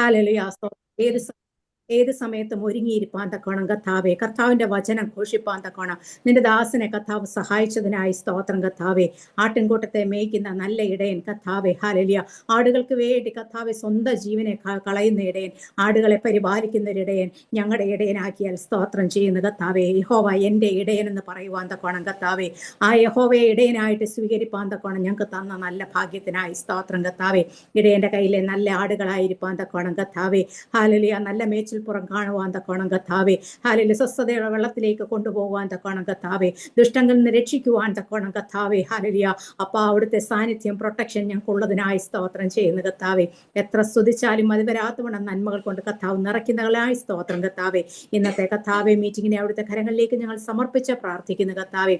Hallelujah. ഏത് സമയത്തും ഒരുങ്ങിയിരിപ്പാൻ തക്കോണം കർത്താവെ. കർത്താവിന്റെ വചനം ഘോഷിപ്പാൻ തക്കോണം നിന്റെ ദാസനെ കർത്താവ് സഹായിച്ചതിനായി സ്തോത്രം കർത്താവെ. ആട്ടിൻകൂട്ടത്തെ മേയ്ക്കുന്ന നല്ല ഇടയൻ കർത്താവെ. ഹല്ലേലൂയ. ആടുകൾക്ക് വേണ്ടി കർത്താവെ സ്വന്തം ജീവനെ കളയുന്ന ഇടയൻ, ആടുകളെ പരിപാലിക്കുന്ന ഒരു ഇടയൻ ഞങ്ങളുടെ ഇടയനാക്കിയാൽ സ്തോത്രം ചെയ്യുന്ന കർത്താവെ. യഹോവ എന്റെ ഇടയൻ എന്ന് പറയുവാൻ തക്കോണം കർത്താവെ. ആ യഹോവയെ ഇടയനായിട്ട് സ്വീകരിപ്പാൻ തക്കോണം ഞങ്ങൾക്ക് തന്ന നല്ല ഭാഗ്യത്തിനായി സ്തോത്രം കർത്താവെ. ഇടയന്റെ കയ്യിലെ നല്ല ആടുകളായിരിക്കാൻ തക്കോണം കർത്താവെ. ഹല്ലേലൂയ. നല്ല മേച്ചിൽപ്പുറം കാണുവാൻ തക്കോണം കർത്താവെ. ഹല്ലേലൂയ. സ്വസ്ഥതയുടെ വെള്ളത്തിലേക്ക് കൊണ്ടുപോകുവാൻ തക്കോണം കർത്താവെ. ദുഷ്ടങ്ങളിൽ നിന്ന് രക്ഷിക്കുവാൻ തക്കോണം കർത്താവെ. ഹല്ലേലൂയ. അപ്പാ അവിടുത്തെ സാന്നിധ്യം, പ്രൊട്ടക്ഷൻ ഞങ്ങൾക്കുള്ളതിനായി സ്തോത്രം ചെയ്യുന്ന കർത്താവെ. എത്ര സ്തുതിച്ചാലും അത് വരാത്തവണ്ണം നന്മകൾ കൊണ്ട് കർത്താവ് നിറയ്ക്കുന്നവളായി സ്തോത്രം കർത്താവെ. ഇന്നത്തെ കർത്താവെ മീറ്റിങ്ങിനെ അവിടുത്തെ കരങ്ങളിലേക്ക് ഞങ്ങൾ സമർപ്പിച്ച് പ്രാർത്ഥിക്കുന്ന കർത്താവെ.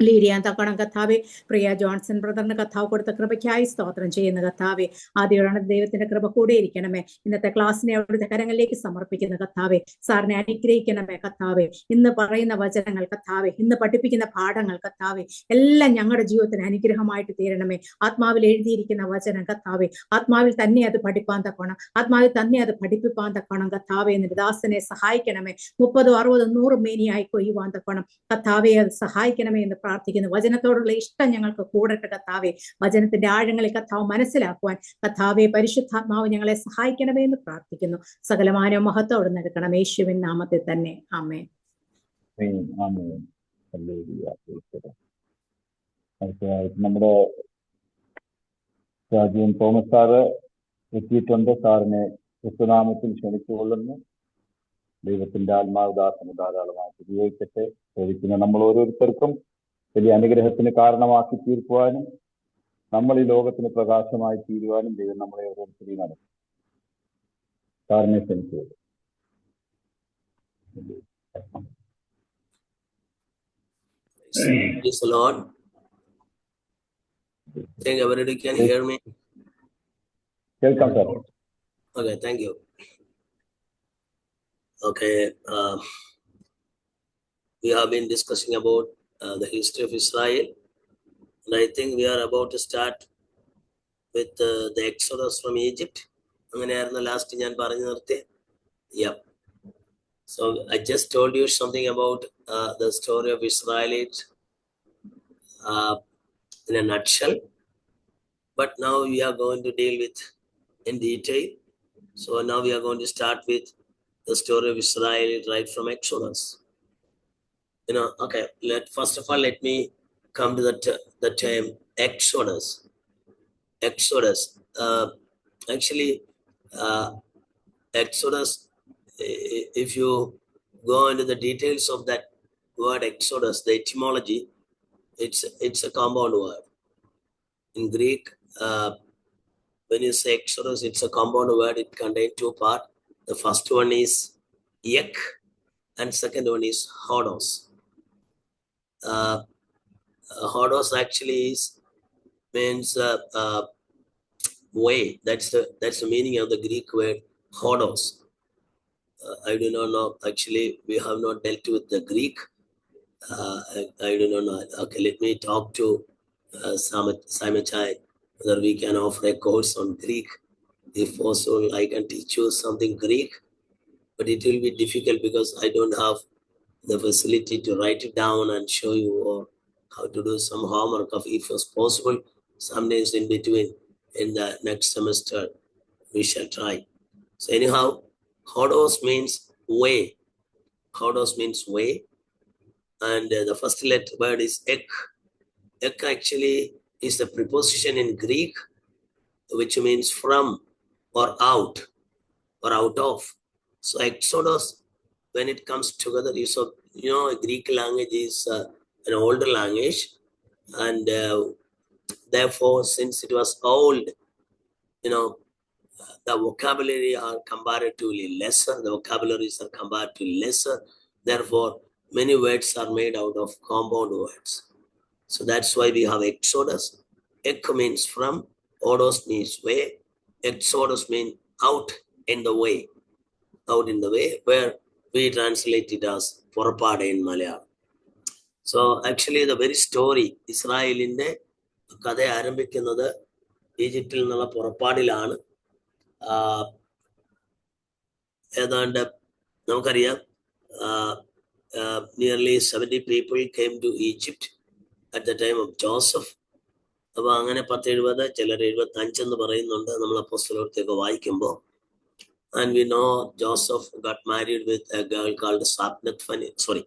ലീഡിയാൻ തക്കോണം കർത്താവെ. പ്രിയ ജോൺസൺ ബ്രദറിന് കർത്താവ് കൊടുത്ത കൃപയ്ക്കായി സ്തോത്രം ചെയ്യുന്ന കർത്താവെ. ആദ്യമാണ് ദൈവത്തിന്റെ കൃപ കൂടെ ഇരിക്കണമേ. ഇന്നത്തെ ക്ലാസ്സിനെ അവിടുത്തെ കരങ്ങളിലേക്ക് സമർപ്പിക്കുന്ന കർത്താവെ. സാറിനെ അനുഗ്രഹിക്കണമേ കർത്താവെ. ഇന്ന് പറയുന്ന വചനങ്ങൾ കർത്താവെ, ഇന്ന് പഠിപ്പിക്കുന്ന പാഠങ്ങൾ കർത്താവെ, എല്ലാം ഞങ്ങളുടെ ജീവിതത്തിന് അനുഗ്രഹമായിട്ട് തീരണമേ. ആത്മാവിൽ എഴുതിയിരിക്കുന്ന വചനം കർത്താവെ, ആത്മാവിൽ തന്നെ അത് പഠിപ്പാൻ തക്കോണം, ആത്മാവിൽ തന്നെ അത് പഠിപ്പിപ്പാൻ തക്കോണം കർത്താവെ. നിന്റെ ദാസനെ സഹായിക്കണമേ. 30, 60, 100 മേനിയായി കൊയ്യുവാൻ തക്കോണം കർത്താവെ. അത് സഹായിക്കണമേ എന്ന് പ്രാർത്ഥിക്കുന്നു. വചനത്തോടുള്ള ഇഷ്ടം ഞങ്ങൾക്ക് കൂടട്ടെ കർത്താവെ. വചനത്തിന്റെ ആഴങ്ങളിൽ കർത്താവ് മനസ്സിലാക്കുവാൻ കർത്താവെ പരിശുദ്ധാത്മാവ് ഞങ്ങളെ സഹായിക്കണമേ എന്ന് പ്രാർത്ഥിക്കുന്നു. സകലമാനോ മഹത്വത്തോടെ നടക്കണം യേശുവിൻ നാമത്തിൽ തന്നെ. ആമേൻ. നമ്മുടെ രാജീവൻ തോമസ് സാറ് എത്തിയിട്ടുണ്ട്. സാറിനെ ക്രിസ്തുനാമത്തിൽ ക്ഷണിച്ചുകൊള്ളുന്നു. ദൈവത്തിന്റെ ആത്മാവദാസന് ധാരാളമായിട്ട് ഉപയോഗിക്കട്ടെ. ചോദിക്കുന്ന നമ്മൾ ഓരോരുത്തർക്കും വലിയ അനുഗ്രഹത്തിന് കാരണമാക്കി തീർക്കുവാനും നമ്മൾ ഈ ലോകത്തിന് പ്രകാശമായി തീരുവാനും ദൈവം നമ്മളെ ഓരോരുത്തരെയും നടക്കും. സാറിനെ ക്ഷണിച്ചുകൊള്ളും. Praise the Lord. I think everybody can hear me. Welcome, sir. Okay, thank you. Okay, we have been discussing about the history of Israel, and I think we are about to start with the Exodus from Egypt. അങ്ങനെയായിരുന്നു last ഞാൻ പറഞ്ഞു നിർത്തി. Yep. So I just told you something about the story of Israelites in a nutshell, but now we are going to deal with in detail. So now we are going to start with the story of Israel right from Exodus. Okay, first of all, let me come to the term Exodus. Exodus. Actually, Exodus, if you go into the details of that word Exodus, the etymology, it's a compound word. In Greek, when you say Exodus, it's a compound word. It contains two parts. The first one is ek, and second one is hodos. Hodos actually means way. That's the meaning of the Greek word hodos. I do not know. Actually, we have not dealt with the Greek. I do not know. Okay, let me talk to Simon Chai whether we can offer a course on Greek. If possible, I can teach you something Greek, but it will be difficult because I don't have the facility to write it down and show you, or how to do some homework. If it's possible, some days in between in the next semester, we shall try. So anyhow, hodos means way. Hodos means way, and the first letter word is ek. Ek actually is the preposition in Greek, which means from or out or out of. So Exodus, when it comes together, Greek language is an older language, and therefore, since it was old, the vocabulary are comparatively lesser. The vocabularies are comparatively lesser. Therefore, many words are made out of compound words. So that's why we have Exodus. Ek means from, odos means way. Exodus means out in the way. Out in the way, where we translate it as Purapada in Malayalam. So actually the very story, ഇസ്രായേലിന്റെ കഥ ആരംഭിക്കുന്നത് ഈജിപ്തിൽ നിന്നുള്ള പുറപ്പാടിലാണ്. ഏതാണ്ട് നമുക്കറിയാം nearly 70 people came to Egypt at the time of Joseph. അപ്പൊ അങ്ങനെ 10-70, ചിലർ 75 എന്ന് പറയുന്നുണ്ട് നമ്മൾ അപ്പോസ്തലപ്രവൃത്തിയൊക്കെ വായിക്കുമ്പോൾ. And we know Joseph got married with a girl called Sapnathphani. Sorry,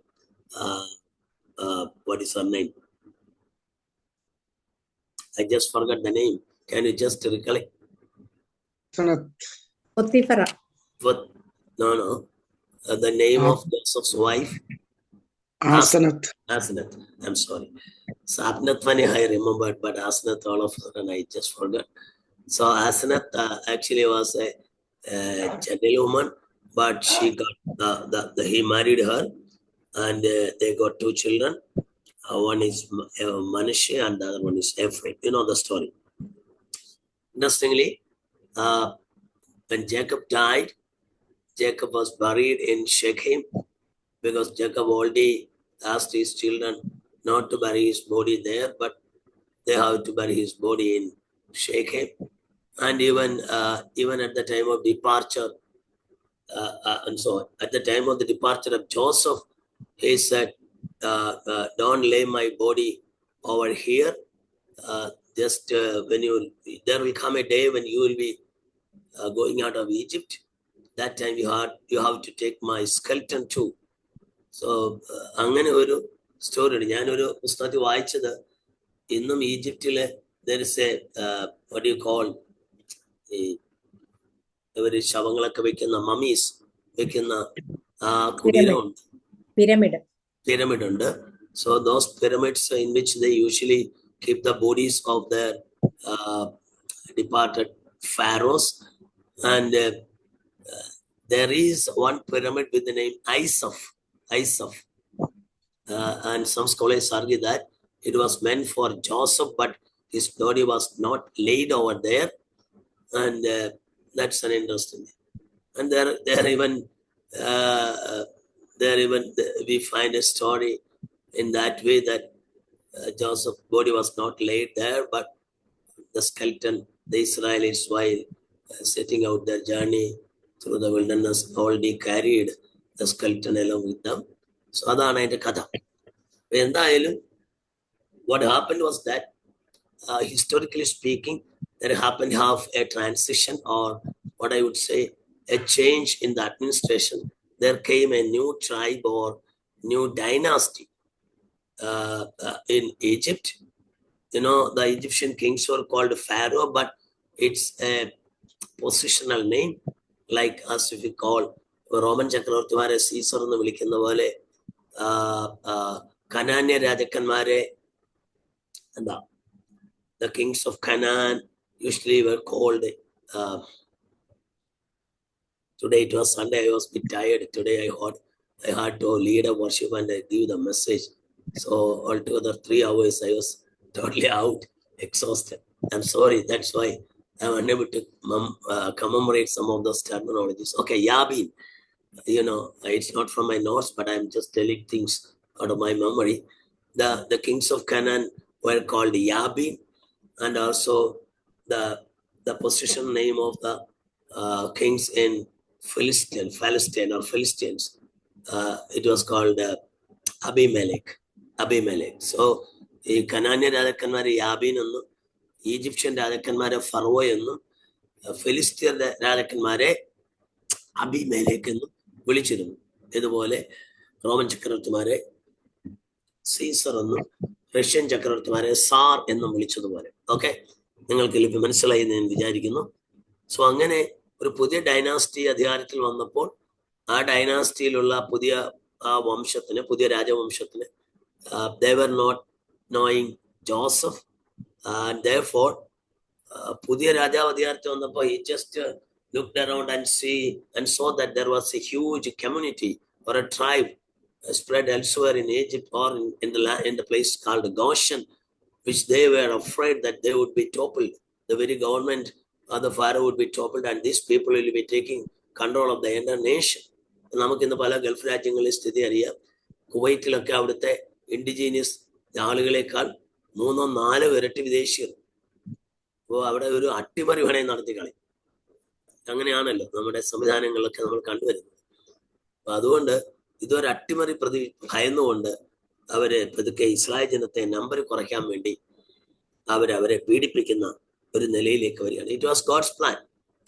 what is her name? I just forgot the name. Can you just recollect? Potiphera. No. The name of Joseph's wife? Asenath. Asenath. I'm sorry. Sapnathphani I remembered, but Asenath, all of a sudden I just forgot. So Asenath actually was a gentlewoman, but she got he married her, and they got 2 children. One is Manasseh and the other one is Ephraim. You know the story. Interestingly, when Jacob died, Jacob was buried in Shechem because Jacob already asked his children not to bury his body there, but they have to bury his body in Shechem. And even at the time of departure, and so at the time of the departure of Joseph, he said, don't lay my body over here. Just when there will come a day when you will be going out of Egypt. That time you have to take my skeleton too. So അങ്ങനെ ഒരു story ഉണ്ട്. ഞാനൊരു പുസ്തകത്തിൽ വായിച്ചത്, ഇന്നും ഈജിപ്തിലെ there is a what do you call, ഇവര് ശവങ്ങളൊക്കെ വെക്കുന്ന മമ്മീസ് വെക്കുന്ന കുടീരമുണ്ട്, pyramid ഉണ്ട്. So those pyramids in which they usually keep the bodies of their departed pharaohs, and there is one pyramid with the name Isaf. And some scholars argue that it was meant for Joseph, but his body was not laid over there, and that's an interesting thing. And there even we find a story in that way that Joseph's body was not laid there, but the skeleton, the Israelites, while setting out their journey through the wilderness, already carried the skeleton along with them. So അതാണ് അതിന്റെ കഥ. എന്തായാലും what happened was that historically speaking, there happened to have a transition, or what I would say a change in the administration. There came a new tribe or new dynasty in Egypt. You know, the Egyptian kings were called Pharaoh, but it's a positional name, like as if we call Roman ചക്രവർത്തിമാരെ Caesar എന്ന് വിളിക്കുന്ന പോലെ കനാന്യ രാജാക്കന്മാരെ എന്താ, the kings of Canaan usually were called. Today it was Sunday, I was a bit tired. Today I had to lead a worship and I give the message. So altogether 3 hours I was totally out, exhausted. I'm sorry, that's why I'm unable to commemorate some of those terminologies. Okay, Yabin, you know, it's not from my notes, but I'm just telling things out of my memory. The kings of Canaan were called Yabin, and also the position name of the kings in Palestine or Philistines, it was called Abimelech. So ഈ കനാന്യ രാജാക്കന്മാരെ യാബീൻ എന്നും Egyptian രാജാക്കന്മാരെ ഫറവോ എന്നും ഫിലിസ്തീൻ രാജാക്കന്മാരെ അബിമേലേക്ക് എന്നും വിളിച്ചിരുന്നു. ഇതുപോലെ റോമൻ ചക്രവർത്തിമാരെ സീസർ എന്നും റഷ്യൻ ചക്രവർത്തിമാരെ സാർ എന്നും വിളിച്ചതുപോലെ. ഓക്കെ, നിങ്ങൾക്ക് ഇപ്പോൾ മനസ്സിലായി എന്ന് ഞാൻ വിചാരിക്കുന്നു. സോ അങ്ങനെ ഒരു പുതിയ ഡൈനാസ്റ്റി അധികാരത്തിൽ വന്നപ്പോൾ ആ ഡൈനാസ്റ്റിയിലുള്ള പുതിയ വംശത്തിന്, പുതിയ രാജവംശത്തിന്, they were not knowing Joseph, and therefore പുതിയ രാജാവ് അധികാരത്തിൽ വന്നപ്പോൾ he just looked around and saw that there was a huge community or a tribe spread elsewhere in Egypt or in the place called Goshen, which they were afraid that they would be toppled. The very government of the Pharaoh would be toppled, and these people will be taking control of the entire nation. നമുക്കിന്ന് പല Gulf രാജ്യങ്ങളിലെ സ്ഥിതി അറിയാം. കുവൈറ്റിലൊക്കെ അവിടുത്തെ indigenous ആളുകളെക്കാൾ 3-4 ഇരട്ടി വിദേശികൾ. അപ്പോൾ അവിടെ ഒരു അട്ടിമറി വേണേ നടത്തി കളയും. അങ്ങനെയാണല്ലോ നമ്മുടെ സംവിധാനങ്ങളിലൊക്കെ നമ്മൾ കണ്ടുവരുന്നത്. അപ്പൊ അതുകൊണ്ട് ഇതൊരു അട്ടിമറി ഭയന്നുകൊണ്ട് അവര് പതുക്കെ ഇസ്രായേൽ ജനത്തെ നമ്പർ കുറയ്ക്കാൻ വേണ്ടി അവരെ പീഡിപ്പിക്കുന്ന ഒരു നിലയിലേക്ക് വരികയാണ്. It was God's plan.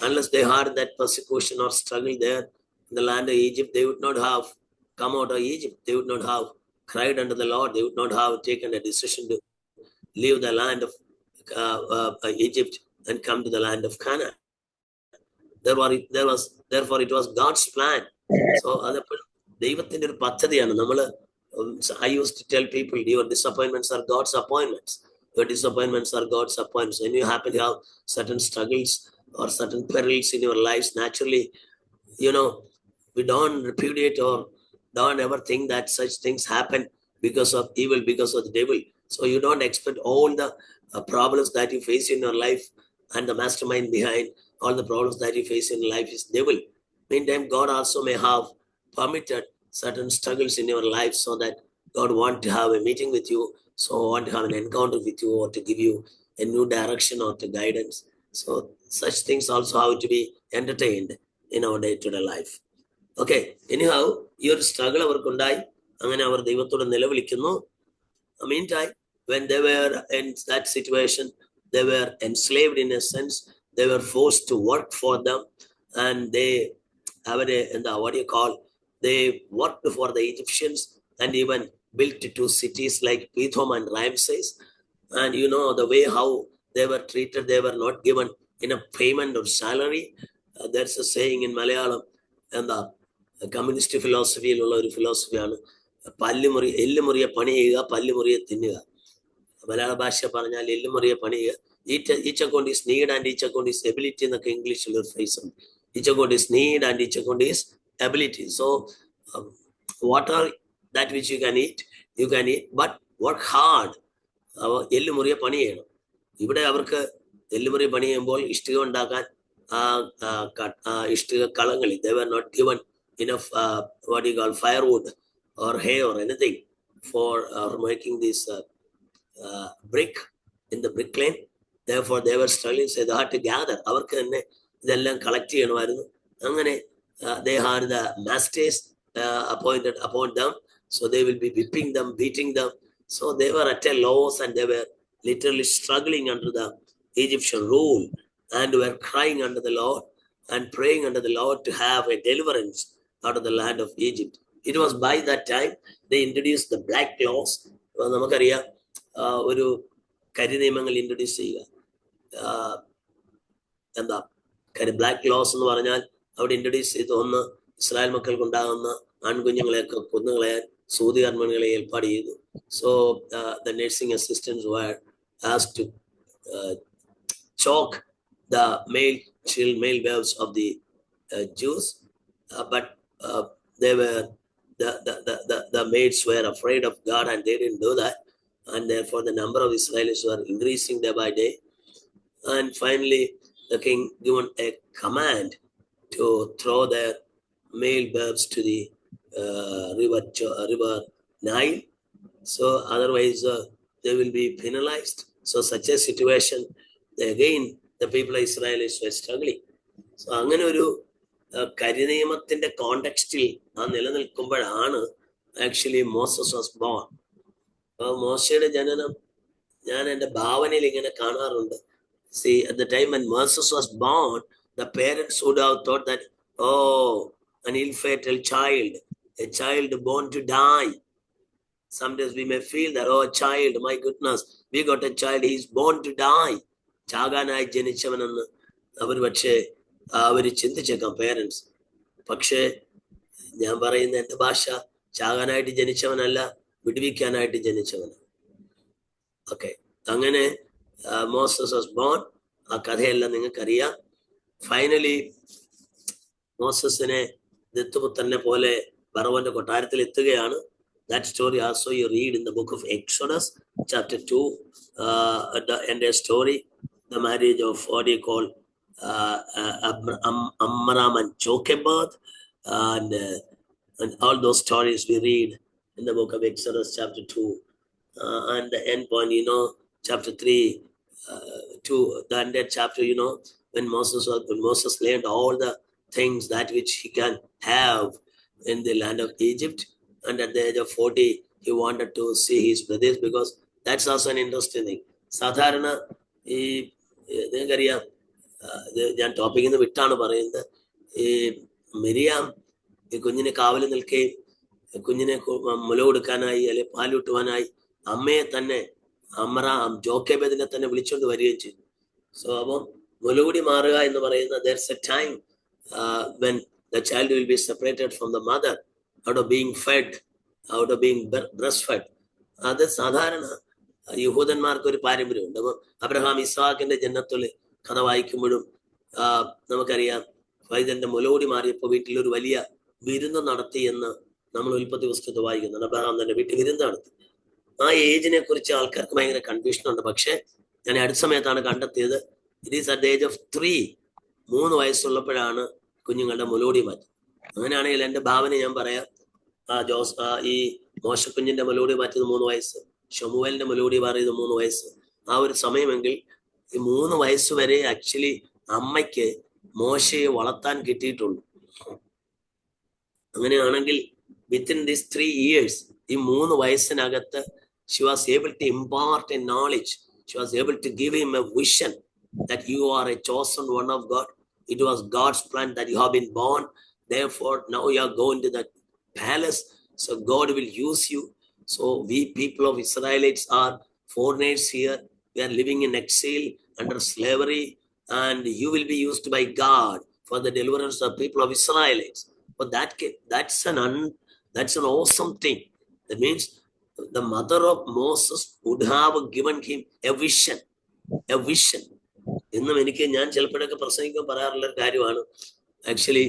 Unless they had that persecution or struggle there in the land of Egypt, they would not have come out of Egypt. They would not have cried unto the Lord. They would not have taken a decision to leave the land of Egypt and come to the land of Canaan. Therefore, it was God's plan. So, ദൈവത്തിന്റെ ഒരു പദ്ധതിയാണ്. I used to tell people, your disappointments are God's appointments. Your disappointments are God's appointments. When you happen to have certain struggles or certain perils in your lives, naturally, we don't repudiate or don't ever think that such things happen because of evil, because of the devil. So you don't expect all the problems that you face in your life, and the mastermind behind all the problems that you face in life is devil. Meantime, God also may have permitted certain struggles in your life so that God want to have a meeting with you, so want to have an encounter with you, or to give you a new direction or to guidance. So such things also have to be entertained in our day-to-day life. Okay, anyhow, your struggle avarkundai, angane avar deivathodu nilavilikkunnu. Meantime, when they were in that situation, they were enslaved in a sense. They were forced to work for them, and they they worked for the Egyptians and even built 2 cities like Pithom and Ramses. And the way how they were treated, they were not given enough payment or salary. There's a saying in Malayalam, and the communist philosophy ആണ്, എല്ലുമുറിയെ പണിയുക, പല്ലുമുറിയെ തിന്നുക. മലയാള ഭാഷ പറഞ്ഞാൽ എല്ലുമുറിയെ പണിയുക. Each account is need and each account is ability എന്നൊക്കെ ഇംഗ്ലീഷിൽ ഒരു phrase ഉണ്ട്. Each account is need and each account is ability. So what are that which you can eat, but work hard. എല്ലുമുറിയെ പണി ചെയ്യണം. ഇവിടെ അവർക്ക് എല്ലുമുറിയെ പണി ചെയ്യുമ്പോൾ ഇഷ്ടിക ഉണ്ടാക്കാൻ ഇഷ്ടിക കളങ്ങളിൽ they were not given enough firewood or hay or anything for making this brick in the brick lane. Therefore they were struggling, so they had to gather. അവർക്ക് തന്നെ ഇതെല്ലാം കളക്ട് ചെയ്യണമായിരുന്നു. അങ്ങനെ they had the masters appointed upon them, so they will be whipping them, beating them. So they were at a loss, and they were literally struggling under the Egyptian rule, and were crying unto the Lord and praying unto the Lord to have a deliverance out of the land of Egypt. It was by that time they introduced the black laws. നമുക്കറിയാം, ഒരു കരിനിയമങ്ങൾ introduce ചെയ്യുക. Black loss എന്ന് പറഞ്ഞാൽ അവിടെ introduce ചെയ്ത്, ഒന്ന്, Israel മക്കൾക്ക് ഉണ്ടാകുന്ന ആൺകുഞ്ഞുങ്ങളെയൊക്കെ കൊന്നുകളയാൻ സൂതി കർമ്മങ്ങളെ ഏർപ്പാട് ചെയ്തു. So the nursing assistants were asked to choke the male babes of the Jews, but the maids were afraid of God and they didn't do that, and therefore the number of Israelis were increasing day by day. And finally the king given a command to throw their male babes to the river Nile. So otherwise they will be penalized. So such a situation, again the people of Israel is struggling. So അങ്ങനെ ഒരു കരിനിയമത്തിന്റെ കോണ്ടെക്സ്റ്റിൽ നിലനിൽക്കുമ്പോഴാണ് actually Moses was born. മോശയുടെ ജനനം ഞാൻ എൻ്റെ ഭാവനയിൽ ഇങ്ങനെ കാണാറുണ്ട്. See, at the time when Moses was born, the parents would have thought that, oh, an ill-fated child, a child born to die. Sometimes we may feel that, oh, a child, my goodness, we got a child, he is born to die. ചാകാനായി ജനിച്ചവനെന്ന് അവര് ചിന്തിച്ചേക്കാം parents. പക്ഷേ ഞാൻ പറയുന്ന എൻ്റെ ഭാഷ, ചാകാനായിട്ട് ജനിച്ചവനല്ല, വിടുവിക്കാനായിട്ട് ജനിച്ചവനാണ്. Okay, അങ്ങനെ Moses was born. ആ കഥയെല്ലാം നിങ്ങൾക്കറിയാം. ഫൈനലി മോസസിനെ ദത്തുപുത്രനെ പോലെ ഫറവോന്റെ കൊട്ടാരത്തിൽ എത്തുകയാണ്. That story also you read in the book of Exodus, chapter 2, the entire story, the marriage of what you call Amram and Jochebed, and all those stories we read in the book of Exodus, chapter 2, and the end point, chapter 3 to the ended chapter, when Moses learned all the things that which he can have in the land of Egypt, and at the age of 40, he wanted to see his brothers, because that's also an interesting thing. സാധാരണ ഈ നിങ്ങൾക്കറിയാം, ഞാൻ ടോപ്പിക്കിൽ നിന്ന് വിട്ടാണ് പറയുന്നത്. ഈ മിരിയാം ഈ കുഞ്ഞിനെ കാവല് നിൽക്കുകയും കുഞ്ഞിനെ മുല കൊടുക്കാനായി അല്ലെ പാലൂട്ടുവാനായി അമ്മയെ തന്നെ ജോക്കേബേദിനെ തന്നെ വിളിച്ചുകൊണ്ട് വരികയും ചെയ്തു. സോ അപ്പം മുലകൂടി മാറുക എന്ന് പറയുന്ന, there's a time when the child will be separated from the mother out of being fed, out of being breastfed. അത് സാധാരണ യഹൂദന്മാർക്ക് ഒരു പാരമ്പര്യമുണ്ട്. അപ്പൊ അബ്രഹാം ഇസ്ഹാക്കിന്റെ ജന്നത്തുല് കഥ വായിക്കുമ്പോഴും നമുക്കറിയാം, വൈദ്യന്റെ മുലകൂടി മാറിയപ്പോൾ വീട്ടിലൊരു വലിയ വിരുന്ന് നടത്തി എന്ന് നമ്മൾ ഉൽപ്പത്തി പുസ്തകത്തിൽ വായിക്കുന്നുണ്ട്. അബ്രഹാം തന്നെ വീട്ടിൽ വിരുന്ന് നടത്തി. ആ ഏജിനെ കുറിച്ച് ആൾക്കാർക്ക് ഭയങ്കര കൺഫ്യൂഷൻ ഉണ്ട്. പക്ഷെ ഞാൻ അടുത്ത സമയത്താണ് കണ്ടെത്തിയത്, it is at the age of 3 വയസ്സുള്ളപ്പോഴാണ് കുഞ്ഞുങ്ങളുടെ മുലകൂടി മാറ്റി. അങ്ങനെയാണെങ്കിൽ എൻ്റെ ഭാവന ഞാൻ പറയാം, ഈ മോശക്കുഞ്ഞിന്റെ മുലകൂടി മാറ്റിയത് 3 വയസ്സ്, ഷമുവേലിന്റെ മുലകൂടി മാറിയത് 3 വയസ്സ്. ആ ഒരു സമയമെങ്കിൽ ഈ 3 വയസ്സ് വരെ ആക്ച്വലി അമ്മയ്ക്ക് മോശയെ വളർത്താൻ കിട്ടിയിട്ടുള്ളൂ. അങ്ങനെയാണെങ്കിൽ വിത്തിൻ ദിസ് 3 years, ഈ 3 വയസ്സിനകത്ത് she was able to impart a knowledge. She was able to give him a vision that you are a chosen one of God. It was God's plan that you have been born. Therefore, now you are going to the palace. So God will use you. So we people of Israelites are foreigners here. We are living in exile under slavery, and you will be used by God for the deliverance of people of Israelites. But that's an awesome thing. That means the mother of Moses would have given him a vision. ഇന്നും എനിക്ക് ഞാൻ ചിലപ്പോഴൊക്കെ പ്രസംഗിക്കാൻ പറയാറുള്ള ഒരു കാര്യമാണ്, actually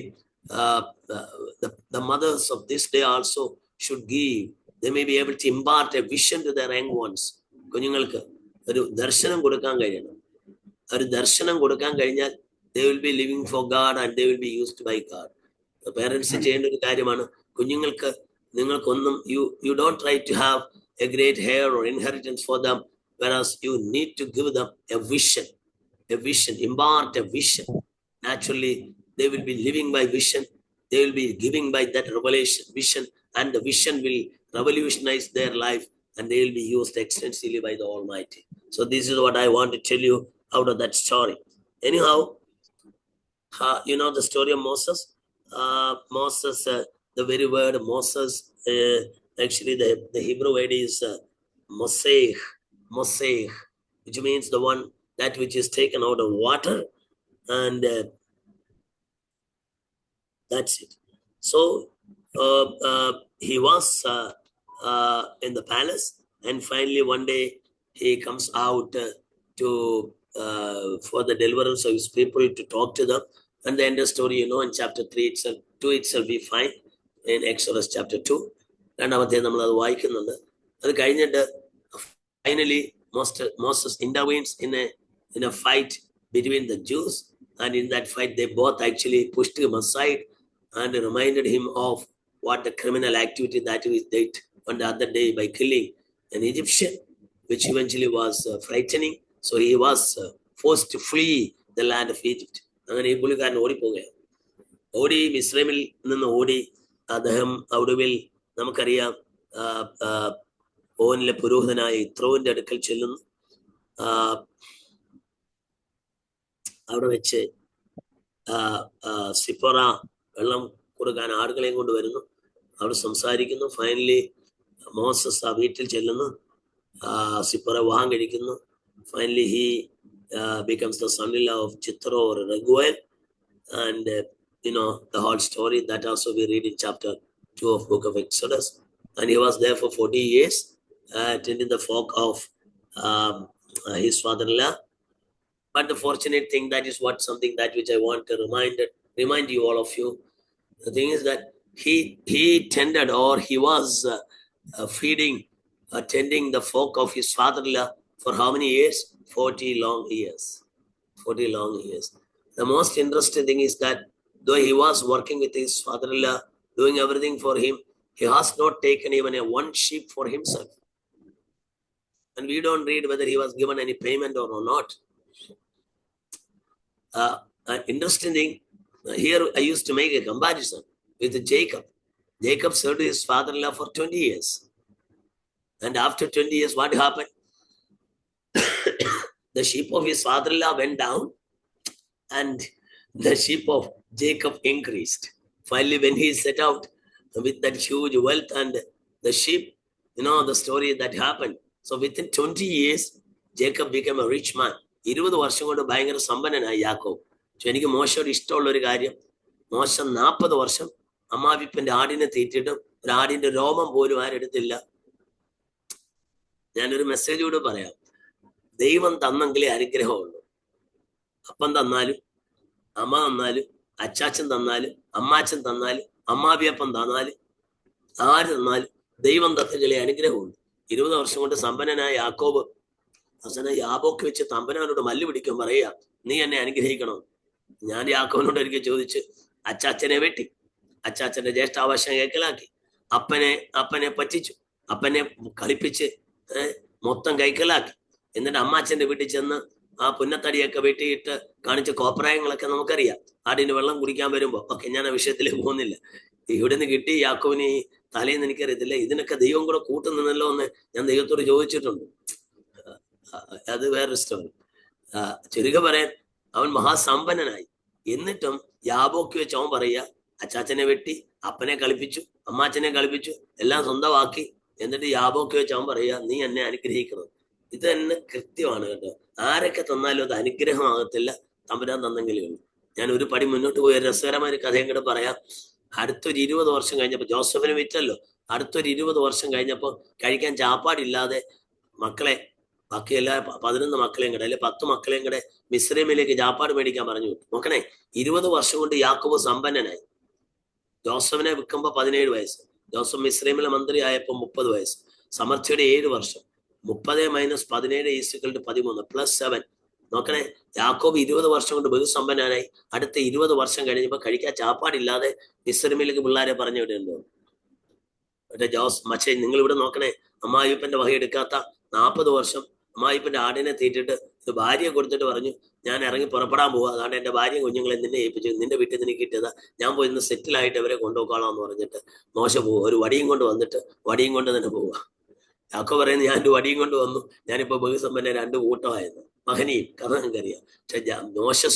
the mothers of this day also should give. They may be able to impart a vision to their young ones. കുഞ്ഞുങ്ങൾക്ക് ഒരു ദർശനം കൊടുക്കാൻ കഴിയണം. ഒരു ദർശനം കൊടുക്കാൻ കഴിഞ്ഞാൽ they will be living for God and they will be used by God. Parents ചെയ്യേണ്ട ഒരു കാര്യമാണ്. കുഞ്ഞുങ്ങൾക്ക് നിങ്ങൾക്കൊന്നും you don't try to have a great hair or inheritance for them, whereas you need to give them a vision, impart a vision. Naturally, they will be living by vision. They will be giving by that revelation vision, and the vision will revolutionize their life, and they will be used extensively by the Almighty. So this is what I want to tell you out of that story. Anyhow, you know the story of Moses. Moses, the very word Moses, actually the Hebrew word is Moseh, which means the one that which is taken out of water, and that's it. So he was in the palace, and finally one day he comes out for the deliverance of his people, to talk to them. And the end of the story, you know, in chapter 2 itself we find in Exodus chapter 2. രണ്ടാമത്തെ നമ്മൾ അത് വായിക്കുന്നുണ്ട്. അത് കഴിഞ്ഞിട്ട് finally Moses intervenes in a fight between the Jews, and in that fight they both actually pushed him aside and reminded him of what the criminal activity that he did on the other day by killing an Egyptian, which eventually was frightening. So he was forced to flee the land of Egypt. അങ്ങനെ ഈ പുള്ളിക്കാരൻ ഓടിപ്പോവുകയാണ്. മിസ്രൈമിൽ നിന്ന് ഓടി അദ്ദേഹം ഒടുവിൽ നമുക്കറിയാം ഓനിലെ പുരോഹിതനായ ഇത്രോവിന്റെ അടുക്കൽ ചെല്ലുന്നു. അവിടെ വെച്ച് സിപ്പോറ വെള്ളം കൊടുക്കാൻ ആടുകളെയും കൊണ്ട് വരുന്നു. അവിടെ സംസാരിക്കുന്നു. ഫൈനലി മോസസ് ആ വീട്ടിൽ ചെല്ലുന്നു. സിപ്പോറ വിവാഹം കഴിക്കുന്നു. Finally he becomes the son-in-law of Jethro or Raguel, and you know the whole story that also we read in chapter 2 of book of Exodus. And he was there for 40 years tending the flock of his father-in-law. But the fortunate thing, that is what something that which I want to remind you, all of you. The thing is that he tended, or he was tending the flock of his father-in-law for how many years? 40 long years. 40 long years. The most interesting thing is that though he was working with his father-in-law, doing everything for him, he has not taken even one sheep for himself. And we don't read whether he was given any payment or not. Interesting thing, here I used to make a comparison with Jacob. Jacob served his father-in-law for 20 years. And after 20 years, what happened? The sheep of his father-in-law went down and the sheep of Jacob increased. Finally, when he set out with that huge wealth and the sheep, you know the story that happened. So within 20 years, Jacob became a rich man. 20 വർഷം കൊണ്ട് ഭയങ്കര സമ്പന്നനായി യാക്കോബ്. എനിക്ക് മോശയോട് ഇഷ്ടമുള്ള ഒരു കാര്യം, മോശ 40 വർഷം അമ്മാവിപ്പന്റെ ആടിനെ തീറ്റിട്ടും ഒരു ആടിന്റെ രോമം പോലും ആരെടുത്തില്ല. ഞാനൊരു മെസ്സേജ് കൂടെ പറയാം. ദൈവം തന്നെങ്കിലേ അനുഗ്രഹമുള്ളൂ. അപ്പം തന്നാലും, അമ്മ തന്നാലും, അച്ചാച്ചൻ തന്നാലും, അമ്മാച്ചൻ തന്നാലും, അമ്മാവിയപ്പൻ തന്നാലും, ആര് തന്നാലും ദൈവം തന്നെങ്കിലേ അനുഗ്രഹമുള്ളൂ. 20 വർഷം കൊണ്ട് സമ്പന്നനായ യാക്കോബ് അവസാനം യാബോക്ക് വെച്ച് തമ്പനവനോട് മല്ല് പിടിക്കും, പറയാ നീ എന്നെ അനുഗ്രഹിക്കണം. ഞാൻ യാക്കോബിനോട് ഒരിക്കൽ ചോദിച്ച്, അച്ചാച്ചനെ വെട്ടി, അച്ചാച്ചന്റെ ജ്യേഷ്ഠാവകാശം കൈക്കലാക്കി, അപ്പനെ പറ്റിച്ചു, അപ്പനെ കളിപ്പിച്ച് മൊത്തം കൈക്കലാക്കി. എന്നിട്ട് അമ്മാച്ചന്റെ വീട്ടിൽ ചെന്ന് ആ പുന്നത്തടിയൊക്കെ വെട്ടിയിട്ട് കാണിച്ച കോപ്രായങ്ങളൊക്കെ നമുക്കറിയാം. ആടിന് വെള്ളം കുടിക്കാൻ വരുമ്പോ ഒക്കെ ഞാൻ ആ വിഷയത്തിലേക്ക് പോകുന്നില്ല. ഇവിടെ നിന്ന് കിട്ടി യാക്കോബിന് ഈ തലേന്ന് എനിക്കറിയത്തില്ല, ഇതിനൊക്കെ ദൈവം കൂടെ കൂട്ടുനിന്നല്ലോ എന്ന് ഞാൻ ദൈവത്തോട് ചോദിച്ചിട്ടുണ്ട്. അത് വേറൊരു സ്റ്റോറി. ചുരുക്കം പറയാൻ, അവൻ മഹാസമ്പന്നനായി. എന്നിട്ടും യാബോക്ക് വെച്ച് അവൻ പറയുക, അച്ചാച്ചനെ വെട്ടി, അപ്പനെ കളിപ്പിച്ചു, അമ്മാച്ചനെ കളിപ്പിച്ചു, എല്ലാം സ്വന്തമാക്കി. എന്നിട്ട് യാബോക്ക് വെച്ച് അവൻ പറയുക, നീ എന്നെ അനുഗ്രഹിക്കണം. ഇത് തന്നെ കൃത്യമാണ് കേട്ടോ. ആരൊക്കെ തന്നാലും അത് അനുഗ്രഹമാകത്തില്ല, തമ്പുരാൻ തന്നെങ്കിലേ ഉള്ളൂ. ഞാൻ ഒരു പടി മുന്നോട്ട് പോയ രസകരമായ ഒരു കഥയും കൂടെ പറയാം. അടുത്തൊരു 20 വർഷം കഴിഞ്ഞപ്പോ, ജോസഫിനെ വിറ്റല്ലോ, അടുത്തൊരു 20 വർഷം കഴിഞ്ഞപ്പോ കഴിക്കാൻ ചാപ്പാടില്ലാതെ മക്കളെ, ബാക്കി എല്ലാ 11 മക്കളെയും കൂടെ, അല്ലെ 10 മക്കളെയും കൂടെ മിസ്രൈമിലേക്ക് ചാപ്പാട് മേടിക്കാൻ പറഞ്ഞു വിട്ടു. നോക്കണേ, 20 വർഷം കൊണ്ട് യാക്കോബ് സമ്പന്നനായി. ജോസഫിനെ വിൽക്കുമ്പോ 17 വയസ്സ്, ജോസഫ് മിസ്രൈമിലെ മന്ത്രി ആയപ്പോ 30 വയസ്സ്, സമർത്ഥയുടെ 7 വർഷം, 30 - 17 = 13 +7. നോക്കണേ, യാക്കോബ് 20 വർഷം കൊണ്ട് ബഹുസമ്പന്നനായി. അടുത്ത 20 വർഷം കഴിഞ്ഞപ്പോ കഴിക്കാൻ ചാപ്പാടില്ലാതെ മിസ്രൈമിലേക്ക് പിള്ളേരെ പറഞ്ഞു വിടുന്നുണ്ടോ? മറ്റേ നിങ്ങൾ ഇവിടെ നോക്കണേ, അമ്മായിപ്പന്റെ വകയെടുക്കാത്ത 40 വർഷം അമ്മായിപ്പന്റെ ആടിനെ തീറ്റിട്ട് ഭാര്യയെ കൊടുത്തിട്ട് പറഞ്ഞു, ഞാൻ ഇറങ്ങി പുറപ്പെടാൻ പോവാ, അതാണ് എന്റെ ഭാര്യയും കുഞ്ഞുങ്ങളെ നിന്നെ ഏൽപ്പിച്ചു, നിന്റെ വീട്ടിൽ നിന്ന് കിട്ടിയതാ, ഞാൻ പോയി ഇന്ന് സെറ്റിലായിട്ട് അവരെ കൊണ്ടുപോകാം എന്ന് പറഞ്ഞിട്ട് മോശ പോവുക. ഒരു വടിയും കൊണ്ട് വന്നിട്ട് വടിയും കൊണ്ട് തന്നെ പോവുക. യാക്കോബ് പറയുന്നത്, ഞാൻ ഒരു വടിയും കൊണ്ട് വന്നു, ഞാനിപ്പോ ബഹുസമ്പന്ന 2 കൂട്ടമായിരുന്നു. മഹനിയും കഥ നിങ്ങൾക്കറിയാം. പക്ഷെ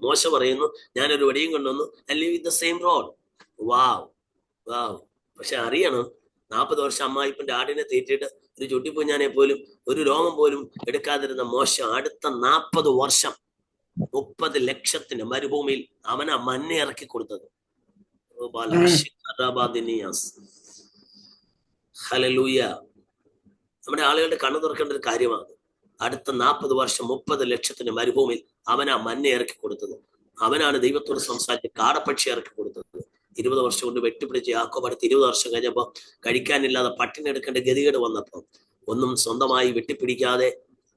മോശ പറയുന്നു ഞാനൊരു വടിയും കൊണ്ടുവന്നു, I live with the same rod. Wow wow. പക്ഷെ അറിയണം, 40 വർഷം അമ്മായിപ്പന്റെ ആടിനെ തീറ്റിട്ട് ഒരു ചുട്ടിപ്പുഞ്ഞാനെ പോലും ഒരു രോമം പോലും എടുക്കാതിരുന്ന മോശ അടുത്ത 40 വർഷം 30 ലക്ഷത്തിന് മരുഭൂമിയിൽ അവനാ മഞ്ഞ ഇറക്കി കൊടുത്തത്. ഹല്ലേലൂയ. നമ്മുടെ ആളുകളുടെ കണ്ണു തുറക്കേണ്ട ഒരു കാര്യമാണ്. അടുത്ത 40 വർഷം 30 ലക്ഷത്തിന് മരുഭൂമിയിൽ അവനാ മഞ്ഞ ഇറക്കി കൊടുത്തത്. അവനാണ് ദൈവത്തോട് സംസാരിച്ച് കാടപ്പക്ഷി ഇറക്കി കൊടുത്തത്. 20 വർഷം കൊണ്ട് വെട്ടിപ്പിടിച്ച് യാക്കോബ് അടുത്ത് 20 വർഷം കഴിഞ്ഞപ്പോ കഴിക്കാനില്ലാതെ പട്ടിണി എടുക്കേണ്ട ഗതികേട് വന്നപ്പോ ഒന്നും സ്വന്തമായി വെട്ടിപ്പിടിക്കാതെ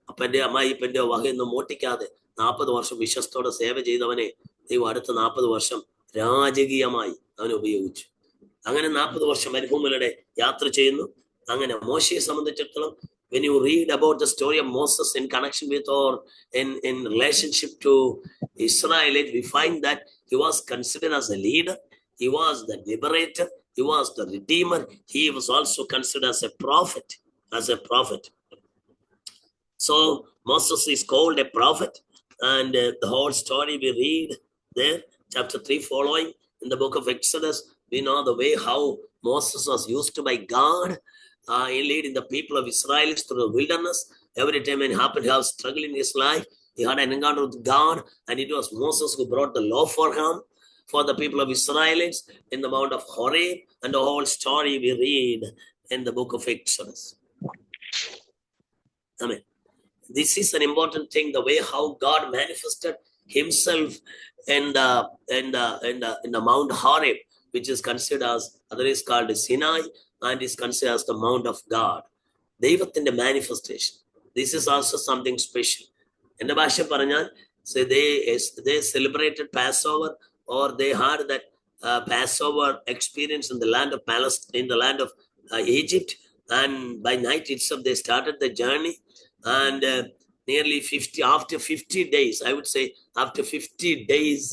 അപ്പന്റെ അമ്മായിപ്പന്റെ വകയൊന്നും മോട്ടിക്കാതെ 40 വർഷം വിശ്വസ്തോടെ സേവ ചെയ്തവനെ ദൈവം അടുത്ത 40 വർഷം രാജകീയമായി അവനെ ഉപയോഗിച്ചു. അങ്ങനെ 40 വർഷം മരുഭൂമിയിലൂടെ യാത്ര ചെയ്യുന്നു. അങ്ങനെ മോശയെ സംബന്ധിച്ചിടത്തോളം, when you read about the story of Moses in connection with or in relationship to Israel, we find that he was considered as a leader, he was the liberator, he was the redeemer, he was also considered as a prophet. So Moses is called a prophet, and the whole story we read there, chapter 3 following in the book of Exodus. We know the way how Moses was used by God in leading the people of Israel through the wilderness. Every time he happened to have struggle in his life, he had an encounter with God, and it was Moses who brought the law for him, for the people of Israelites in the Mount of Horeb, and the whole story we read in the book of Exodus. Amen. This is an important thing, the way how God manifested himself in the Mount Horeb, which is considered as, other is called Sinai, and is considered as the Mount of God. Devathinte manifestation. This is also something special. In the Basha Paranjan, so they celebrated Passover, or they had that Passover experience in the land of Palestine, in the land of Egypt, and by night itself they started the journey. And nearly 50, after 50 days, I would say after 50 days,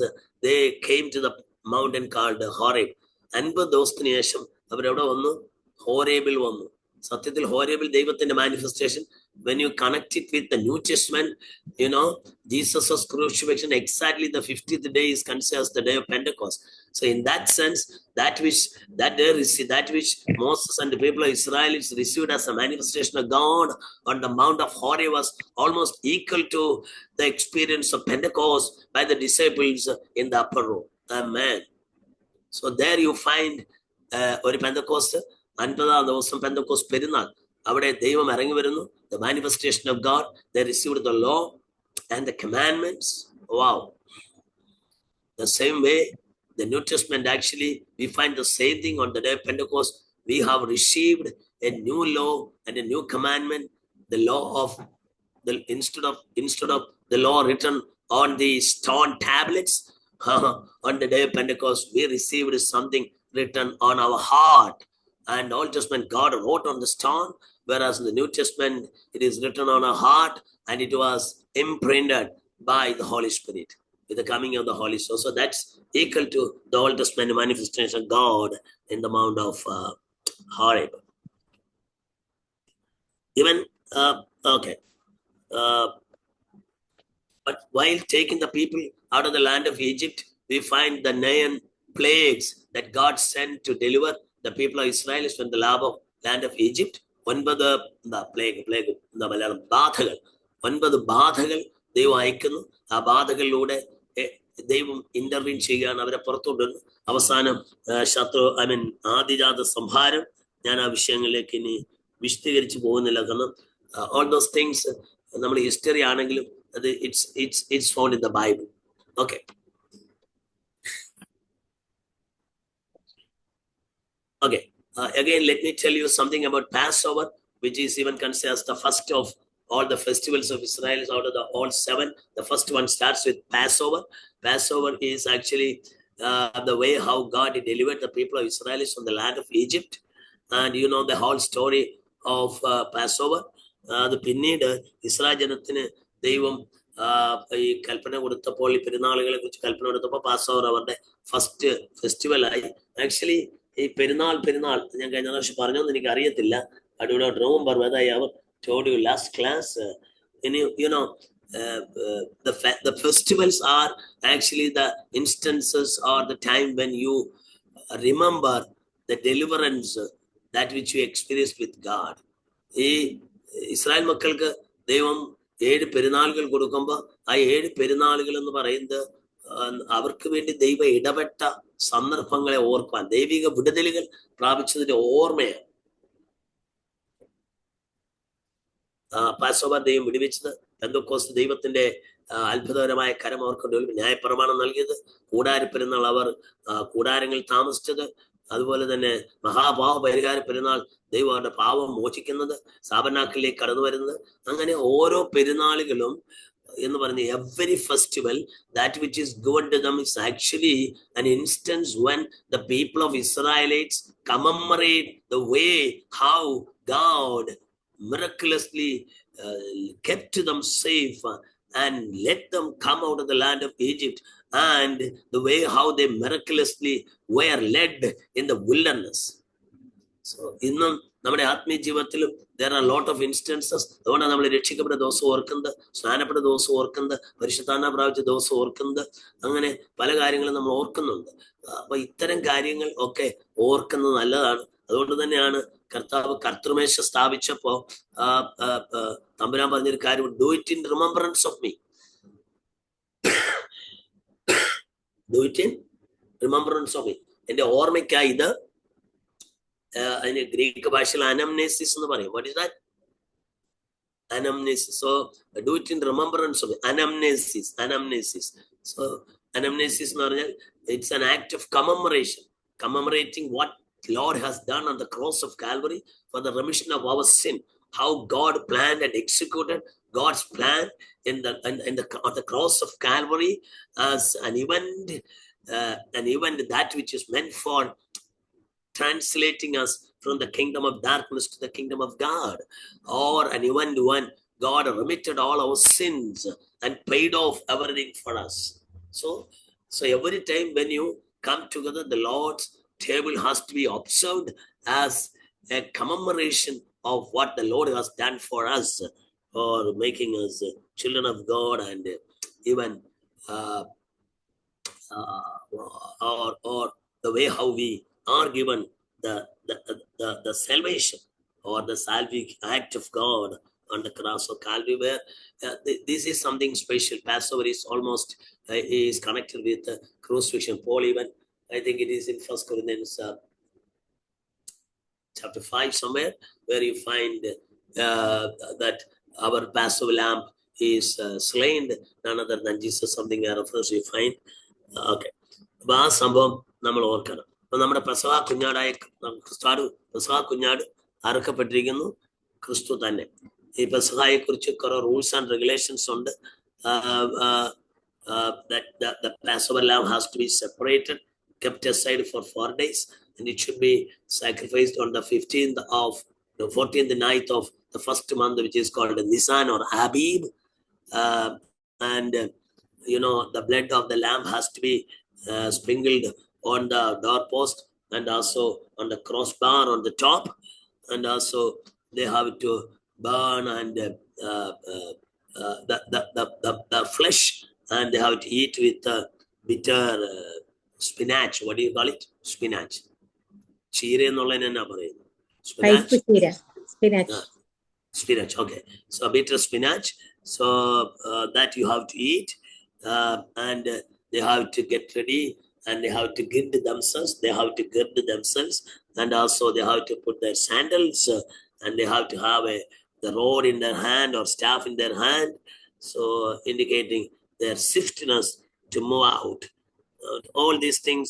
they came to the mountain called Horeb. 50 ദിവസത്തിന് ശേഷം അവരവിടെ വന്നു, ഹോരേബിൽ വന്നു. സത്യത്തിൽ ഹോരേബിൽ ദൈവത്തിന്റെ manifestation, when you connect it with the New Testament, you know, Jesus' crucifixion, exactly the 50th day is considered as the day of Pentecost. So in that sense, that which Moses and the people of Israel received as a manifestation of God on the Mount of Horeb was almost equal to the experience of Pentecost by the disciples in the upper room. Amen. So there you find ഒരു Pentecost, 50-ാം ദിവസം Pentecost പെരുന്നാൾ, അവിടെ ദൈവം ഇറങ്ങി വരുന്നു. The manifestation of God, they received the law and the commandments. Wow. The same way, the New Testament, actually, we find the same thing on the day of Pentecost. We have received a new law and a new commandment. The law of instead of the law written on the stone tablets, on the day of Pentecost, we received something written on our heart. And Old Testament, God wrote on the stone, whereas in the New Testament, it is written on our heart, and it was imprinted by the Holy Spirit with the coming of the Holy Spirit. So that's equal to the Old Testament manifestation of God in the Mount of Horeb. Even, but while taking the people out of the land of Egypt, we find the 9 plagues that God sent to deliver the people of Israel from the land of Egypt. 9 ബാധകൾ, 9 ബാധകൾ ദൈവം അയക്കുന്നു. ആ ബാധകളിലൂടെ ദൈവം intervene ചെയ്യുകയാണ്, അവരെ പുറത്തുകൊണ്ടുവരുന്നു. അവസാനം ആദിജാത സംഹാരം. ഞാൻ ആ വിഷയങ്ങളിലേക്ക് ഇനി വിശദീകരിച്ച് പോകുന്നില്ല, കാരണം all those things നമ്മൾ ഹിസ്റ്ററി ആണെങ്കിലും അത് it's found in the Bible. Okay. Okay. Again, let me tell you something about Passover, which is even considered as the first of all the festivals of Israel. Out of the all 7, the first one starts with Passover. Passover is actually the way how God delivered the people of Israel from the land of Egypt. And you know the whole story of Passover. അത് പിന്നീട് Israel ജനത്തിന് ദൈവം ഈ കൽപ്പന കൊടുത്തപ്പോൾ, ഈ പെരുന്നാളുകളെ കുറിച്ച് കൽപ്പന കൊടുത്തപ്പോൾ പാസ്ഓവർ അവരുടെ ഫസ്റ്റ് ഫെസ്റ്റിവലായി. ആക്ച്വലി ഈ പെരുന്നാൾ ഞാൻ കഴിഞ്ഞ പ്രാവശ്യം പറഞ്ഞോന്ന് എനിക്ക് അറിയത്തില്ല. I do not remember whether I ever told you last class. You know, the festivals are actually the instances or the time when you remember the deliverance that which you experienced with God. ഈ Israel മക്കൾക്ക് ദൈവം 7 പെരുന്നാളുകൾ കൊടുക്കുമ്പോൾ ആ 7 പെരുന്നാളുകൾ എന്ന് പറയുന്നത് അവർക്ക് വേണ്ടി ദൈവം ഇടപെട്ട സന്ദർഭങ്ങളെ ഓർക്കാൻ, ദൈവിക വിടുതലുകൾ പ്രാപിച്ചതിന്റെ ഓർമ്മയാണ്. പാസ്ഓവർ ദൈവം വിടുവിച്ചത്, പെന്തക്കോസ്ത് ദൈവത്തിന്റെ അത്ഭുതകരമായ കരം അവർക്കുണ്ട്, ന്യായപ്രമാണം നൽകിയത്, കൂടാര പെരുന്നാൾ അവർ കൂടാരങ്ങളിൽ താമസിച്ചത്, അതുപോലെ തന്നെ മഹാപാവ പരിഹാര പെരുന്നാൾ ദൈവം അവരുടെ പാവം മോചിക്കുന്നത്, സാബനാക്കിലേക്ക് കടന്നു വരുന്നത്. അങ്ങനെ ഓരോ പെരുന്നാളുകളും എന്ന് പറഞ്ഞ every festival that which is given to them is actually an instance when the people of Israelites commemorate the way how God miraculously kept them safe and let them come out of the land of Egypt, and the way how they miraculously were led in the wilderness. So ഇന്നും നമ്മുടെ ആത്മീയ ജീവിതത്തിലും there are a lot of instances. അതുകൊണ്ടാണ് നമ്മൾ രക്ഷിക്കപ്പെട്ട ദിവസം ഓർക്കുന്നത്, സ്നാനപ്പെട്ട ദിവസം ഓർക്കുന്നത്, പരിശുദ്ധാത്മാ പ്രാപിച്ച ദിവസം ഓർക്കുന്നത്, അങ്ങനെ പല കാര്യങ്ങളും നമ്മൾ ഓർക്കുന്നുണ്ട്. അപ്പൊ ഇത്തരം കാര്യങ്ങൾ ഒക്കെ ഓർക്കുന്നത് നല്ലതാണ്. അതുകൊണ്ട് തന്നെയാണ് കർത്താവ് കർത്തൃമേശ സ്ഥാപിച്ചപ്പോ തമ്പുരാൻ പറഞ്ഞൊരു കാര്യം, do it in remembrance of me. Do it in remembrance of me, എന്റെ ഓർമ്മയ്ക്കായി ഇത്. അതിന് ഗ്രീക്ക് ഭാഷയിൽ അനംനേസിസ് എന്ന് പറയും. What is that? Anamnesis. So do it in remembrance of anamnesis. So anamnesis എന്ന് പറഞ്ഞാൽ it's an act of commemoration, commemorating what Lord has done on the cross of Calvary for the remission of our sin. How God planned and executed God's plan on the cross of Calvary as an event that which is meant for translating us from the kingdom of darkness to the kingdom of God, or an event God remitted all our sins and paid off everything for us. So every time when you come together, the Lord's table has to be observed as a commemoration of what the Lord has done for us, or making us children of God, and even or the way how we are given the salvation or the salvific act of God on the cross of Calvary, where this is something special. Passover is almost is connected with the crucifixion. Paul even, I think it is in 1 Corinthians chapter 5 somewhere, where you find that our Passover lamb is slain, none other than Jesus, something reference you find. Okay. അപ്പൊ ആ സംഭവം നമ്മൾ ഓർക്കണം. അപ്പൊ നമ്മുടെ പെസഹ കുഞ്ഞാടായ പെസഹ കുഞ്ഞാട് അറുക്കപ്പെട്ടിരിക്കുന്നു, ക്രിസ്തു തന്നെ. ഈ പെസഹയെ കുറിച്ച് കുറെ റൂൾസ് ആൻഡ് റെഗുലേഷൻസ് ഉണ്ട്. The Passover lamb has to be separated, kept aside for 4 days, and it should be sacrificed on the 14th night of the first month, which is called Nisan or Abib. And the blood of the lamb has to be sprinkled on the doorpost and also on the crossbar on the top, and also they have to burn and the flesh, and they have to eat with bitter spinach. What do you call it? Spinach. Cheere ennullane enna parayunnu? Spinach. Okay. So bitter spinach. So that you have to eat, and they have to get ready, and they have to gird themselves, and also they have to put their sandals, and they have to have the rod in their hand or staff in their hand, so indicating their swiftness to move out. All these things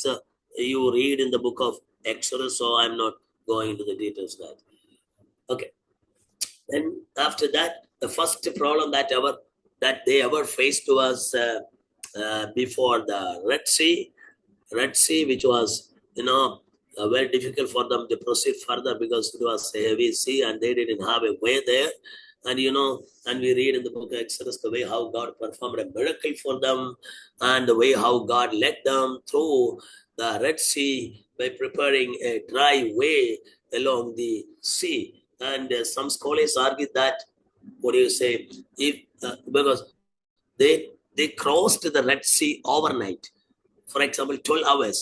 you read in the book of Exodus, so I'm not going into the details of that. Okay. Then after that, the first problem that they ever faced was before the Red Sea, which was very difficult for them to proceed further because it was a heavy sea and they didn't have a way there. And and we read in the book of Exodus the way how God performed a miracle for them, and the way how God led them through the Red Sea by preparing a dry way along the sea. And some scholars argue that, what do you say, because they crossed the Red Sea overnight. For example, 12 hours.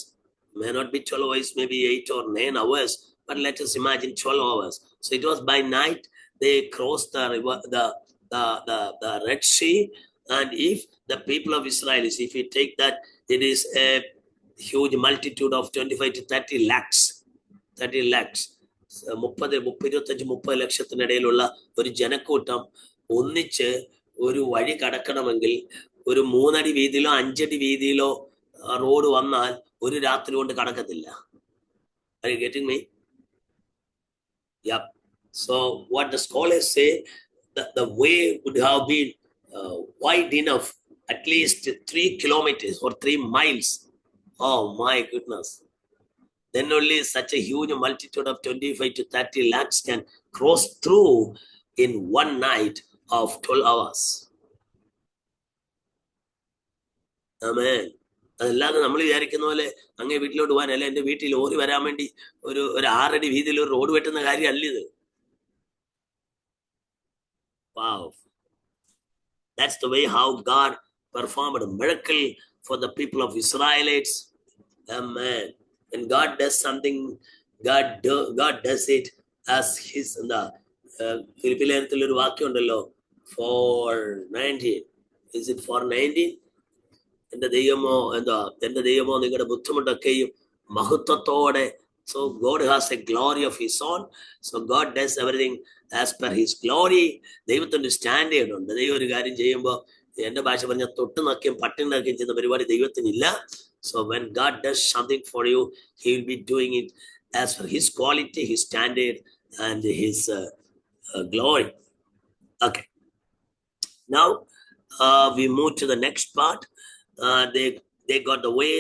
May not be 12 hours, maybe 8 or 9 hours, but let us imagine 12 hours. So it was by night they crossed the river, the Red Sea. And if the people of Israel, if you take that, it is a huge multitude of 25 to 30 lakhs. 30 lakhs. 30 ലക്ഷത്തിനിടയിലുള്ള ഒരു ജനക്കൂട്ടം ഒന്നിച്ച് ഒരു വഴി കടക്കണമെങ്കിൽ ഒരു 3 അടി വീതിയിലോ 5 അടി വീതിയിലോ road വന്നാൽ ഒരു രാത്രി കൊണ്ട് കടക്കത്തില്ല. Are you getting me? Yep. So what the scholars say, that the way would have been wide enough, at least 3 kilometers or 3 miles. Oh my goodness. Then only such a huge multitude of 25 to 30 lakhs can cross through in one night of 12 hours. Amen. അതല്ലാതെ നമ്മൾ വിചാരിക്കുന്ന പോലെ അങ്ങേ വീട്ടിലോട്ട് പോകാൻ, അല്ലെ എന്റെ വീട്ടിൽ ഓടി വരാൻ വേണ്ടി ഒരു 6 അടി വീതിയിൽ ഒരു റോഡ് വെട്ടുന്ന കാര്യമല്ല ഇത്. Wow. That's the way how God performed a miracle for the people of Israelites. Amen. And God does something, God does it as his, ഫിലിപ്പിലേഖനത്തിൽ ഒരു വാക്യം ഉണ്ടല്ലോ, 4:19. Is it 4:19? എന്റെ ദൈവമോ നിങ്ങളുടെ ബുദ്ധിമുട്ടൊക്കെയും മഹത്വത്തോടെ. So God has a glory of his own. So God does everything as per his glory. ദൈവത്തിന്റെ standard ഉണ്ട്. ദൈവം ഒരു കാര്യം ചെയ്യുമ്പോൾ, എന്റെ ഭാഷ പറഞ്ഞ തൊട്ട് നോക്കിയും പട്ടിണി നോക്കിയും ചെയ്യുന്ന പരിപാടി ദൈവത്തിനില്ല. So when God does something for you, he will be doing it as per his quality, his standard, and his glory. Okay. Now we move to the next part. They got the way.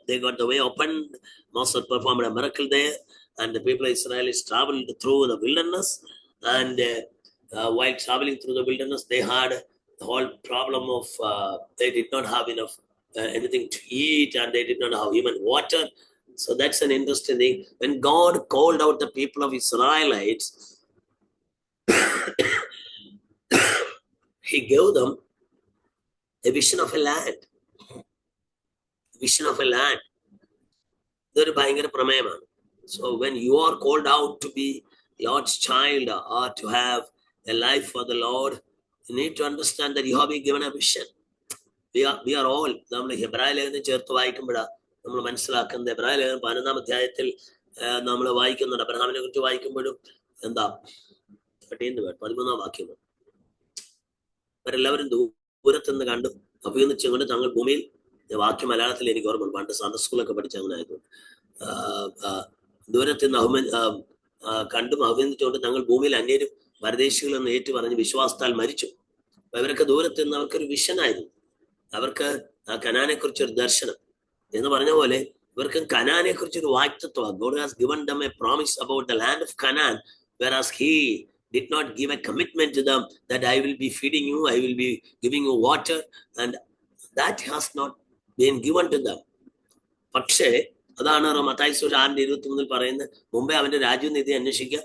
They got the way opened. Moses performed a miracle there, and the people of Israel traveled through the wilderness. And while traveling through the wilderness, they had the whole problem of they did not have enough anything to eat, and they did not have even water. So that's an interesting thing. When God called out the people of Israelites, he gave them a vision of a land. Vision of a land. So when you are called out to be Lord's child or to have a life for the Lord, you need to understand that you have been given a vision. We are all, നമ്മൾ ഹെബ്രായ ലേഖനം ചേർത്ത് വായിക്കുമ്പോഴാണ് നമ്മൾ മനസ്സിലാക്കുന്നത്. ഹെബ്രായ ലേഖനം 11-ാം അധ്യായത്തിൽ നമ്മൾ വായിക്കുന്നുണ്ട്. അബ്രഹാമിനെ കുറിച്ച് വായിക്കുമ്പോഴും എന്താ 13-ാം വാക്യം, അവരെല്ലാവരും ദൂരത്തുനിന്ന് കണ്ടു അഭിനന്ദിച്ചുകൊണ്ട് തങ്ങൾ ഭൂമിയിൽ, വാക്യം മലയാളത്തിൽ എനിക്ക് ഓർമ്മ, പണ്ട് സൺഡേ സ്കൂളൊക്കെ പഠിച്ച അങ്ങനെ ആയിരുന്നു. ദൂരത്ത് നിന്ന് കണ്ടും അഭിനന്ദിച്ചുകൊണ്ട് തങ്ങൾ ഭൂമിയിൽ അന്യരും പരദേശികളെന്ന് ഏറ്റു പറഞ്ഞ് വിശ്വാസത്താൽ മരിച്ചു. അപ്പൊ ഇവരൊക്കെ ദൂരത്ത് നിന്ന് അവർക്കൊരു വിഷനായിരുന്നു. അവർക്ക് കനാനെ കുറിച്ചൊരു ദർശനം എന്ന് പറഞ്ഞ പോലെ ഇവർക്ക് കനാനെ കുറിച്ചൊരു വാക്തത്വം. God has given them a promise about the land of Canaan, whereas he did not give a commitment to them that I will be feeding you, I will be giving you water, and that has not been given to them. പക്ഷേ അതാണ് മത്തായി 6:23 പറയുന്നത്, മുമ്പേ അവന്റെ രാജ്യനീതി അന്വേഷിക്കുക,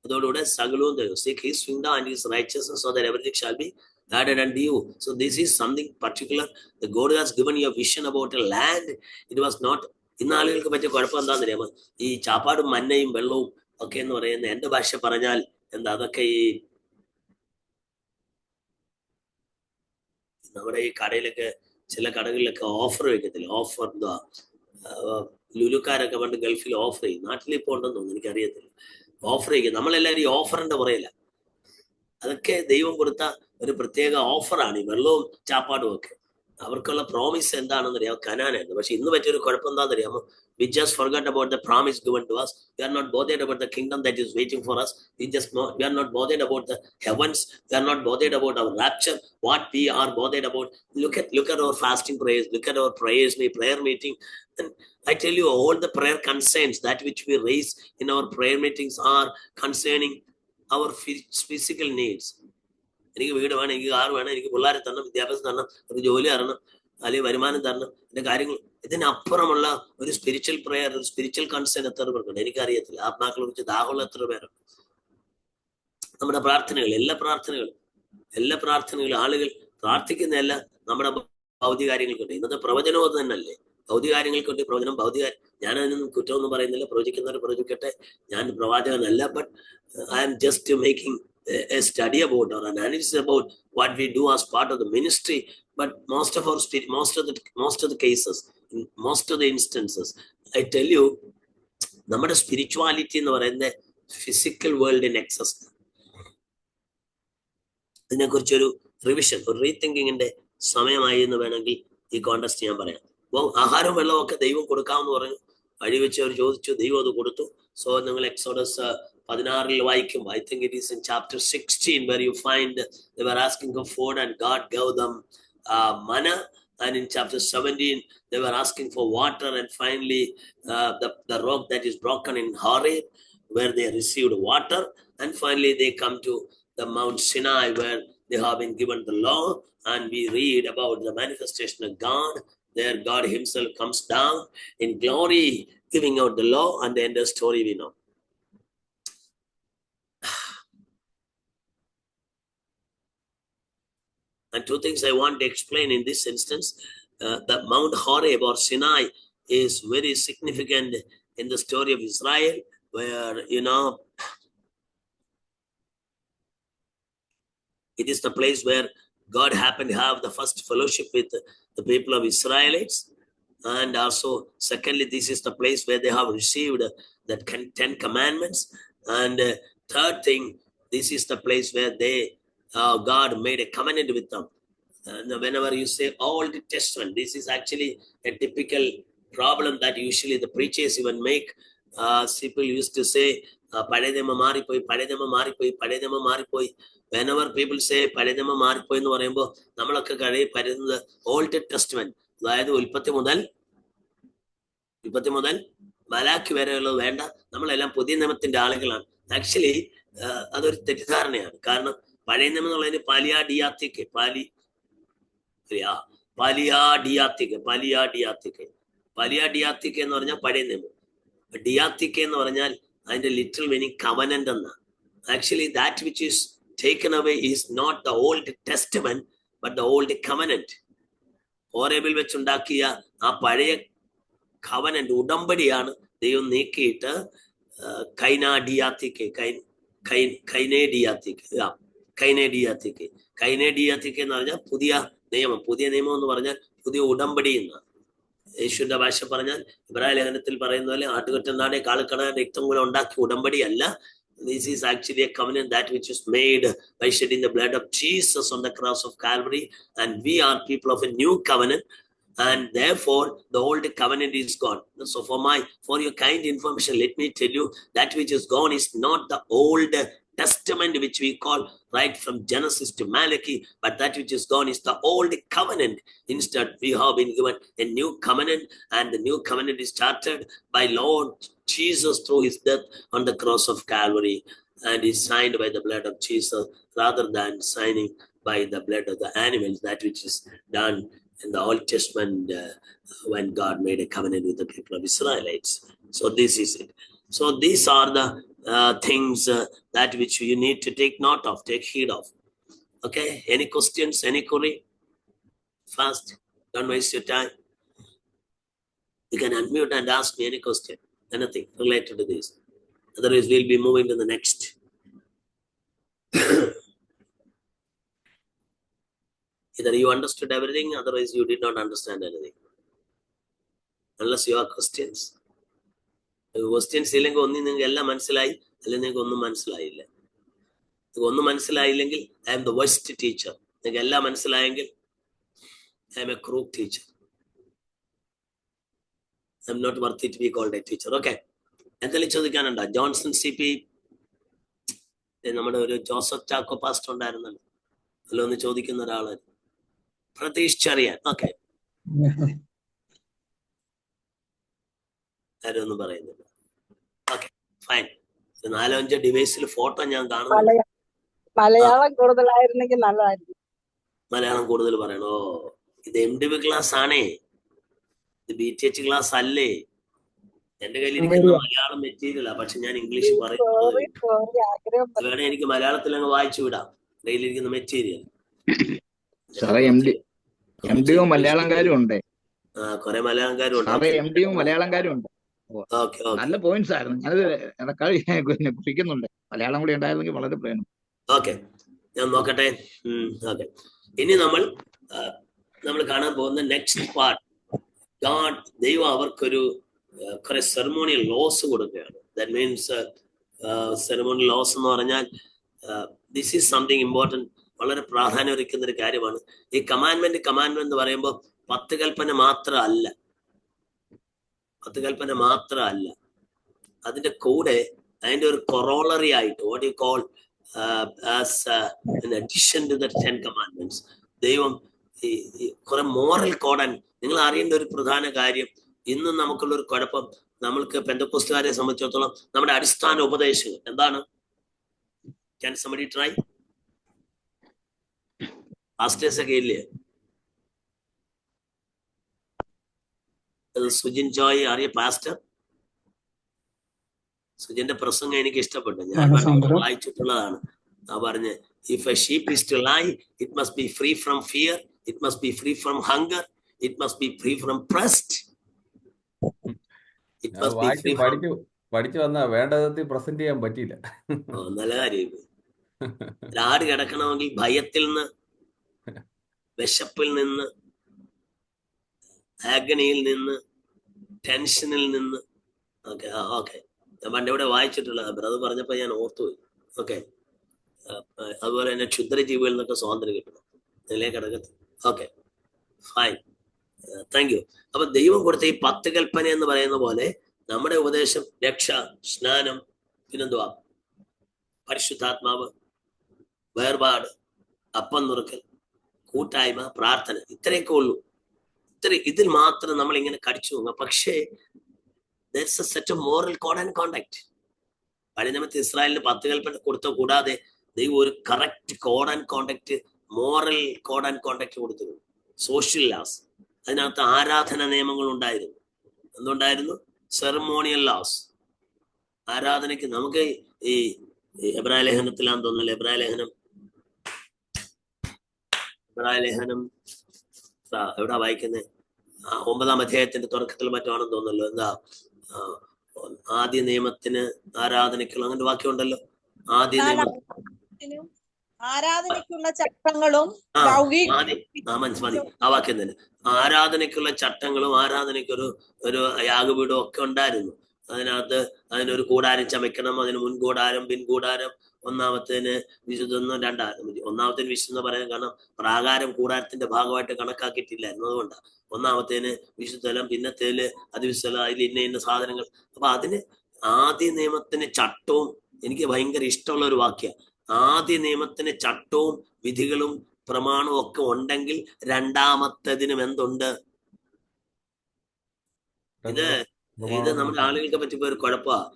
അതോടുകൂടെ സകലവും തരും. Seek his kingdom and his righteousness, so that everything shall be added unto you. So this is something particular. The God has given you a vision about a land. It was not. ഇന്ന് ആളുകൾക്ക് പറ്റിയ കുഴപ്പം എന്താണെന്ന് അറിയാമോ? ഈ ചാപ്പാടും മന്നയും വെള്ളവും ഒക്കെ എന്ന് പറയുന്ന, എന്റെ ഭാഷ പറഞ്ഞാൽ എന്താ, അതൊക്കെ ഈ നമ്മുടെ ഈ കടയിലൊക്കെ ചില കടകളിലൊക്കെ ഓഫർ വെക്കത്തില്ല. ഓഫർ എന്താ, ലുലുക്കാരൊക്കെ പണ്ട് ഗൾഫിൽ ഓഫർ ചെയ്യും, നാട്ടിലിപ്പോൾ ഉണ്ടെന്ന് തോന്നുന്നു, എനിക്കറിയത്തില്ല. ഓഫർ ചെയ്യും. നമ്മളെല്ലാവരും ഈ ഓഫറിന്റെ പുറയില്ല. അതൊക്കെ ദൈവം കൊടുത്ത ഒരു പ്രത്യേക ഓഫറാണ് ഈ വെള്ളവും ചാപ്പാടും ഒക്കെ. അവർക്കുള്ള പ്രോമിസ് എന്താണെന്ന് അറിയാം, കനാനായിരുന്നു. പക്ഷെ ഇന്ന് പറ്റിയൊരു കുഴപ്പം എന്താണെന്ന് അറിയാമോ? We just forgot about the promise given to us. We are not bothered about the kingdom that is waiting for us. We are not bothered about the heavens. We are not bothered about our rapture. What we are bothered about, look at our fasting prayers, look at our prayer meeting. And I tell you, all the prayer concerns that which we raise in our prayer meetings are concerning our physical needs. എനിക്ക് വീട് വേണം, എനിക്ക് car വേണം, എനിക്ക് പിള്ളേരെ തരണം, വിദ്യാഭ്യാസം തരണം, എനിക്ക് ജോലി തരണം, അല്ലെങ്കിൽ വരുമാനം തരണം, എന്റെ കാര്യങ്ങൾ. ഇതിനപ്പുറമുള്ള ഒരു സ്പിരിച്വൽ പ്രയർ, ഒരു സ്പിരിച്വൽ കൺസേൺ എത്ര പേർക്കുണ്ട് എനിക്കറിയത്തില്ല. ആത്മാക്കളെ കുറിച്ച് ദാഹമുള്ള എത്ര പേരുണ്ട്? നമ്മുടെ പ്രാർത്ഥനകൾ, എല്ലാ പ്രാർത്ഥനകളും ആളുകൾ പ്രാർത്ഥിക്കുന്നതല്ല നമ്മുടെ ഭൗതിക കാര്യങ്ങൾക്കുണ്ട്. ഇന്നത്തെ പ്രവചനവും അത് തന്നെയല്ലേ, ഭൗതിക കാര്യങ്ങൾക്കുണ്ട് പ്രവചനം. ഞാനതിനൊന്നും കുറ്റമൊന്നും പറയുന്നില്ല, പ്രവചിക്കുന്നവർ പ്രവചിക്കട്ടെ, ഞാൻ പ്രവാചകനല്ല. But I am just making a study about or an analysis about what we do as part of the ministry. But most of the cases, in most of the instances, I tell you, നമ്മുടെ spirituality എന്ന് പറയുന്ന physical world in excess. ഇതിനെക്കുറിച്ചൊരു revision, ഒരു റീതിങ്കിങ്ങിന്റെ സമയമായി എന്ന് വേണമെങ്കിൽ ഈ കോണ്ടസ്റ്റ് ഞാൻ പറയാം. അപ്പോൾ ആഹാരവും വെള്ളവും ഒക്കെ ദൈവം കൊടുക്കാമെന്ന് പറഞ്ഞു. വഴി വെച്ച് അവർ ചോദിച്ചു, ദൈവം അത് കൊടുത്തു. സോ നിങ്ങൾ എക്സോഡസ് 16 വായിക്കും. I think it is in chapter 16 where you find they were asking for food and God gave them manna, and in chapter 17 they were asking for water, and finally the rock that is broken in Horeb where they received water, and finally they come to the Mount Sinai where they have been given the law, and we read about the manifestation of God. There God himself comes down in glory giving out the law, and the end of the story we know. And two things I want to explain in this instance. That Mount Horeb or Sinai is very significant in the story of Israel, where, it is the place where God happened to have the first fellowship with the people of Israelites. And also, secondly, this is the place where they have received the 10 commandments. And third thing, this is the place where God made a covenant with them. And whenever you say Old Testament, this is actually a typical problem that usually the preachers even make. People used to say, Padedema Maripoi. Whenever people say Padedema Maripoi എന്ന് പറയുമ്പോൾ നമ്മളൊക്കെ കഴി പറയുന്നത് old testament, അതായത് ഉൽപ്പത്തി മുതൽ മലാക്കി വരെയുള്ളത് വേണ്ട, നമ്മളെല്ലാം പുതിയ നിയമത്തിന്റെ ആളുകളാണ്. ആക്ച്വലി അതൊരു തെറ്റിദ്ധാരണയാണ്. കാരണം പഴയ നിയമം എന്നുള്ളതിന് പാലിയാഡിയാത്തിക്ക് എന്ന് പറഞ്ഞാൽ പഴയ നിയമം. ഡിയാത്തിക്ക് എന്ന് പറഞ്ഞാൽ അതിന്റെ ലിറ്ററൽ മീനിങ് കവനന്റ് എന്നാണ്. Actually that which is taken away is not the old testament but the old covenant. ഹോറേബിൽ വെച്ചുണ്ടാക്കിയ ആ പഴയ കവനന്റ് ഉടമ്പടിയാണ് ദൈവം നീക്കിയിട്ട് കൈനേഡിയാത്തിക്ക് എന്ന് പറഞ്ഞാൽ പുതിയ നിയമം. പുതിയ നിയമം എന്ന് പറഞ്ഞാൽ പുതിയ ഉടമ്പടി എന്നാണ്. യേശുവിന്റെ ഭാഷ പറഞ്ഞാൽ ഇബ്രാഹിം ലേഖനത്തിൽ പറയുന്ന പോലെ ആട്ടുകൊറ്റനാടെ കാളുക്കട രക്തം കൂടെ ഉണ്ടാക്കിയ ഉടമ്പടി അല്ല. This is actually a covenant that which is made by shedding the blood of Jesus on the cross of Calvary, and we are people of a new covenant, and therefore the old covenant is gone. So for your kind information, let me tell you that which is gone is not the old testament which we call right from Genesis to Malachi, but that which is gone is the old covenant. Instead, we have been given a new covenant, and the new covenant is started by Lord Jesus through his death on the cross of Calvary, and is signed by the blood of Jesus rather than signing by the blood of the animals, that which is done in the Old Testament when God made a covenant with the people of Israelites. So this is it. So these are the things that which you need to take note of, take heed of. Okay, any questions, any query? Fast, don't waste your time. You can unmute and ask me any question, anything related to this. Otherwise, we'll be moving to the next. Either you understood everything, otherwise you did not understand anything. Unless you have questions. Questions ഇല്ലെങ്കിൽ ഒന്നും നിങ്ങൾക്ക് എല്ലാം മനസ്സിലായി, അല്ലെങ്കിൽ നിങ്ങൾക്ക് ഒന്നും മനസ്സിലായില്ല. ഒന്നും മനസ്സിലായില്ലെങ്കിൽ I am the worst teacher. നിങ്ങൾക്ക് എല്ലാം മനസ്സിലായെങ്കിൽ I am a crook teacher. I M not worthy to be called a teacher. Okay, എന്തെങ്കിലും ചോദിക്കാനുണ്ടോ? ജോൺസൺ CP, നമ്മുടെ ഒരു ജോസഫ് ചാക്കോ പാസ്റ്റർ ഉണ്ടായിരുന്നല്ലോ, അല്ല ഒന്ന് ചോദിക്കുന്ന ഒരാള് പ്രതീക്ഷിച്ചറിയാൻ. ഓക്കെ, ആരും ഒന്നും പറയുന്നില്ല. Okay, fine. 4-5 ഡിവൈസിൽ ഫോട്ടോ ഞാൻ കാണുന്നു. മലയാളം കൂടുതലായിരുന്നെങ്കിൽ നല്ലതായിരുന്നു. മലയാളം കൂടുതൽ പറയണോ? ഇത് MDB ക്ലാസ് ആണേ, ഇത് BTH ക്ലാസ് അല്ലേ. എന്റെ കയ്യിലിരിക്കുന്ന മലയാളം മെറ്റീരിയലാ, പക്ഷെ ഞാൻ ഇംഗ്ലീഷ് പറയുന്നത് വേണേ എനിക്ക് മലയാളത്തിൽ അങ്ങ് വായിച്ചു വിടാം. കയ്യിലിരിക്കുന്ന മെറ്റീരിയൽ മലയാളംകാരും ഉണ്ട്. കുറെ മലയാളംകാരും ഉണ്ട്. മലയാളംകാരും ഉണ്ട്. നല്ല പോയിന്റ്സ് ആയിരുന്നു. ഞാനത് കുറിക്കുന്നുണ്ട്. മലയാളം കൂടി ഉണ്ടായിരുന്നെങ്കിൽ വളരെ പ്രയോജനം. ഓക്കെ, ഞാൻ നോക്കട്ടെ. ഓക്കെ, ഇനി നമ്മൾ കാണാൻ പോകുന്ന നെക്സ്റ്റ് പാർട്ട്, ദൈവം അവർക്കൊരു കുറെ സെറമോണിയൽ ലോസ് കൊടുക്കുകയാണ്. ദാറ്റ് മീൻസ് സെറമോണിയൽ ലോസ് എന്ന് പറഞ്ഞാൽ ദിസ് ഈസ് സംതിങ് ഇമ്പോർട്ടൻറ്റ്, വളരെ പ്രാധാന്യം അർഹിക്കുന്ന ഒരു കാര്യമാണ്. ഈ കമാൻഡ്മെന്റ് എന്ന് പറയുമ്പോൾ 10 കൽപ്പന മാത്രമല്ല. അതിന്റെ കൂടെ അതിന്റെ ഒരു കൊറോളറി ആയിട്ട് what you call as an addition to the 10 commandments, ദൈവം കുറെ മോറൽ കോഡ്. നിങ്ങൾ അറിയേണ്ട ഒരു പ്രധാന കാര്യം, ഇന്നും നമുക്കുള്ള ഒരു കുഴപ്പം, നമ്മൾക്ക് പെന്തക്കോസ്തുകാരെ സംബന്ധിച്ചിടത്തോളം നമ്മുടെ അടിസ്ഥാന ഉപദേശങ്ങൾ എന്താണ്? Can somebody try? പാസ്റ്റേഴ്സ് ഒക്കെ ഇല്ലേ? സുജിൻ ജോയ് അറിയ പാസ്റ്റർ? സുജിന്റെ പ്രസംഗം എനിക്ക് ഇഷ്ടപ്പെട്ടു, ഞാൻ വായിച്ചിട്ടുള്ളതാണ്. ആ പറഞ്ഞ്, if a sheep is to lie, it must be free from fear, it must be free from hunger, it must be free from trust, it must be free from... പഠിച്ചു വന്നാ വേണ്ട വിധത്തിൽ പ്രസന്റ് ചെയ്യാൻ പറ്റിയില്ല. നല്ല കാര്യം. ആട് കിടക്കണമെങ്കിൽ ഭയത്തിൽ നിന്ന്, വിശപ്പിൽ നിന്ന്, ആഗണിയിൽ നിന്ന്, ടെൻഷനിൽ നിന്ന്. ഓക്കെ, ഞാൻ പണ്ട് ഇവിടെ വായിച്ചിട്ടുള്ള ബ്രദർ പറഞ്ഞപ്പോ ഞാൻ ഓർത്തുപോയി. ഓക്കെ, അതുപോലെ തന്നെ ക്ഷുദ്രജീവികളിൽ നിന്നൊക്കെ സ്വാതന്ത്ര്യം കിട്ടണം, അതിലേ കിടക്കത്ത്. Okay, fine, thank you. അപ്പൊ ദൈവം കൊടുത്ത ഈ 10 കൽപ്പന എന്ന് പറയുന്ന പോലെ നമ്മുടെ ഉപദേശം, രക്ഷ, സ്നാനം, പിന്നെന്തുവാ, പരിശുദ്ധാത്മാവ്, വേർപാട്, അപ്പം നുറുക്കൽ, കൂട്ടായ്മ, പ്രാർത്ഥന, ഇത്രയൊക്കെ ഉള്ളൂ. ഇതിൽ മാത്രം നമ്മൾ ഇങ്ങനെ കടിച്ചു പോകുക. പക്ഷേ there's a set of moral code and conduct. പഴയ നിയമത്തിൽ ഇസ്രായേലിന് 10 കൽപ്പന കൊടുത്ത കൂടാതെ ദൈവം ഒരു correct code and conduct, moral code and conduct കൊടുത്തിരുന്നു. സോഷ്യൽ ലാസ്, അതിനകത്ത് ആരാധന നിയമങ്ങൾ ഉണ്ടായിരുന്നു. എന്തുണ്ടായിരുന്നു? Ceremonial laws. ആരാധനയ്ക്ക് നമുക്ക് ഈ എബ്രായ ലേഖനത്തിലാന്ന് തോന്നുന്നില്ല, എബ്രായ ലേഖനം എവിടാ വായിക്കുന്നത്? 9-ാം അധ്യായത്തിന്റെ തുടക്കത്തിൽ മറ്റാണെന്ന് തോന്നുന്നല്ലോ. എന്താ, ആദ്യ നിയമത്തിന് ആരാധനയ്ക്കുള്ള അങ്ങനെ വാക്യം ഉണ്ടല്ലോ. ആദ്യ നിയമം ആരാധനയ്ക്കുള്ള ചട്ടങ്ങളും മതി ആ വാക്യം തന്നെ. ആരാധനയ്ക്കുള്ള ചട്ടങ്ങളും ആരാധനയ്ക്കൊരു യാഗപീഠവും ഒക്കെ ഉണ്ടായിരുന്നു. അതിനൊരു കൂടാരം ചമയ്ക്കണം, അതിന് മുൻകൂടാരം പിൻകൂടാരം, ഒന്നാമത്തേന് വിശുദ്ധെന്നും ഒന്നാമത്തേന് വിശുദ്ധെന്ന് പറയാൻ കാരണം പ്രാകാരം കൂടാരത്തിന്റെ ഭാഗമായിട്ട് കണക്കാക്കിയിട്ടില്ലായിരുന്നു. അതുകൊണ്ടാണ് ഒന്നാമത്തേന് വിശുദ്ധലം, പിന്നത്തേല് അതിവിശുദ്ധലം, അതിൽ ഇന്ന സാധനങ്ങൾ. അപ്പൊ അതിന് ആദ്യ നിയമത്തിന് ചട്ടവും, എനിക്ക് ഭയങ്കര ഇഷ്ടമുള്ള ഒരു വാക്യ, ആദ്യ നിയമത്തിന് ചട്ടവും വിധികളും പ്രമാണവും ഒക്കെ ഉണ്ടെങ്കിൽ രണ്ടാമത്തതിനും എന്തുണ്ട്? ഇത് നമ്മുടെ ആളുകൾക്ക് പറ്റിപ്പോ ഒരു കുഴപ്പമാണ്.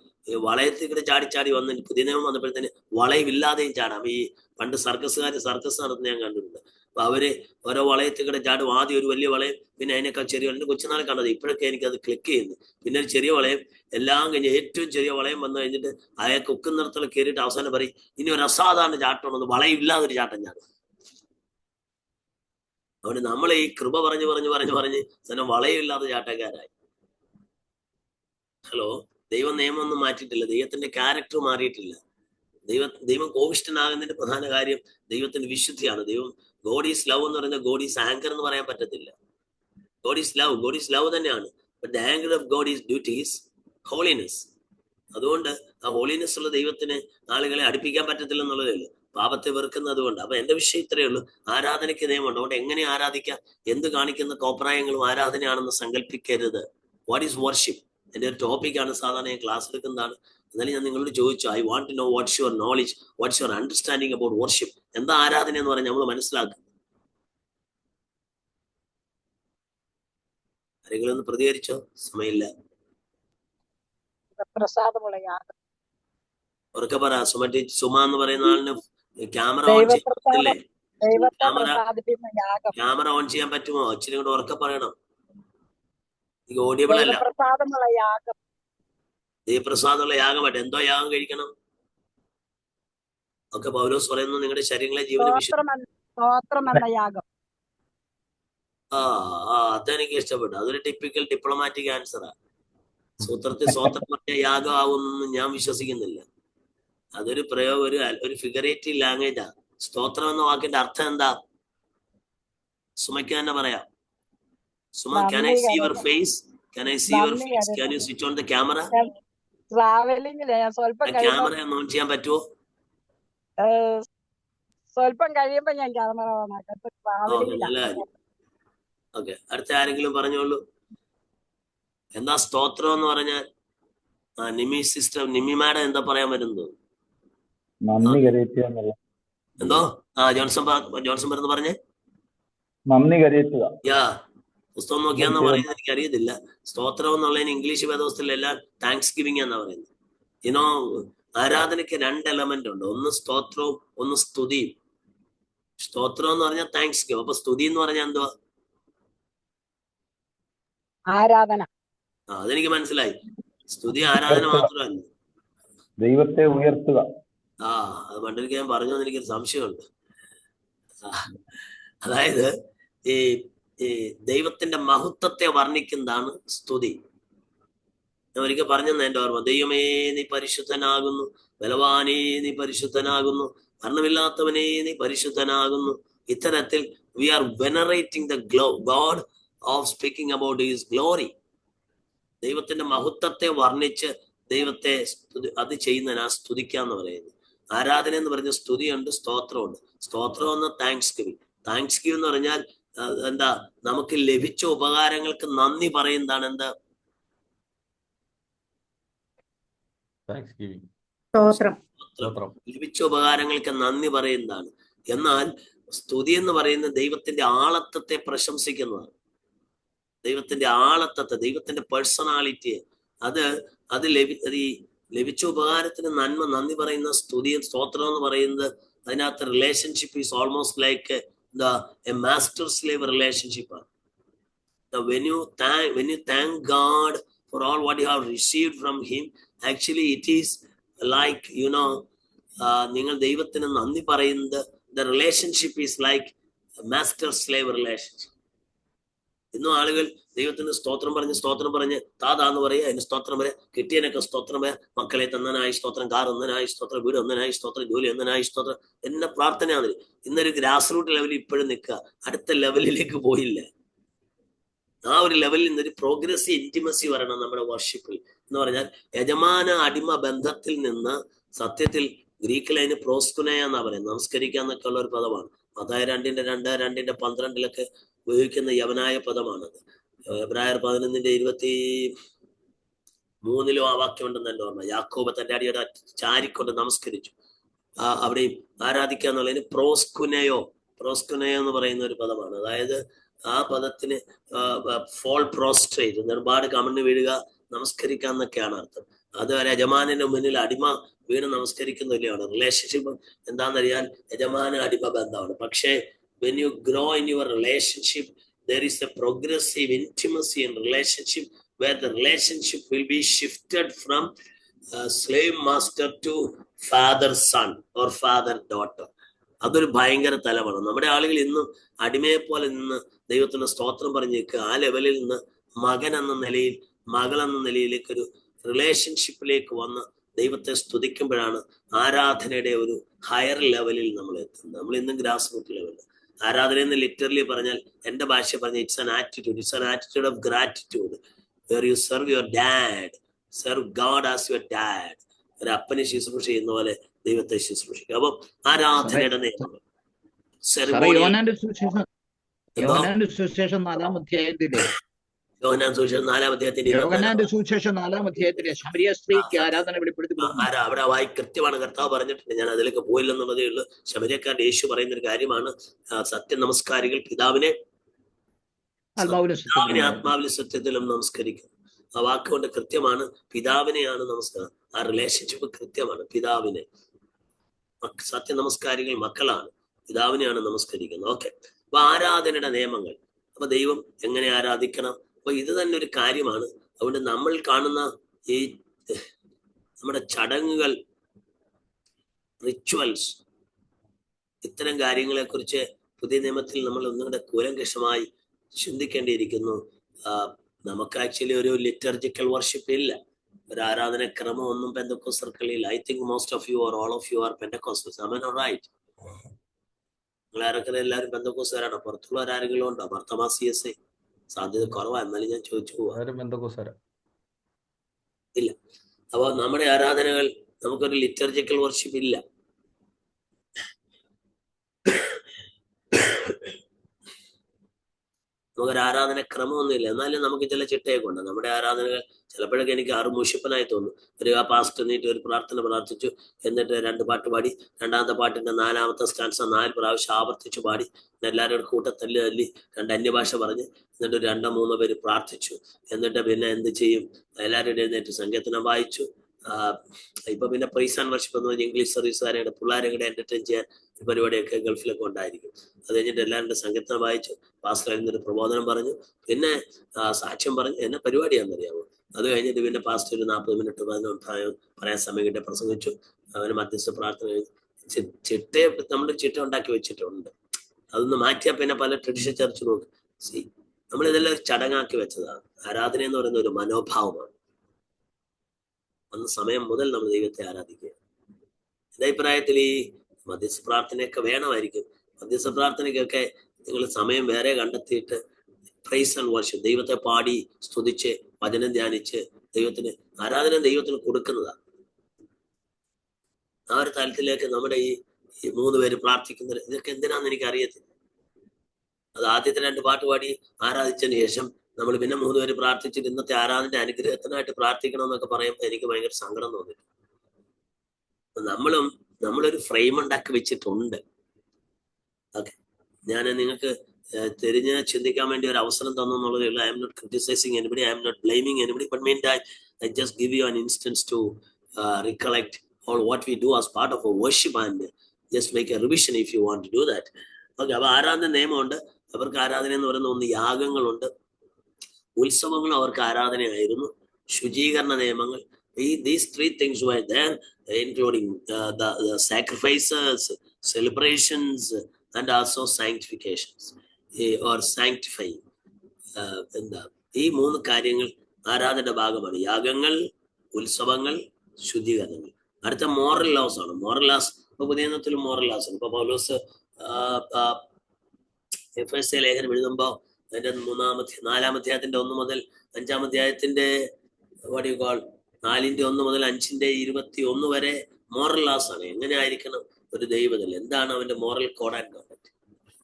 വളയത്തിൽ കൂടെ ചാടി വന്ന് പുതിയ നിയമം വന്നപ്പോഴത്തേന് വളയമില്ലാതെയും ചാടാം. ഈ പണ്ട് സർക്കസ് നടത്തുന്ന ഞാൻ കണ്ടിട്ടുണ്ട്. അപ്പൊ അവര് ഓരോ വളയത്തിൽ കൂടെ ചാടും. ആദ്യം ഒരു വലിയ വളയം, പിന്നെ അതിനേക്കാൾ ചെറിയ വളയം. കൊച്ചുനാളെ കണ്ടത്, ഇപ്പോഴൊക്കെ എനിക്കത് ക്ലിക്ക് ചെയ്യുന്നു. പിന്നെ ഒരു ചെറിയ വളയം, എല്ലാം കഴിഞ്ഞ് ഏറ്റവും ചെറിയ വളയം വന്നു കഴിഞ്ഞിട്ട് അയാൾക്ക് ഒക്കുന്നിടത്തോളം കയറിയിട്ട് അവസാനം പറയും ഇനി ഒരു അസാധാരണ ചാട്ടമാണെന്ന്, വളയമില്ലാതെ ഒരു ചാട്ടം ചാടും. അതുകൊണ്ട് നമ്മൾ ഈ കൃപ പറഞ്ഞ് തന്നെ വളയമില്ലാതെ ചാട്ടക്കാരായി. ഹലോ, ദൈവം നിയമമൊന്നും മാറ്റിയിട്ടില്ല, ദൈവത്തിന്റെ ക്യാരക്ടർ മാറിയിട്ടില്ല. ദൈവം കോപിഷ്ഠനാകുന്നതിന്റെ പ്രധാന കാര്യം ദൈവത്തിന്റെ വിശുദ്ധിയാണ്. ഗോഡ് ഈസ് ലവ് എന്ന് പറയുന്നത് ഗോഡ് ഈസ് ആങ്കർ എന്ന് പറയാൻ പറ്റത്തില്ല. ഗോഡ് ഈസ് ലവ് തന്നെയാണ്. But the anchor of God is duty is holiness. അതുകൊണ്ട് ആ ഹോളിനെസ് ഉള്ള ദൈവത്തിന് ആളുകളെ അടുപ്പിക്കാൻ പറ്റത്തില്ല എന്നുള്ളതേ ഉള്ളൂ, പാപത്തെ വെറുക്കുന്നത് കൊണ്ട്. അപ്പൊ എന്റെ വിഷയം ഇത്രയേ ഉള്ളൂ. ആരാധനയ്ക്ക് നിയമമുണ്ട്. അതുകൊണ്ട് എങ്ങനെ ആരാധിക്കാം? എന്ത് കാണിക്കുന്ന കോപ്രായങ്ങളും ആരാധനയാണെന്ന് സങ്കല്പിക്കരുത്. What is worship? എന്റെ ഒരു ടോപ്പിക്കാണ്, സാധാരണ ഞാൻ ക്ലാസ് എടുക്കുന്നതാണ്. എന്നാലും ഞാൻ നിങ്ങളോട് ചോദിച്ചു, I want to know what's your knowledge, what's your understanding about worship. എന്താ ആരാധന എന്ന് പറഞ്ഞാൽ നമ്മൾ മനസ്സിലാക്കും. ആരെങ്കിലും ഒന്ന് പ്രതികരിച്ചോ? സമയമില്ല. ഉറക്കെ പറ. സുമ എന്ന് പറയുന്ന ആളിന് ക്യാമറ ഓൺ ചെയ്യാൻ, ക്യാമറ ഓൺ ചെയ്യാൻ പറ്റുമോ? ഇച്ചിരി കൂടെ ഉറക്കെ പറയണം. ഓഡിയബിൾ അല്ല. ദൈവപ്രസാദമുള്ള യാഗമായിട്ട് എന്തോ യാഗം കഴിക്കണം ഒക്കെ പൗലോസ് പറയുന്നു. നിങ്ങളുടെ ശരീരങ്ങളെ അതെനിക്ക് ഇഷ്ടപ്പെട്ടു. അതൊരു ടിപ്പിക്കൽ ഡിപ്ലോമാറ്റിക് ആൻസറാ. സൂത്രത്തിൽ സ്വോത്രം പറഞ്ഞ യാഗം ആവുമെന്ന് ഞാൻ വിശ്വസിക്കുന്നില്ല. അതൊരു പ്രയോഗം, ഒരു ഫിഗറേറ്റീവ് ലാംഗ്വേജാ. സ്തോത്രം എന്ന വാക്കിന്റെ അർത്ഥം എന്താ? സുമയ്ക്ക് തന്നെ പറയാം. Suma, can I see your face? Can I see your face? Can you switch on the camera? Camera ഒന്ന് ഓൺ ചെയ്യാൻ പറ്റുമോ? സ്വല്പം കഴിയുമ്പോ ഞാൻ ക്യാമറ ഓൺ ആക്കാം. ഓക്കെ, അടുത്ത ആരെങ്കിലും പറഞ്ഞോളൂ. എന്താ സ്തോത്രം എന്ന് പറഞ്ഞാൽ? നിമി സിസ്റ്റർ, നിമി മാഡം എന്താ പറയാൻ വരുന്നത്? എന്തോ ജോൺസൺ പറഞ്ഞ് പറഞ്ഞേ. നന്ദി കരയറ്റുക. പുസ്തകം നോക്കിയാന്ന് പറയുന്നത് എനിക്ക് അറിയത്തില്ല. സ്തോത്രം എന്നുള്ളതിന് ഇംഗ്ലീഷ് വേദോസ്തത്തിൽ എല്ലാം താങ്ക്സ് ഗിവിംഗ് എന്നാ പറയുന്നത്. ആരാധനയ്ക്ക് 2 എലമെന്റ് ഉണ്ട്. ഒന്ന് സ്തോത്രവും ഒന്ന് സ്തുതിയും. സ്തോത്രം എന്ന് പറഞ്ഞാൽ താങ്ക്സ് ഗിവ്. അപ്പൊ സ്തുതി എന്ന് പറഞ്ഞാൽ എന്തുവാ? ആരാധന. അതെനിക്ക് മനസ്സിലായി. സ്തുതി ആരാധന മാത്രമല്ല, ദൈവത്തെ ഉയർത്തുക. അത് പണ്ടൊരിക്കൽ ഞാൻ പറഞ്ഞോന്ന് എനിക്കൊരു സംശയമുണ്ട്. അതായത് ഈ ദൈവത്തിന്റെ മഹത്വത്തെ വർണ്ണിക്കുന്നതാണ് സ്തുതി. ഞാൻ ഒരിക്കൽ പറഞ്ഞെന്ന് എന്റെ ഓർമ്മ. ദൈവമേ നീ പരിശുദ്ധനാകുന്നു, ബലവാനേ നീ പരിശുദ്ധനാകുന്നു, മരണമില്ലാത്തവനേ നീ പരിശുദ്ധനാകുന്നു. ഇത്തരത്തിൽ we are venerating the God of speaking about his glory. ദൈവത്തിന്റെ മഹത്വത്തെ വർണ്ണിച്ച് ദൈവത്തെ അത് ചെയ്യുന്നതിനാ സ്തുതിക്കാന്ന് പറയുന്നത്. ആരാധന എന്ന് പറഞ്ഞ സ്തുതിയുണ്ട്, സ്തോത്രമുണ്ട്. സ്തോത്രം എന്ന് താങ്ക്സ് ഗിവിംഗ്. താങ്ക്സ് ഗിവിംഗ് എന്ന് പറഞ്ഞാൽ എന്താ? നമുക്ക് ലഭിച്ച ഉപകാരങ്ങൾക്ക് നന്ദി പറയുന്നതാണ്. എന്താ? ലഭിച്ച ഉപകാരങ്ങൾക്ക് നന്ദി പറയുന്നതാണ്. എന്നാൽ സ്തുതി എന്ന് പറയുന്നത് ദൈവത്തിന്റെ ആളത്വത്തെ പ്രശംസിക്കുന്നതാണ്. ദൈവത്തിന്റെ ആളത്വത്തെ, ദൈവത്തിന്റെ പേഴ്സണാലിറ്റിയെ, അത് ലഭിച്ച ഉപകാരത്തിന് നന്മ, നന്ദി പറയുന്ന, സ്തുതിയും സ്തോത്രം എന്ന് പറയുന്നത്, അതിനകത്ത് relationship is almost like a master slave റിലേഷൻഷിപ്പാണ്. When you thank God for all what you have received from Him, actually it is like, നിങ്ങൾ ദൈവത്തിന് നന്ദി പറയുന്നത്, the relationship is like a master slave relationship. ഇന്നും ആളുകൾ ദൈവത്തിന് സ്തോത്രം പറഞ്ഞ് താതാന്ന് പറയുക, അതിന് സ്തോത്രം പറയാ, കിട്ടിയതിനൊക്കെ സ്തോത്രം പറയാ, മക്കളെ തന്നനായി സ്തോത്രം, കാർ ഒന്നനായി സ്തോത്രം, വീട് ഒന്നനായി സ്തോത്രം, ജോലി ഒന്നനായി സ്തോത്രം, എന്നെ പ്രാർത്ഥനയാണ്. ഇന്നൊരു ഗ്രാസ് റൂട്ട് ലെവലിൽ ഇപ്പോഴും നിൽക്കുക, അടുത്ത ലെവലിലേക്ക് പോയില്ല. ആ ഒരു ലെവലിൽ നിന്നൊരു പ്രോഗ്രസീവ് ഇന്റിമസി വരണം നമ്മുടെ വർഷിപ്പിൽ. എന്ന് പറഞ്ഞാൽ യജമാന അടിമ ബന്ധത്തിൽ നിന്ന് സത്യത്തിൽ ഗ്രീക്കിൽ അതിന് പ്രോസ്കുനയ എന്നാ പറയുന്നത്, നമസ്കരിക്കുക എന്നൊക്കെ ഉള്ള ഒരു പദമാണ്. മത്തായി 2:2-2:12 ഉപയോഗിക്കുന്ന യവനായ പദമാണത്. എബ്രായർ 11:23 ആ വാക്യം ഉണ്ടെന്ന് എൻ്റെ ഓർമ്മ. യാക്കോബ് തന്റെ അടിയുടെ ചാരിക്കൊണ്ട് നമസ്കരിച്ചു. അവിടെയും ആരാധിക്കുക എന്നുള്ളതിന് പ്രോസ്കുനയോ എന്ന് പറയുന്ന ഒരു പദമാണ്. അതായത് ആ പദത്തിന് ഫോൾ പ്രോസ്ട്രേറ്റ്, നെടുമ്പാട് കമണ്ണ് വീഴുക, നമസ്കരിക്കുക എന്നൊക്കെയാണ് അർത്ഥം. അത് യജമാനന്റെ മുന്നിൽ അടിമ വീണ് നമസ്കരിക്കുന്നില്ലാണ്. റിലേഷൻഷിപ്പ് എന്താണെന്നറിയാൻ യജമാന അടിമ ബന്ധമാണ്. പക്ഷേ when you grow in your relationship, there is a progressive intimacy in relationship where the relationship will be shifted from slave master to father son or father daughter. അതൊരു ഭയങ്കര തലമാണ്. നമ്മുടെ ആളുകൾ ഇന്നും അടിമയെ പോലെ നിന്ന് ദൈവത്തിന് സ്തോത്രം പറഞ്ഞേക്ക് ആ ലെവലിൽ നിന്ന് മകൻ എന്ന നിലയിൽ, മകൾ എന്ന നിലയിലേക്ക് ഒരു റിലേഷൻഷിപ്പിലേക്ക് വന്ന് ദൈവത്തെ സ്തുതിക്കുമ്പോഴാണ് ആരാധനയുടെ ഒരു ഹയർ ലെവലിൽ നമ്മൾ എത്തുന്നത്. നമ്മൾ ഇന്നും ഗ്രാസ് റൂട്ട് ലെവലിൽ ആരാധന എന്ന് ലിറ്ററലി പറഞ്ഞാൽ, എൻ്റെ ഭാഷ പറഞ്ഞ it's an attitude of gratitude where you serve your dad, serve God as your dad. ഒരു അപ്പനെ ശുശ്രൂഷ ചെയ്യുന്ന പോലെ ദൈവത്തെ ശുശ്രൂഷിക്കുക. അപ്പം ആരാധനയുടെ നിയമങ്ങൾ യോഹന്നാന്റെ സുവിശേഷം 4-ാം അധ്യായത്തിലെ ശമരിയ സ്ത്രീക്ക് ആരാധന വെളിപ്പെടുത്തി അവിടെ വായി കൃത്യമാണ് കർത്താവ് പറഞ്ഞിട്ടുണ്ട്. ഞാൻ അതിലേക്ക് പോയില്ലെന്നുള്ളതേ ഉള്ളൂ. ശമരിയക്കാരുടെ യേശു പറയുന്ന ഒരു കാര്യമാണ്, സത്യ നമസ്കാരികൾ പിതാവിനെ ആത്മാവിലും സത്യത്തിലും നമസ്കരിക്കുന്നു. ആ വാക്കുകൊണ്ട് കൃത്യമാണ്, പിതാവിനെയാണ് നമസ്കാരം. ആ റിലേഷൻഷിപ്പ് കൃത്യമാണ്. പിതാവിനെ, സത്യ നമസ്കാരികൾ മക്കളാണ്, പിതാവിനെയാണ് നമസ്കരിക്കുന്നത്. ഓക്കെ, അപ്പൊ ആരാധനയുടെ നിയമങ്ങൾ, അപ്പൊ ദൈവം എങ്ങനെ ആരാധിക്കണം, അപ്പൊ ഇത് തന്നെ ഒരു കാര്യമാണ്. അതുകൊണ്ട് നമ്മൾ കാണുന്ന ഈ നമ്മുടെ ചടങ്ങുകൾ, റിച്വൽസ്, ഇത്തരം കാര്യങ്ങളെ കുറിച്ച് പുതിയ നിയമത്തിൽ നമ്മൾ ഒന്നുകൂടെ കൂലങ്കഷമായി ചിന്തിക്കേണ്ടിയിരിക്കുന്നു. നമുക്ക് ആക്ച്വലി ഒരു ലിറ്റർജിക്കൽ വർഷിപ്പ് ഇല്ല, ഒരു ആരാധനക്രമം ഒന്നും പെന്തക്കോസ്റ്റ് സർക്കിളിൽ. I think most of you or all of you are Pentecostals. Am I not right? നിങ്ങൾ ആരൊക്കെ എല്ലാവരും പെന്തക്കോസ്റ്റുകാരാണോ? പുറത്തുള്ളവരാരെങ്കിലും ഉണ്ടോ? ഭർത്തമാ CSA സാധ്യത കുറവാ, എന്നാലും ഞാൻ ചോദിച്ചു പോവാ. ഇല്ല. അപ്പൊ നമ്മുടെ ആരാധനകൾ, നമുക്കൊരു ലിറ്റർജിക്കൽ വർഷിപ്പ് ഇല്ല. നമുക്കൊരു ആരാധനക്രമമൊന്നുമില്ല. എന്നാലും നമുക്ക് ചില ചിട്ടയൊക്കെ ഉണ്ട്. നമ്മുടെ ആരാധനകൾ ചിലപ്പോഴൊക്കെ എനിക്ക് ആറുമൂഷിപ്പനായി തോന്നും. ഒരു പാസ്റ്റ് എന്നിട്ട് ഒരു പ്രാർത്ഥന പ്രാർത്ഥിച്ചു, എന്നിട്ട് 2 പാട്ട് പാടി, രണ്ടാമത്തെ പാട്ടിന്റെ 4ാമത്തെ സ്റ്റാൻസ 4 പ്രാവശ്യം ആവർത്തിച്ചു പാടി, എല്ലാവരും കൂട്ടത്തല്ല് തല്ലി 2 അന്യഭാഷ പറഞ്ഞ്, എന്നിട്ട് 2-3 പേര് പ്രാർത്ഥിച്ചു. എന്നിട്ട് പിന്നെ എന്ത് ചെയ്യും, എല്ലാവരും എഴുന്നേറ്റ് സങ്കീർത്തനം വായിച്ചു. ഇപ്പൊ പിന്നെ പ്രൈസ് ആൻഡ് വർഷിപ്പ് എന്ന് പറഞ്ഞാൽ ഇംഗ്ലീഷ് സർവീസുകാരുടെ പിള്ളേരെ കൂടെ എന്റർടൈൻ ചെയ്യാൻ പരിപാടിയൊക്കെ ഗൾഫിലൊക്കെ ഉണ്ടായിരിക്കും. അത് കഴിഞ്ഞിട്ട് എല്ലാവരുടെ സങ്കീർത്തനം വായിച്ചു, പാസ്റ്റർ ഒരു പ്രബോധനം പറഞ്ഞു, പിന്നെ സാക്ഷ്യം പറഞ്ഞു. എന്നെ പരിപാടിയാണെന്നറിയാമോ? അത് കഴിഞ്ഞിട്ട് പിന്നെ പാസ്റ്റർ ഒരു 40 മിനിറ്റ് പറയാൻ സമയം കിട്ടിയ പ്രസംഗിച്ചു. അവന് മധ്യസ്ഥ പ്രാർത്ഥന നമ്മൾ ചിട്ട ഉണ്ടാക്കി വെച്ചിട്ടുണ്ട്. അതൊന്ന് മാറ്റിയാൽ പിന്നെ പല ട്രഡീഷണൽ ചർച്ച് നോക്കും. നമ്മളിതെല്ലാം ഒരു ചടങ്ങാക്കി വെച്ചതാണ്. ആരാധന എന്ന് പറയുന്ന ഒരു മനോഭാവമാണ്. അന്ന് സമയം മുതൽ നമ്മൾ ദൈവത്തെ ആരാധിക്കുക. എന്റെ അഭിപ്രായത്തിൽ ഈ മധ്യസ്ഥ പ്രാർത്ഥനയൊക്കെ വേണമായിരിക്കും. മധ്യസ്ഥ പ്രാർത്ഥനയ്ക്കൊക്കെ നിങ്ങൾ സമയം വേറെ കണ്ടെത്തിയിട്ട് പ്രൈസ് ആൻഡ് വർഷിപ്പ്, ദൈവത്തെ പാടി സ്തുതിച്ച് വചനം ധ്യാനിച്ച് ദൈവത്തിന് ആരാധന ദൈവത്തിന് കൊടുക്കുന്നതാണ്. ആ ഒരു തലത്തിലേക്ക് നമ്മുടെ ഈ 3 പേര് പ്രാർത്ഥിക്കുന്നത്, ഇതൊക്കെ എന്തിനാന്ന് എനിക്ക് അറിയത്തില്ല. അത് ആദ്യത്തെ 2 പാട്ട് പാടി ആരാധിച്ചതിന് ശേഷം നമ്മൾ പിന്നെ 3 പേര് പ്രാർത്ഥിച്ചിട്ട് ഇന്നത്തെ ആരാധന അനുഗ്രഹത്തിനായിട്ട് പ്രാർത്ഥിക്കണം എന്നൊക്കെ പറയുമ്പോൾ എനിക്ക് ഭയങ്കര സങ്കടം തോന്നിയിട്ടുണ്ട്. നമ്മളൊരു ഫ്രെയിം ഉണ്ടാക്കി വെച്ചിട്ടുണ്ട്. ഓക്കെ, ഞാൻ നിങ്ങൾക്ക് തിരിഞ്ഞ് ചിന്തിക്കാൻ വേണ്ടി ഒരു അവസരം തന്നു എന്നുള്ളതേ ഉള്ളൂ. I M not criticising anybody, I M not blaming anybody, but mean I just give you an instance to recollect all what we do as part of a worship and just make a revision if you want to do that. Okay, അപ്പൊ ആരാധന നിയമമുണ്ട്. അവർക്ക് ആരാധന എന്ന് പറയുന്ന ഒന്ന് യാഗങ്ങളുണ്ട്, ഉത്സവങ്ങൾ അവർക്ക് ആരാധനയായിരുന്നു, ശുചീകരണ നിയമങ്ങൾ. These three things were there, including the sacrifices, celebrations, and also sanctifications or sanctifying. ഈ മൂന്ന് കാര്യങ്ങൾ ആരാധനയുടെ ഭാഗമാണ്: യാഗങ്ങൾ, ഉത്സവങ്ങൾ, ശുദ്ധീകരണങ്ങൾ. അടുത്ത മോറൽ ലോസ് ആണ്. മോറൽ ലോസ് ഇപ്പൊ പുതിയ നിയമത്തിൽ മോറൽ ലോസ് ആണ്. ഇപ്പൊ പൗലോസ് എഫെസ്യ ലേഖനം എഴുതുമ്പോ അതിന്റെ 4-ാം അധ്യായത്തിന്റെ 1 മുതൽ 5-ാം അധ്യായത്തിന്റെ 4-ന്റെ 1 മുതൽ 5-ന്റെ 21 വരെ മോറൽ ലോസ് ആണ്. എങ്ങനെ ആയിരിക്കണം ഒരു ദൈവത്തിൽ, എന്താണ് അവന്റെ മോറൽ കോഡ് ആൻഡ് കോണ്ടക്ട്.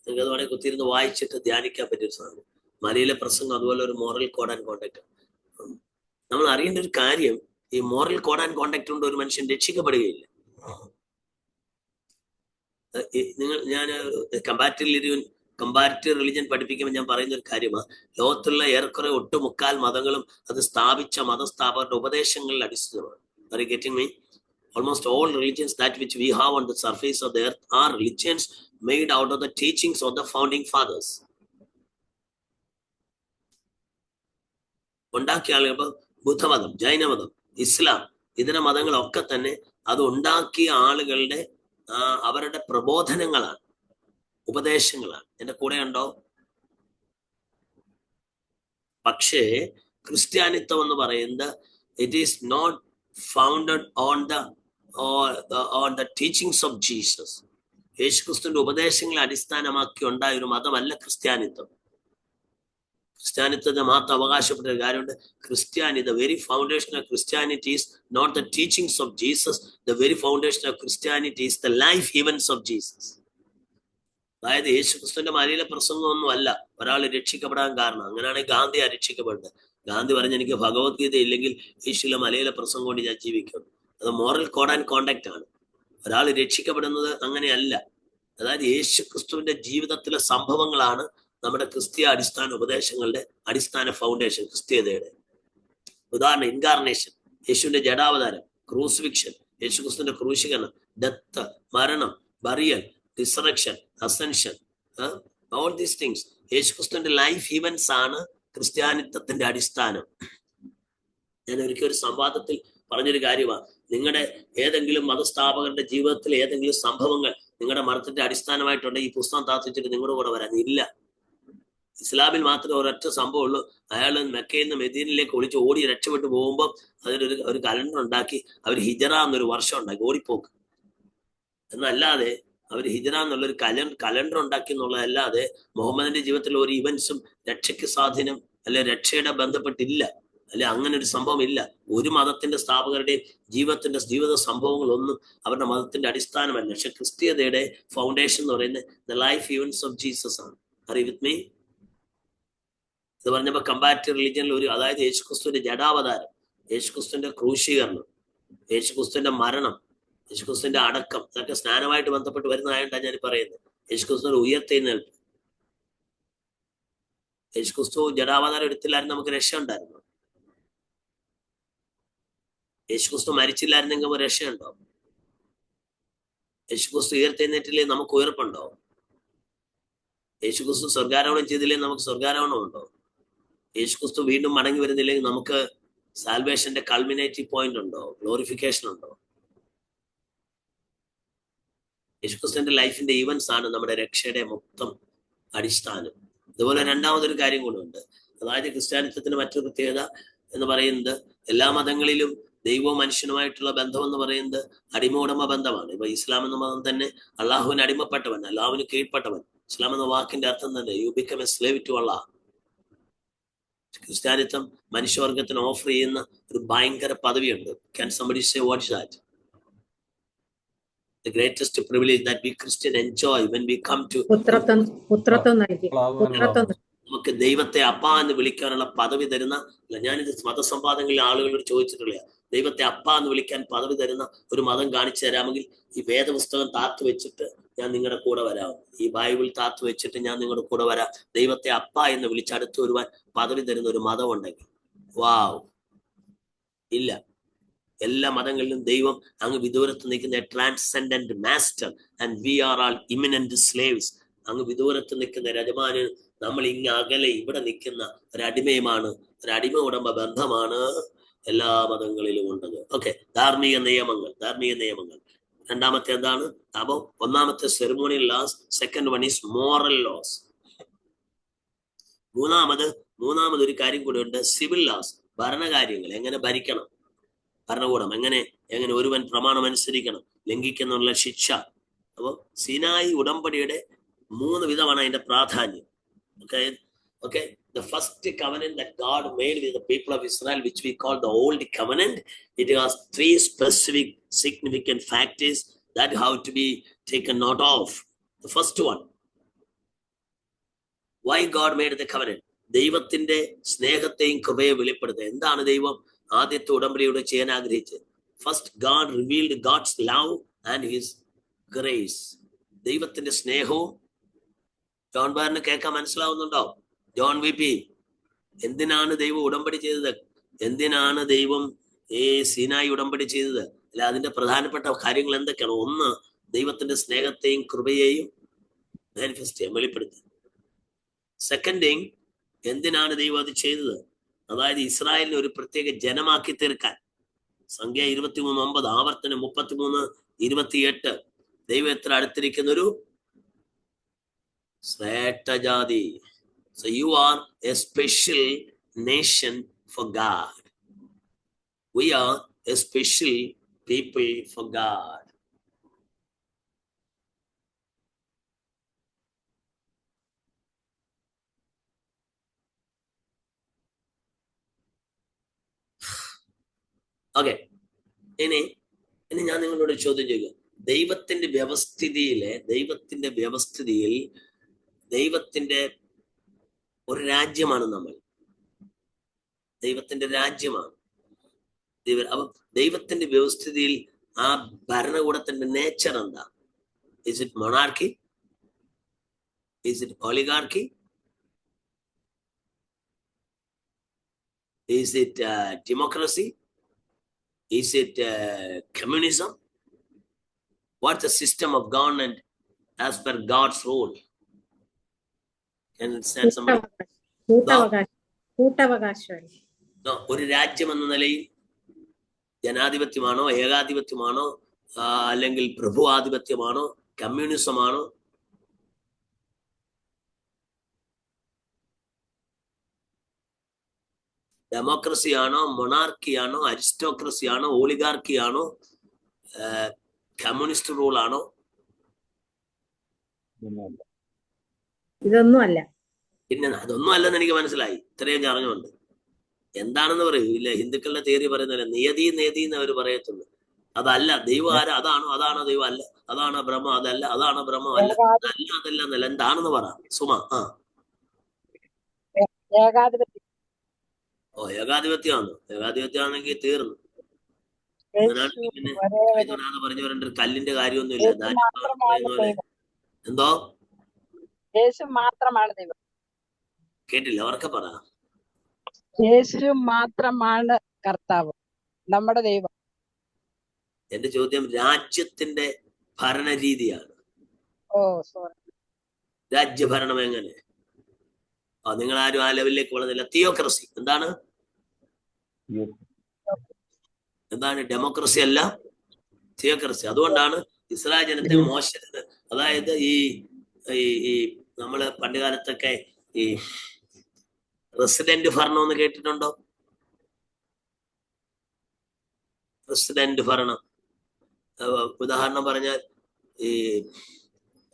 നിങ്ങൾക്ക് അത് വേണമെങ്കിൽ കുത്തിയിരുന്ന് വായിച്ചിട്ട് ധ്യാനിക്കാൻ പറ്റിയൊരു സാധനം. മലയിലെ പ്രസംഗം അതുപോലെ ഒരു മോറൽ കോഡ് ആൻഡ് കോണ്ടക്ട്. നമ്മൾ അറിയേണ്ട ഒരു കാര്യം, ഈ മോറൽ കോഡ് ആൻഡ് കോണ്ടക്ട് കൊണ്ട് ഒരു മനുഷ്യൻ രക്ഷിക്കപ്പെടുകയില്ല. ഞാൻ കമ്പാരിറ്റീവ് റിലിജൻ പഠിപ്പിക്കുമ്പോൾ ഞാൻ പറയുന്ന ഒരു കാര്യമാണ്, ലോകത്തുള്ള ഏറെക്കുറെ ഒട്ടുമുക്കാൽ മതങ്ങളും അത് സ്ഥാപിച്ച മതസ്ഥാപകരുടെ ഉപദേശങ്ങളിൽ അടിസ്ഥാനമാണ്. Are you getting me? Almost all religions that which we have on the surface of the earth are religions made out of the teachings of the founding fathers. ഉണ്ടാക്കിയ ആളുകൾ ബുദ്ധമതം, ജൈനമതം, ഇസ്ലാം, ഇതര മതങ്ങളൊക്കെ തന്നെ അത് ഉണ്ടാക്കിയ ആളുകളുടെ അവരുടെ പ്രബോധനങ്ങളാണ്, ഉപദേശങ്ങളാണ്. എന്റെ കൂടെ ഉണ്ടോ? പക്ഷേ ക്രിസ്ത്യാനിത്വം എന്ന് പറയുന്നത് it is not founded on the teachings of Jesus. യേശുക്രിസ്തുവിന്റെ ഉപദേശങ്ങളെ അടിസ്ഥാനമാക്കി ഉണ്ടായ ഒരു മതമല്ല ക്രിസ്ത്യാനിത്വം. ക്രിസ്ത്യാനിത്വത്തെ മാത്രം അവകാശപ്പെട്ട ഒരു കാര്യമുണ്ട്. the very foundation of Christianity is not the teachings of Jesus. The very foundation of Christianity is the life events of Jesus. അതായത് യേശുക്രിസ്തുവിന്റെ മലയിലെ പ്രസംഗമൊന്നും അല്ല ഒരാൾ രക്ഷിക്കപ്പെടാൻ കാരണം. അങ്ങനെയാണെങ്കിൽ ഗാന്ധിയാ രക്ഷിക്കപ്പെടുന്നത്. ഗാന്ധി പറഞ്ഞ എനിക്ക് ഭഗവത്ഗീത ഇല്ലെങ്കിൽ യേശുവിലെ മലയിലെ പ്രസംഗം കൊണ്ട് ഞാൻ ജീവിക്കും. അത് മോറൽ കോഡ് ആൻഡ് കോണ്ടക്ട് ആണ്. ഒരാൾ രക്ഷിക്കപ്പെടുന്നത് അങ്ങനെയല്ല. അതായത് യേശുക്രിസ്തുവിന്റെ ജീവിതത്തിലെ സംഭവങ്ങളാണ് നമ്മുടെ ക്രിസ്തീയ അടിസ്ഥാന ഉപദേശങ്ങളുടെ അടിസ്ഥാന ഫൗണ്ടേഷൻ, ക്രിസ്തീയതയുടെ. ഉദാഹരണം, ഇൻകാർണേഷൻ, യേശുവിന്റെ ജഡാവതാരം, ക്രൂസിഫിക്ഷൻ, യേശുക്രിസ്തുവിന്റെ ക്രൂശീകരണം, ഡെത്ത്, മരണം, burial, resurrection, ascension, all these things യേശുക്രിസ്തുവിന്റെ ലൈഫ് ഈവൻസ് ആണ് ക്രിസ്ത്യാനിത്വത്തിന്റെ അടിസ്ഥാനം. ഞാൻ ഒരിക്കൽ ഒരു സംവാദത്തിൽ പറഞ്ഞൊരു കാര്യമാണ്, നിങ്ങളുടെ ഏതെങ്കിലും മതസ്ഥാപകരുടെ ജീവിതത്തിലെ ഏതെങ്കിലും സംഭവങ്ങൾ നിങ്ങളുടെ മതത്തിന്റെ അടിസ്ഥാനമായിട്ടുണ്ടെങ്കിൽ ഈ പുസ്തകം താത്തിച്ചിട്ട് നിങ്ങളുടെ കൂടെ വരാൻ ഇല്ല. ഇസ്ലാമിൽ മാത്രമേ ഒരൊറ്റ സംഭവം ഉള്ളൂ. അയാൾ മെക്കയിൽ നിന്ന് മെദീനയിലേക്ക് ഒളിച്ച് ഓടി രക്ഷപ്പെട്ടു പോകുമ്പോൾ അതിനൊരു കലണ്ടർ ഉണ്ടാക്കി അവർ ഹിജറ എന്നൊരു വർഷം ഉണ്ടാക്കി, ഓടിപ്പോക്ക്. എന്നല്ലാതെ അവർ ഹിജറ എന്നുള്ളൊരു കലണ്ടർ ഉണ്ടാക്കി എന്നുള്ളതല്ലാതെ മുഹമ്മദിന്റെ ജീവിതത്തിലെ ഒരു ഇവന്റ്സും രക്ഷയ്ക്ക് സ്വാധീനം അല്ലെ രക്ഷയുടെ ബന്ധപ്പെട്ടില്ല, അല്ലെ അങ്ങനെ ഒരു സംഭവം ഇല്ല. ഒരു മതത്തിന്റെ സ്ഥാപകരുടെയും ജീവിത സംഭവങ്ങളൊന്നും അവരുടെ മതത്തിന്റെ അടിസ്ഥാനമല്ല. പക്ഷെ ക്രിസ്തീയതയുടെ ഫൗണ്ടേഷൻ എന്ന് പറയുന്നത് the life events of Jesus ആണ്. Are you with me? ഇത് പറഞ്ഞപ്പോ കമ്പാരിറ്റീവ് റിലിജനിൽ അതായത് യേശുക്രിസ്തുവിന്റെ ജഡാവതാരം, യേശുക്രിസ്തുവിന്റെ ക്രൂശീകരണം, യേശുക്രിസ്തുവിന്റെ മരണം, യേശുക്രിസ്തുവിന്റെ അടക്കം, ഇതൊക്കെ സ്നാനമായിട്ട് ബന്ധപ്പെട്ട് വരുന്നതായിട്ടാണ് ഞാൻ പറയുന്നത്. യേശുക്രിസ്തുവിന്റെ ഉയർത്തെഴുന്നേൽപ്പ്. യേശുക്രിസ്തു ജഡാവതാരം എടുത്തില്ലായിരുന്നു നമുക്ക് രക്ഷ ഉണ്ടായിരുന്നു. യേശുക്രിസ്തു മരിച്ചില്ലായിരുന്നെങ്കിൽ രക്ഷയുണ്ടോ? യേശുക്രിസ്തു ഉയർത്തെഴുന്നേറ്റില്ലേ നമുക്ക് ഉയർപ്പുണ്ടോ? യേശുക്രിസ്തു സ്വർഗാരോഹണം ചെയ്തില്ലെങ്കിൽ നമുക്ക് സ്വർഗാരോഹണം ഉണ്ടോ? യേശുക്രിസ്തു വീണ്ടും മടങ്ങി വരുന്നില്ലെങ്കിൽ നമുക്ക് സാൽവേഷന്റെ കൾമിനേറ്റീവ് പോയിന്റ് ഉണ്ടോ? ഗ്ലോറിഫിക്കേഷൻ ഉണ്ടോ? യേശുക്രിസ്തുവിന്റെ ലൈഫിന്റെ ഈവൻസ് ആണ് നമ്മുടെ രക്ഷയുടെ മൊത്തം അടിസ്ഥാനം. ഇതുപോലെ രണ്ടാമതൊരു കാര്യം കൂടെ, അതായത് ക്രിസ്ത്യാനിത്വത്തിന് മറ്റൊരു പ്രത്യേകത എന്ന് പറയുന്നത് എല്ലാ മതങ്ങളിലും ദൈവവും മനുഷ്യനുമായിട്ടുള്ള ബന്ധം എന്ന് പറയുന്നത് അടിമോടമ ബന്ധമാണ്. ഇപ്പൊ ഇസ്ലാം എന്ന മതം തന്നെ അള്ളാഹുവിന് അടിമപ്പെട്ടവൻ, അള്ളാഹുവിന് കീഴ്പ്പെട്ടവൻ. ഇസ്ലാം എന്ന വാക്കിന്റെ അർത്ഥം തന്നെ you become a slave to Allah. ക്രിസ്ത്യാനിത്വം മനുഷ്യവർഗത്തിന് ഓഫർ ചെയ്യുന്ന ഒരു ഭയങ്കര പദവിയുണ്ട്. Can somebody say what is that? The greatest privilege that we Christian enjoy when we come to നമുക്ക് ദൈവത്തെ അപ്പ എന്ന് വിളിക്കാനുള്ള പദവി തരുന്ന, ഞാനിത് മതസംവാദങ്ങളിൽ ആളുകളോട് ചോദിച്ചിട്ടുള്ള, ദൈവത്തെ അപ്പ എന്ന് വിളിക്കാൻ പദവി തരുന്ന ഒരു മതം കാണിച്ചു തരാമെങ്കിൽ ഈ വേദപുസ്തകം താത്തു വെച്ചിട്ട് ഞാൻ നിങ്ങളുടെ കൂടെ വരാം, ഈ ബൈബിൾ താത്തു വെച്ചിട്ട് ഞാൻ നിങ്ങളുടെ കൂടെ വരാം. ദൈവത്തെ അപ്പ എന്ന് വിളിച്ച് അടുത്ത് വരുവാൻ പദവി തരുന്ന ഒരു മതം ഉണ്ടെങ്കിൽ വാവ്. ഇല്ല. എല്ലാ മതങ്ങളിലും ദൈവം അങ്ങ് വിദൂരത്ത് നിൽക്കുന്ന transcendent master and we are all imminent slaves. അങ്ങ് വിദൂരത്ത് നിൽക്കുന്ന യജമാന്, നമ്മൾ ഇങ്ങ് അകലെ ഇവിടെ നിൽക്കുന്ന ഒരടിമയുമാണ്, ഒരടിമ ഉടമ ബന്ധമാണ് എല്ലാ മതങ്ങളിലും ഉള്ളത്. ഓക്കെ, ധാർമ്മിക നിയമങ്ങൾ. രണ്ടാമത്തെ എന്താണ്? അപ്പൊ ഒന്നാമത്തെ ceremonial laws, second one is moral laws. മൂന്നാമത് ഒരു കാര്യം കൂടെ ഉണ്ട്, സിവിൽ ലോസ്, ഭരണകാര്യങ്ങൾ. എങ്ങനെ ഭരിക്കണം, ഭരണകൂടം എങ്ങനെ ഒരുവൻ പ്രമാണം അനുസരിക്കണം, ലംഘിക്കുന്നുള്ള ശിക്ഷ. അപ്പൊ സിനായി ഉടമ്പടിയുടെ 3 വിധമാണ് അതിന്റെ പ്രാധാന്യം. Okay, the first covenant that God made with the people of Israel, which we call the Old Covenant, it has 3 specific significant factors that have to be taken note of. The first one, why God made the covenant? ദൈവത്തിന്റെ സ്നേഹത്തെയും കൃപയെ വെളിപ്പെടുത്തുക. എന്താണ് ദൈവം ആദ്യത്തെ ഉടമ്പടിയോട് ചെയ്യാൻ ആഗ്രഹിച്ചത്? First, God revealed God's love and his grace. ദൈവത്തിന്റെ സ്നേഹവും. John ബാറിന് കേൾക്കാൻ മനസ്സിലാവുന്നുണ്ടോ? ജോൺ VP, എന്തിനാണ് ദൈവം ഉടമ്പടി ചെയ്തത്? എന്തിനാണ് ദൈവം ഈ സീനായി ഉടമ്പടി ചെയ്തത്? അല്ല, അതിന്റെ പ്രധാനപ്പെട്ട കാര്യങ്ങൾ എന്തൊക്കെയാണ്? ഒന്ന്, ദൈവത്തിന്റെ സ്നേഹത്തെയും കൃപയെയും മാനിഫെസ്റ്റ് ചെയ്യാൻ, വെളിപ്പെടുത്തുക. സെക്കൻഡ് തിങ്, എന്തിനാണ് ദൈവം അത് ചെയ്തത്? അതായത് ഇസ്രായേലിനെ ഒരു പ്രത്യേക ജനമാക്കി തീർക്കാൻ. സംഖ്യ 23:9, ആവർത്തനം 33:28. ദൈവം എത്ര അടുത്തിരിക്കുന്നൊരു ശ്രേഷ്ഠജാതി. So you are a special nation for God. We are a special people for God. Okay, ഇനി ഞാൻ നിങ്ങളോട് ചോദ്യം ചെയ്യുക. ദൈവത്തിന്റെ വ്യവസ്ഥിതിയിൽ ദൈവത്തിന്റെ ഒരു രാജ്യമാണ് നമ്മൾ. ദൈവത്തിന്റെ രാജ്യമാണ്. അപ്പൊ ദൈവത്തിന്റെ വ്യവസ്ഥിതിയിൽ ആ ഭരണകൂടത്തിന്റെ നേച്ചർ എന്താ? Is it monarchy? Is it oligarchy? Is it democracy? Is it communism? What's the system of government as per God's rule? Can it stand somebody? No, ഒരു രാജ്യം എന്ന നിലയിൽ ജനാധിപത്യമാണോ, ഏകാധിപത്യമാണോ, അല്ലെങ്കിൽ പ്രഭുവാധിപത്യമാണോ, കമ്മ്യൂണിസമാണോ? ഡെമോക്രസിയാണോ, മൊണാർക്കിയാണോ, അരിസ്റ്റോക്രസിയാണോ, ഓളിഗാർക്കിയാണോ, കമ്മ്യൂണിസ്റ്റ് റൂൾ ആണോ? ഇതൊന്നും അല്ല. പിന്നെ അതൊന്നും അല്ലെന്ന് എനിക്ക് മനസ്സിലായി. ഇത്രയും അറിഞ്ഞുകൊണ്ട് എന്താണെന്ന് പറയൂല. ഹിന്ദുക്കളുടെ തിയറി പറയുന്നില്ല, നിയതി എന്ന് അവർ പറയത്തുള്ളൂ. അതല്ല ദൈവം. അതാണോ ദൈവം? അല്ല. അതാണോ ബ്രഹ്മം? അതല്ല. അതാണോ ബ്രഹ്മം? അല്ല. അതല്ല എന്നല്ല. എന്താണെന്ന് പറ സുമ. ഏകാധിപത്യമാണോ? ഏകാധിപത്യമാണെങ്കിൽ തീർന്നു. അങ്ങനെയാണെങ്കിൽ പിന്നെ പറഞ്ഞു പറയേണ്ട ഒരു കല്ലിന്റെ കാര്യമൊന്നുമില്ല. എന്തോ യേശു മാത്രമാണ് ദൈവം. കേട്ടില്ല, ഉറക്കെ പറ. യേശു മാത്രമാണ് കർത്താവ്, നമ്മുടെ ദൈവം. എന്റെ ചോദ്യം രാജ്യത്തിന്റെ ഭരണരീതിയാണ്. രാജ്യഭരണം എങ്ങനെ? നിങ്ങൾ ആരും ആ ലെവലിലേക്ക് വളർന്നില്ല. തിയോക്രസി എന്താണ്? ഡെമോക്രസി അല്ല, തിയോക്രസി. അതുകൊണ്ടാണ് ഇസ്രായേൽ ജനത്തെ മോശം. അതായത് ഈ നമ്മള് പണ്ട് കാലത്തൊക്കെ ഈ റെസിഡന്റ് ഭരണം എന്ന് കേട്ടിട്ടുണ്ടോ? റെസിഡന്റ് ഭരണം ഉദാഹരണം പറഞ്ഞാൽ, ഈ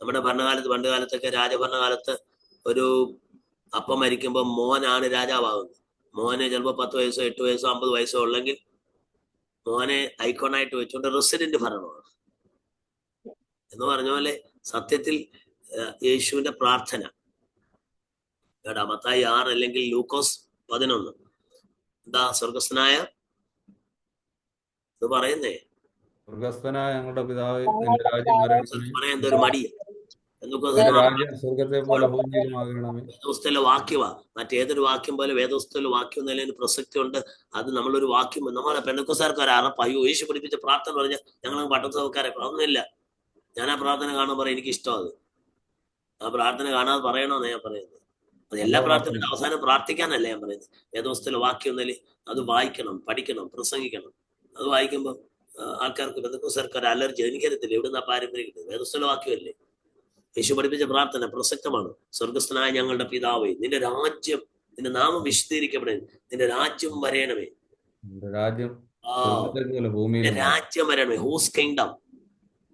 നമ്മുടെ പണ്ട് കാലത്തൊക്കെ രാജഭരണകാലത്ത് ഒരു അപ്പം മരിക്കുമ്പോൾ മോനാണ് രാജാവാകുന്നത്. മോന് ചിലപ്പോൾ 10 വയസ്സോ 8 വയസ്സോ 50 വയസ്സോ ഉള്ളെങ്കിൽ മോനെ ഐക്കോണായിട്ട് വെച്ചുകൊണ്ട് റെസിഡന്റ് ഭരണമാണ്. എന്ന് പറഞ്ഞ പോലെ സത്യത്തിൽ യേശുവിന്റെ പ്രാർത്ഥന മത്തായി 6 അല്ലെങ്കിൽ ലൂക്കോസ് 11 എന്താ? സ്വർഗസ്ഥനായ എന്ന് പറയുന്നേ, സ്വർഗസ്ഥനായ ഞങ്ങളുടെ പിതാവേ, നിന്റെ രാജ്യം വരണമേ. പറയാൻ എന്തൊരു മടി. നിന്റെ രാജ്യം സ്വർഗത്തെ പോലെ ഭൂമിയിലുമാകണമേ. വേദപുസ്തകത്തിലെ വാക്യമാ, മറ്റേതൊരു വാക്യം പോലെ വേദപുസ്തകത്തിലെ വാക്യം എന്നതിന് പ്രസക്തി ഉണ്ട്. അത് നമ്മളൊരു വാക്യം നമ്മളെ പെന്തക്കോസ്തുകാർക്ക് ഒരു അറപ്പ്, അയ്യോ യേശു പഠിപ്പിച്ച പ്രാർത്ഥന പറഞ്ഞാൽ ഞങ്ങൾ പട്ടത്തവക്കാരെ ഒന്നുമില്ല. ഞാൻ ആ പ്രാർത്ഥന കാണാൻ പറയാം, എനിക്ക് ഇഷ്ടം അത്. ആ പ്രാർത്ഥന കാണാതെ പറയണമെന്ന് ഞാൻ പറയുന്നത്. അത് എല്ലാ പ്രാർത്ഥനയുടെ അവസാനം പ്രാർത്ഥിക്കാനല്ല ഞാൻ പറയുന്നത്. വേദപുസ്തകത്തിലെ വാക്യം എന്നതിൽ അത് വായിക്കണം, പഠിക്കണം, പ്രസംഗിക്കണം. അത് വായിക്കുമ്പോൾ ആൾക്കാർക്ക് പെന്തക്കോസ്തുകാർക്ക് ഒരു അലർജി. എനിക്കറിയത്തില്ല എവിടുന്ന പാരമ്പര്യം കിട്ടുന്നത്. വേദപുസ്തകത്തിലെ വാക്യമല്ലേ. യേശു പഠിപ്പിച്ച പ്രാർത്ഥന പ്രസക്തമാണ്. സ്വർഗസ്ഥനായ ഞങ്ങളുടെ പിതാവേ, നിന്റെ രാജ്യം, നിന്റെ നാമം വിശദീകരിക്കപ്പെടേ, നിന്റെ രാജ്യം വരയണമേ. രാജ്യം രാജ്യം വരണമേ. Whose kingdom?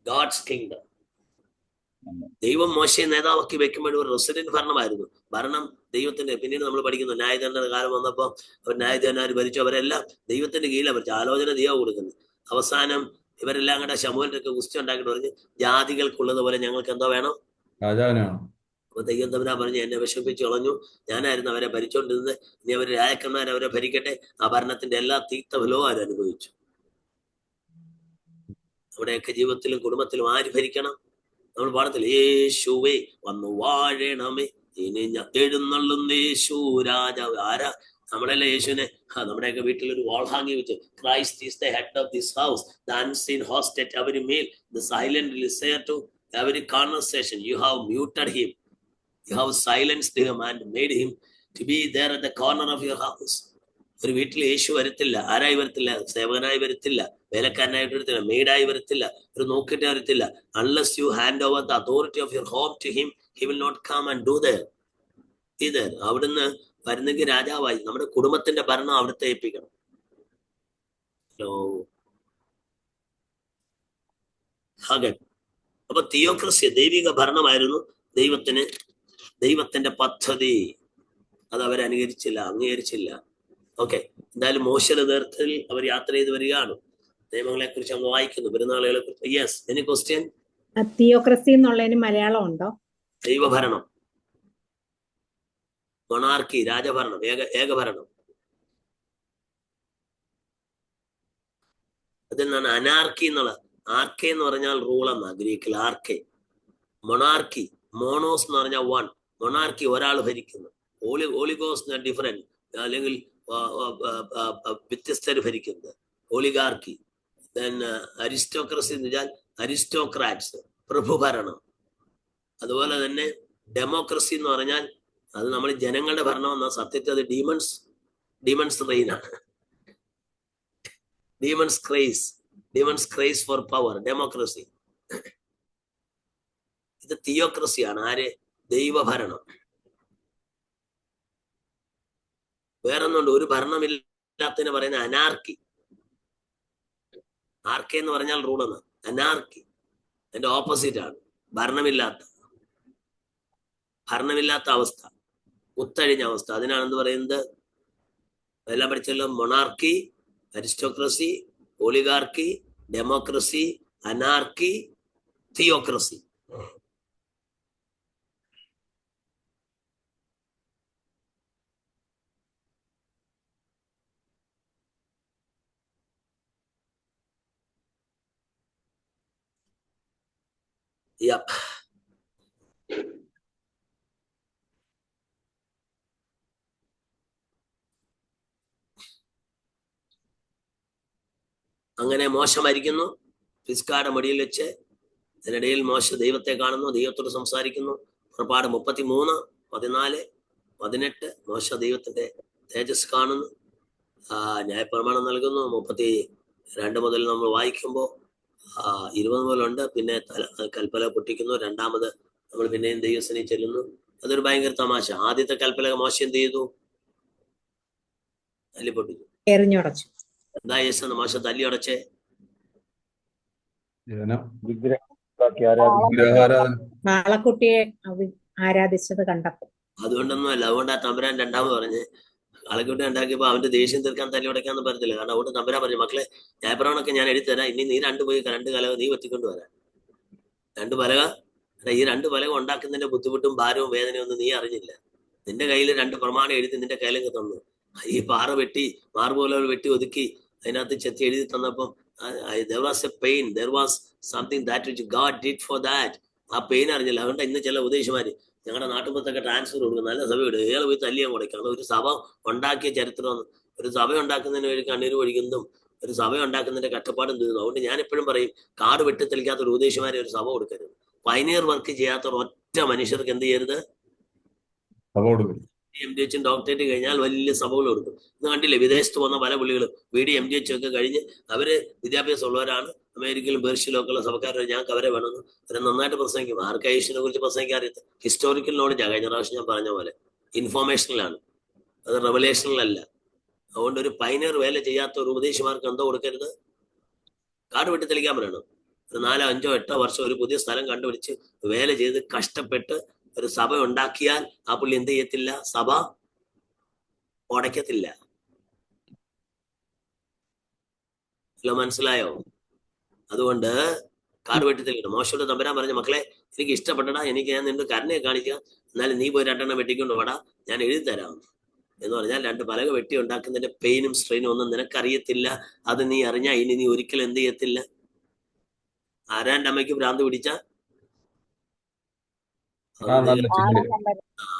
God's kingdom. ദൈവം മോശയെ നേതാവാക്കി വെക്കുമ്പോൾ ഒരു റെസിഡന്റ് ഭരണമായിരുന്നു. ഭരണം ദൈവത്തിന്റെ. പിന്നീട് നമ്മൾ പഠിക്കുന്നു ന്യായാധിപന്റെ കാലം വന്നപ്പോൾ അവർ ന്യായാധിപന്മാർ ഭരിച്ചു. അവരെല്ലാം ദൈവത്തിന്റെ കീഴിലാണ് ഭരിച്ചു. ആലോചന ദൈവം കൊടുക്കുന്നത്. അവസാനം ഇവരെല്ലാം കൂടെ ശമൂവേലിന്റെ ഒക്കെ കുസ്തി ഉണ്ടാക്കിയിട്ട് പറഞ്ഞു, ജാതികൾക്കുള്ളത് പോലെ ഞങ്ങൾക്ക് എന്തോ വേണം, രാജാവിനാണ്. അപ്പൊ ദൈവം തമ്പുരാൻ പറഞ്ഞു, എന്നെ വിഷമിപ്പിച്ച് കളഞ്ഞു, ഞാനായിരുന്നു അവരെ ഭരിച്ചുകൊണ്ടിരുന്നത്, ഇനി അവര് രാജാക്കന്മാർ അവരെ ഭരിക്കട്ടെ. ആ ഭരണത്തിന്റെ എല്ലാ തീക്തഫലവും അവരനുഭവിച്ചു. നമ്മുടെയൊക്കെ ജീവിതത്തിലും കുടുംബത്തിലും ആര് ഭരിക്കണം? നമ്മൾ പാടത്തില്ല, യേശുവേ വന്നു വാഴണമേ, ഇനി ഞാൻ എഴുന്നള്ളുന്ന യേശു രാജാവ്. ആരാ? നമ്മളല്ലേ യേശുവിനെ നമ്മുടെയൊക്കെ വീട്ടിൽ ഒരു വാൾ ഹാങ്ങി വെച്ച്, Christ is the head of this house, the unseen host at every meal, the silent listener to every conversation. You have muted him, you have silenced him and made him to be there at the corner of your house. ഒരു വീട്ടിൽ യേശു വരത്തില്ല. ആരായി വരത്തില്ല? സേവകനായി വരത്തില്ല, വേലക്കാരനായിട്ട് വരത്തില്ല, മെയ്ഡായി വരത്തില്ല, ഒരു നോക്കിട്ട് വരത്തില്ല. Unless you hand over the authority of your home to him, he will not come and do there either. അവിടുന്ന് വരുന്നെങ്കിൽ രാജാവായി. നമ്മുടെ കുടുംബത്തിന്റെ ഭരണം അവിടുത്തെ ഏൽപ്പിക്കണം. ഹഗൻ. അപ്പൊ തിയോക്രസി ദൈവിക ഭരണമായിരുന്നു. ദൈവത്തിന്റെ പദ്ധതി അത് അവരനുകരിച്ചില്ല, അംഗീകരിച്ചില്ല. ഓക്കെ, എന്തായാലും മോശയുടെ നേതൃത്വത്തിൽ അവർ യാത്ര ചെയ്ത് വരികയാണ്. നിയമങ്ങളെ കുറിച്ച് നമ്മൾ വായിക്കുന്നു, പെരുന്നാളുകളെ കുറിച്ച്. Yes, any question? തിയോക്രസി എന്നുള്ളതിന് മലയാളം ഉണ്ടോ? ദൈവഭരണം, മൊണാർക്കി, രാജഭരണം, ഏകഭരണം. അതിൽ നിന്നാണ് അനാർക്കി എന്നുള്ളത്. ആർക്കെ എന്ന് പറഞ്ഞാൽ റൂൾ എന്നാ ഗ്രീക്കിൽ. ആർക്കെ. മൊണാർക്കി, മോണോസ് എന്ന് പറഞ്ഞാൽ വൺ. മൊണാർക്കി ഒരാൾ ഭരിക്കുന്നു. ഓളിഗോസ് ഡിഫറെന്റ്, അല്ലെങ്കിൽ വ്യത്യസ്തർ ഭരിക്കുന്നത്. ഓളിഗാർക്കി. ദെൻ അരിസ്റ്റോക്രസി എന്ന് വെച്ചാൽ അരിസ്റ്റോക്രാറ്റ്സ്, പ്രഭുഭരണം. അതുപോലെ തന്നെ ഡെമോക്രസി എന്ന് പറഞ്ഞാൽ അത് നമ്മൾ ജനങ്ങളുടെ ഭരണം എന്ന സത്യത്തിൽ അത് ഡീമൺസ് റെയിനാണ്. ഡീമൺസ് ക്രൈസ് ഫോർ പവർ, ഡെമോക്രസി. ഇത് തിയോക്രസിയാണ്. ആര്? ദൈവഭരണം. വേറൊന്നുണ്ട്, ഒരു ഭരണമില്ലാത്തതിനെ പറയുന്ന അനാർക്കി. ആർക്കെ എന്ന് പറഞ്ഞാൽ റൂൾ എന്ന്. അനാർക്കി അതിന്റെ ഓപ്പോസിറ്റ് ആണ് ഭരണമില്ലാത്ത അവസ്ഥ, കുത്തഴിഞ്ഞ അവസ്ഥ. അതിനാണ് എന്ത് പറയുന്നത്? എല്ലാം പഠിച്ചല്ലോ. Monarchy, aristocracy, oligarchy, democracy, anarchy, theocracy. Yep. അങ്ങനെ മോശ മരിക്കുന്നു ഫിസ്കായുടെ മടിയിൽ വെച്ച്. അതിനിടയിൽ മോശ ദൈവത്തെ കാണുന്നു, ദൈവത്തോട് സംസാരിക്കുന്നു. പുറപ്പാട് 33, 14, 18 മോശ ദൈവത്തിന്റെ തേജസ് കാണുന്നു. ന്യായപ്രമാണം നൽകുന്നു. 32 മുതൽ നമ്മൾ വായിക്കുമ്പോൾ 20 മുതലുണ്ട്. പിന്നെ കൽപ്പല പൊട്ടിക്കുന്നു. രണ്ടാമത് നമ്മൾ പിന്നെയും ദൈവസേനയിൽ ചെല്ലുന്നു. അതൊരു ഭയങ്കര തമാശ. ആദ്യത്തെ കൽപ്പല മോശ എന്ത് ചെയ്തു? തല്ലി പൊട്ടിച്ചു, എറിഞ്ഞുടച്ചു. എന്താ യേശു മോശ തല്ലി ഉടച്ചേ? കാളക്കുട്ടിയെ ആരാധിച്ചത് കണ്ടപ്പോൾ. അതുകൊണ്ടൊന്നുമല്ല. അതുകൊണ്ട് ആ തമ്പുരാൻ രണ്ടാമത് പറഞ്ഞ് കാളക്കുട്ടി ഉണ്ടാക്കിയപ്പോ അവന്റെ ദേഷ്യം തീർക്കാൻ തല്ലി ഉടയ്ക്കാന്ന് പറയത്തില്ല. കാരണം അതുകൊണ്ട് തമ്പുരാൻ പറഞ്ഞു, മക്കളെ ന്യായപ്രമാണമൊക്കെ ഞാൻ എഴുതിത്തരാം, ഇനി നീ രണ്ട് കലക നീ വെട്ടിക്കൊണ്ട് വരാം. 2 പലക. ഈ 2 പലക ഉണ്ടാക്കുന്നതിന്റെ ബുദ്ധിമുട്ടും ഭാരവും വേദനയും ഒന്നും നീ അറിഞ്ഞില്ല. നിന്റെ കയ്യിൽ 2 പ്രമാണം എഴുതി നിന്റെ കയ്യിലേക്ക് തന്നു. ഈ പാറ വെട്ടി മാർബോലുകൾ വെട്ടി ഒതുക്കി അതിനകത്ത് ചെത്തി എഴുതി തന്നപ്പം there was a pain, there was something that which God did for that. ആ പെയിൻ അറിഞ്ഞില്ല. അതുകൊണ്ട് ഇന്ന് ചില ഉപദേശിമാര് ഞങ്ങളുടെ നാട്ടുമ്പത്തൊക്കെ ട്രാൻസ്ഫർ കൊടുക്കും, നല്ല സഭ ഇടും, ഇയാൾ പോയി തല്ലിയാൻ കൊടുക്കണം. ഒരു സഭ ഉണ്ടാക്കിയ ചരിത്രം, ഒരു സഭ ഉണ്ടാക്കുന്നതിന് വേണ്ടി കണ്ണീര് ഒഴിക്കുന്നതും ഒരു സഭ ഉണ്ടാക്കുന്നതിന്റെ കഷ്ടപ്പാടും തീർന്നു. അതുകൊണ്ട് ഞാൻ എപ്പോഴും പറയും, കാട് വെട്ടിത്തെളിക്കാത്ത ഒരു ഉപദേശിമാരെ ഒരു സഭ കൊടുക്കരുത്. പൈനിയർ വർക്ക് ചെയ്യാത്ത ഒറ്റ മനുഷ്യർക്ക് എന്ത് ചെയ്യരുത്? MDH ഡോക്ടറേറ്റ് കഴിഞ്ഞാൽ വലിയ സഭകൾ കൊടുക്കും. ഇന്ന് കണ്ടില്ലേ, വിദേശത്ത് പോകുന്ന പല പുള്ളികളും MDH ഒക്കെ കഴിഞ്ഞ് അവര് വിദ്യാഭ്യാസം ഉള്ളവരാണ്. അമേരിക്കയിലും പേർഷ്യയിലും ഒക്കെ ഉള്ള സഭക്കാരെ ഞങ്ങൾക്ക് അവരെ വേണമെന്ന് അവരെ നന്നായിട്ട് പ്രസംഗിക്കും. ആർക്ക് യേശുവിനെ കുറിച്ച് പ്രസംഗിക്കാൻ അറിയത്ത്? ഹിസ്റ്റോറിക്കൽ നോളജാണ്. കഴിഞ്ഞ പ്രാവശ്യം ഞാൻ പറഞ്ഞ പോലെ ഇൻഫോർമേഷനിലാണ്, അത് റെവലേഷനിലല്ല. അതുകൊണ്ട് ഒരു പൈനിയർ വേല ചെയ്യാത്ത ഒരു ഉപദേശിമാർക്ക് എന്തോ കൊടുക്കരുത്? കാട് വെട്ടി തെളിക്കാൻ പറയണം. ഒരു 4, 5, 8 വർഷം ഒരു പുതിയ സ്ഥലം കണ്ടുപിടിച്ച് വേല ചെയ്ത് കഷ്ടപ്പെട്ട് ഒരു സഭ ഉണ്ടാക്കിയാൽ ആ പുള്ളി എന്ത് ചെയ്യത്തില്ല? സഭ ഉടയ്ക്കത്തില്ല. മനസ്സിലായോ? അതുകൊണ്ട് കാട് വെട്ടി തെളിക്കണം. മോശയോട് തമ്പുരാൻ പറഞ്ഞ, മക്കളെ എനിക്ക് ഇഷ്ടപ്പെട്ടടാ, എനിക്ക് ഞാൻ നിന്റെ കരുണയെ കാണിക്കുക, എന്നാലും നീ പോയി 2 വെട്ടിക്കൊണ്ട് വാടാ, ഞാൻ എഴുതി തരാം എന്ന് പറഞ്ഞാൽ 2 പലക വെട്ടി ഉണ്ടാക്കുന്നതിന്റെ പെയിനും സ്ട്രെയിനും ഒന്നും നിനക്കറിയത്തില്ല. അത് നീ അറിഞ്ഞാൽ ഇനി നീ ഒരിക്കലും എന്ത് ചെയ്യത്തില്ല. ആരാന്റെ അമ്മയ്ക്ക് ഭ്രാന്ത് പിടിച്ച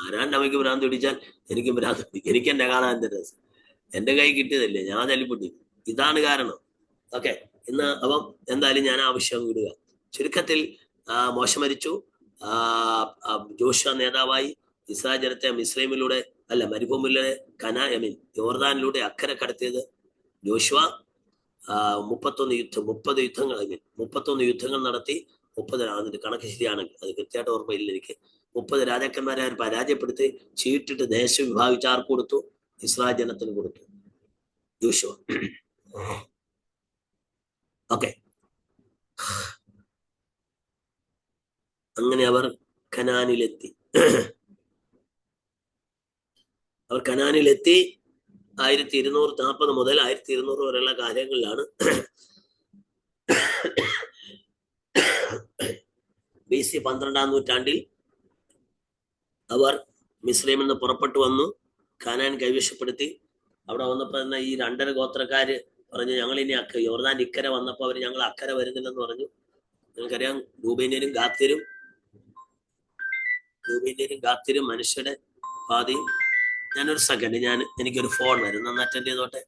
ആരാന്റെ അമ്മയ്ക്ക് ഭ്രാന്ത് പിടിച്ചാൽ എനിക്കും ഭ്രാന്ത് പിടിക്കും. എനിക്ക് എന്നെ കാണാൻ എന്റെ രസം. എന്റെ കൈ കിട്ടിയതല്ലേ, ഞാൻ തല്ലിപ്പൊട്ടി. ഇതാണ് കാരണം. ഓക്കെ, ഇന്ന് അപ്പം എന്തായാലും ഞാൻ ആവശ്യം വിടുക. ചുരുക്കത്തിൽ മോശ മരിച്ചു. ജോഷുവ നേതാവായി. ഇസ്രായേൽ ജനത്തെ മിസ്രൈമിലൂടെ മരുഭൂമിയിലൂടെ യോർദാനിലൂടെ അക്കരെ കടത്തിയത് ജോഷുവ. 30 യുദ്ധങ്ങൾ നടത്തി. 30 അതിന്റെ കണക്ക് ശരിയാണെങ്കിൽ, അത് കൃത്യമായിട്ട് ഓർമ്മയില്ല എനിക്ക്. 30 രാജാക്കന്മാരെ അവർ പരാജയപ്പെടുത്തി ചീട്ടിട്ട് ദേശം വിഭാഗിച്ച് ആർക്ക് കൊടുത്തു? ഇസ്രായേൽ ജനത്തിന് കൊടുത്തു ജോഷുവ. ഓക്കെ, അങ്ങനെ അവർ കനാനിലെത്തി. 1240 മുതൽ 1200 വരെയുള്ള കാലങ്ങളിലാണ് BC 12-ാം നൂറ്റാണ്ടിൽ അവർ മിസ്രൈമിൽ നിന്ന് പുറപ്പെട്ടു വന്നു. കനാൻ കൈവശപ്പെടുത്തി. അവിടെ വന്നപ്പോ തന്നെ ഈ 2.5 ഗോത്രക്കാര് പറഞ്ഞു, ഞങ്ങൾ ഇനി യോർദാൻ ഇക്കരെ വന്നപ്പോ അവര് ഞങ്ങൾ അക്കരെ വരുന്നില്ലെന്ന് പറഞ്ഞു. നിങ്ങൾക്കറിയാം, രൂബേന്യരും ഗാത്യരും മനുഷ്യരുടെ പാതിയും. ഞാനൊരു സെക്കൻഡ്, എനിക്കൊരു ഫോൺ വരും, ഒന്ന് അറ്റൻഡ് ചെയ്തോട്ടെ.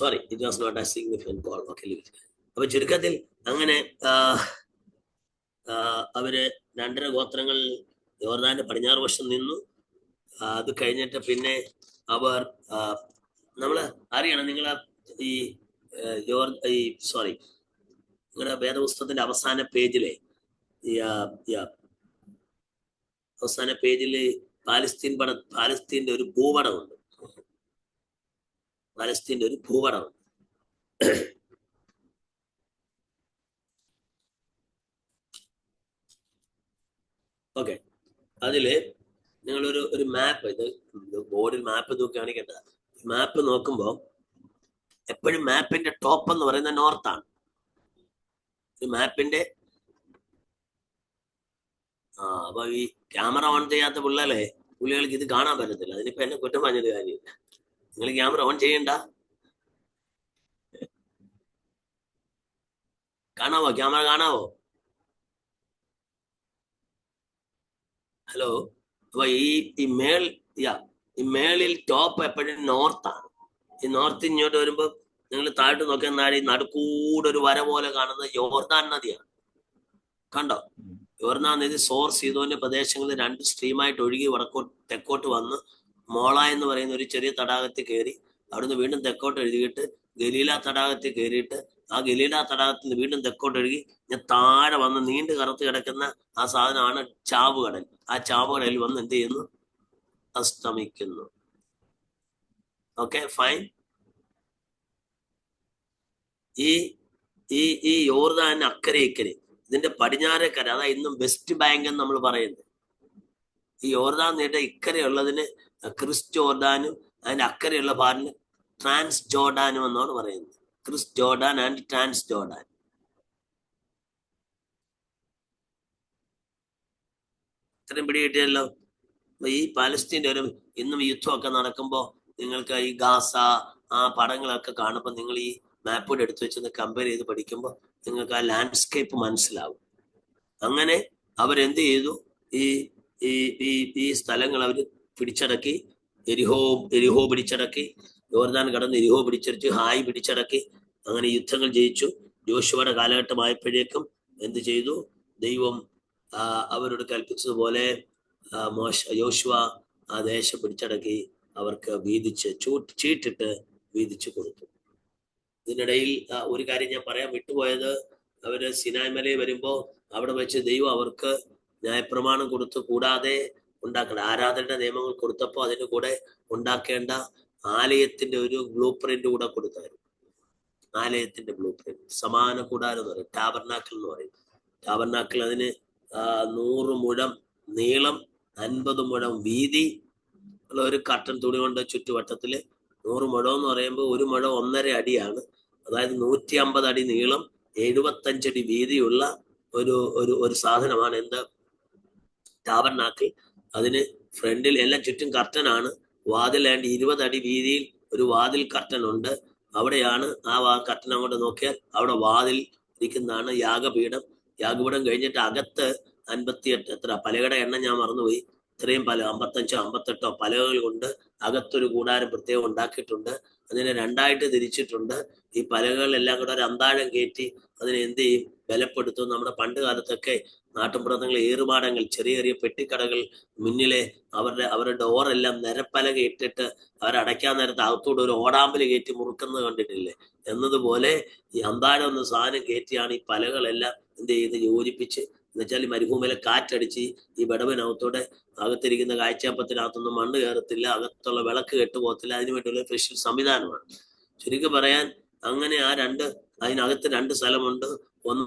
Sorry, it was not a significant call. Okay, അപ്പൊ ചുരുക്കത്തിൽ അങ്ങനെ അവര് 2.5 ഗോത്രങ്ങൾ യോർദാന്റെ പടിഞ്ഞാറ് വശം നിന്നു. അത് കഴിഞ്ഞിട്ട് പിന്നെ അവർ നമ്മള് അറിയണം, നിങ്ങളെ നിങ്ങളുടെ വേദപുസ്തകത്തിന്റെ അവസാന പേജില് പാലസ്തീന്റെ ഒരു ഭൂപടമുണ്ട്. ഓക്കെ, അതില് നിങ്ങളൊരു മാപ്പ്, ഇത് ബോർഡിൽ മാപ്പ് നോക്കുകയാണ് കേട്ടത്. മാപ്പ് നോക്കുമ്പോ എപ്പോഴും മാപ്പിന്റെ ടോപ്പ് എന്ന് പറയുന്നത് നോർത്താണ്. മാപ്പിന്റെ അപ്പൊ ഈ ക്യാമറ ഓൺ ചെയ്യാത്ത പുള്ളികൾക്ക് ഇത് കാണാൻ പറ്റത്തില്ല. അതിനിപ്പോ എന്നെ കുറ്റം പറഞ്ഞൊരു കാര്യമില്ല. നിങ്ങൾ ക്യാമറ ഓൺ ചെയ്യണ്ട. ക്യാമറ കാണാവോ? ഹലോ. അപ്പൊ ഈ മേളിൽ ടോപ്പ് എപ്പോഴും നോർത്താണ്. ഈ നോർത്ത് ഇങ്ങോട്ട് വരുമ്പോ നിങ്ങൾ താഴോട്ട് നോക്കിയാൽ നടുക്കൂടെ ഒരു വര പോലെ കാണുന്നത് യോർദാൻ നദിയാണ്. കണ്ടോ? യോർദാൻ നദി സോർ സീദോന്റെ പ്രദേശങ്ങളിൽ 2 സ്ട്രീമായിട്ട് ഒഴുകി തെക്കോട്ട് വന്ന് മോള എന്ന് പറയുന്ന ഒരു ചെറിയ തടാകത്തിൽ കയറി, അവിടുന്ന് വീണ്ടും തെക്കോട്ട് ഒഴുകിയിട്ട് ഗലീല തടാകത്തിൽ കയറിയിട്ട് ആ ഗലീല തടാകത്തിൽ നിന്ന് വീണ്ടും തെക്കോട്ട് ഒഴുകി ഞാൻ താഴെ വന്ന് നീണ്ടു കറുത്ത് കിടക്കുന്ന ആ സാധനമാണ് ചാവുകടൽ. ആ ചാവുകടലിൽ വന്ന് എന്ത് ചെയ്യുന്നു? അസ്തമിക്കുന്നു. Okay, fine. ഈ യോർദാൻ അക്കരെ ഇക്കരെ, ഇതിന്റെ പടിഞ്ഞാറേക്കര, അതാ ഇന്നും വെസ്റ്റ് ബാങ്ക് എന്ന് നമ്മൾ പറയുന്നത്. ഈ യോർദാൻ നദിയുടെ ഇക്കരെ ഉള്ളതിന് ക്രിസ് ജോർഡാനും അതിന്റെ അക്കരെയുള്ള പാടിന് ട്രാൻസ് ജോർഡാനും എന്നാണ് പറയുന്നത്. ക്രിസ് ജോർഡാൻ ആൻഡ് ട്രാൻസ് ജോർഡാൻ. ഇത്രയും പിടി കിട്ടിയല്ലോ. ഈ പാലസ്തീൻ്റെ ഒരു ഇന്നും യുദ്ധമൊക്കെ നടക്കുമ്പോൾ നിങ്ങൾക്ക് ഈ ഗാസ ആ പടങ്ങളൊക്കെ കാണുമ്പോൾ നിങ്ങൾ ഈ മാപ്പോട് എടുത്തു വെച്ചൊന്ന് കമ്പയർ ചെയ്ത് പഠിക്കുമ്പോൾ നിങ്ങൾക്ക് ആ ലാൻഡ്സ്കേപ്പ് മനസ്സിലാവും. അങ്ങനെ അവരെന്ത് ചെയ്തു? ഈ ഈ ഈ ഈ സ്ഥലങ്ങൾ അവർ പിടിച്ചടക്കി. എരിഹോ പിടിച്ചടക്കി, യോർദാൻ കടന്ന് എരിഹോ പിടിച്ചടിച്ച്, ഹായ് പിടിച്ചടക്കി. അങ്ങനെ യുദ്ധങ്ങൾ ജയിച്ചു. യോശുവയുടെ കാലഘട്ടമായപ്പോഴേക്കും എന്ത് ചെയ്തു? ദൈവം അവരോട് കൽപ്പിച്ചതുപോലെ യോശുവ ആ ദേശം പിടിച്ചടക്കി അവർക്ക് വീതിച്ച് ചീട്ടിട്ട് വീതിച്ചു കൊടുത്തു. ഇതിനിടയിൽ ഒരു കാര്യം ഞാൻ പറയാൻ വിട്ടുപോയത്, അവര് സിനായ് മലയിൽ വരുമ്പോ അവിടെ വെച്ച് ദൈവം അവർക്ക് ന്യായപ്രമാണം കൊടുത്തു. കൂടാതെ ഉണ്ടാക്കേണ്ട ആരാധനയുടെ നിയമങ്ങൾ കൊടുത്തപ്പോൾ അതിന് കൂടെ ഉണ്ടാക്കേണ്ട ആലയത്തിന്റെ ഒരു ബ്ലൂ പ്രിന്റ് കൂടെ കൊടുത്തായിരുന്നു. ആലയത്തിന്റെ ബ്ലൂ പ്രിന്റ്, സമാന കൂടാരം എന്ന് പറയും, ടാബർനാക്കിൾ എന്ന് പറയും. ടാബർനാക്കിൾ അതിന് 100 മുഴം നീളം, 50 മുഴം വീതി ഉള്ള ഒരു കട്ടൻ തുണി കൊണ്ട് ചുറ്റുവട്ടത്തില്. 100 മുഴം എന്ന് പറയുമ്പോൾ 1 മുഴം 1.5 അടിയാണ്. അതായത് 150 അടി നീളം, 75 അടി വീതിയുള്ള ഒരു സാധനമാണ് എന്ത്? ടാബർനാക്കിൾ. അതിന് ഫ്രണ്ടിൽ എല്ലാം ചുറ്റും കർട്ടനാണ്. വാതിൽ 20 അടി വീതിയിൽ ഒരു വാതിൽ കർട്ടൻ ഉണ്ട്. അവിടെയാണ് ആ കർട്ടൻ അങ്ങോട്ട് നോക്കിയാൽ അവിടെ വാതിൽ ഇരിക്കുന്നതാണ് യാഗപീഠം. യാഗപീഠം കഴിഞ്ഞിട്ട് അകത്ത് 58 പലകയുടെ എണ്ണം ഞാൻ മറന്നുപോയി. ഇത്രയും 55 58 പലകകൾ കൊണ്ട് അകത്തൊരു കൂടാരം പ്രത്യേകം ഉണ്ടാക്കിയിട്ടുണ്ട്. അതിനെ 2ആയിട്ട് തിരിച്ചിട്ടുണ്ട്. ഈ പലകകളെല്ലാം കൂടെ ഒരു അന്താഴം കയറ്റി അതിനെ എന്ത് ചെയ്യും? ബലപ്പെടുത്തും. നമ്മുടെ പണ്ട് കാലത്തൊക്കെ നാട്ടുമ്പുറങ്ങളിൽ ഏറുമാടങ്ങൾ, ചെറിയ ചെറിയ പെട്ടിക്കടകൾ മുന്നിലെ അവരുടെ ഡോറെല്ലാം നിരപ്പലക ഇട്ടിട്ട് അവരടയ്ക്കാൻ നേരത്ത് അകത്തോട് ഒരു ഓടാമ്പല് കയറ്റി മുറുക്കുന്നത് കണ്ടിട്ടില്ലേ? എന്നതുപോലെ ഈ അന്താഴം എന്ന സാധനം കയറ്റിയാണ് ഈ പലകളെല്ലാം എന്ത് ചെയ്ത് യോജിപ്പിച്ച്, എന്നുവെച്ചാൽ ഈ മരുഭൂമിയിലെ കാറ്റടിച്ച് ഈ വിടവിനകത്തോടെ അകത്തിരിക്കുന്ന കാഴ്ചയപ്പത്തിനകത്തൊന്നും മണ്ണ് കയറത്തില്ല, അകത്തുള്ള വിളക്ക് കെട്ടുപോകത്തില്ല. അതിനു വേണ്ടിയുള്ള സ്പെഷ്യൽ സംവിധാനമാണ്. ചുരുക്കി പറയാൻ അങ്ങനെ അതിനകത്ത് 2 സ്ഥലമുണ്ട്. ഒന്ന്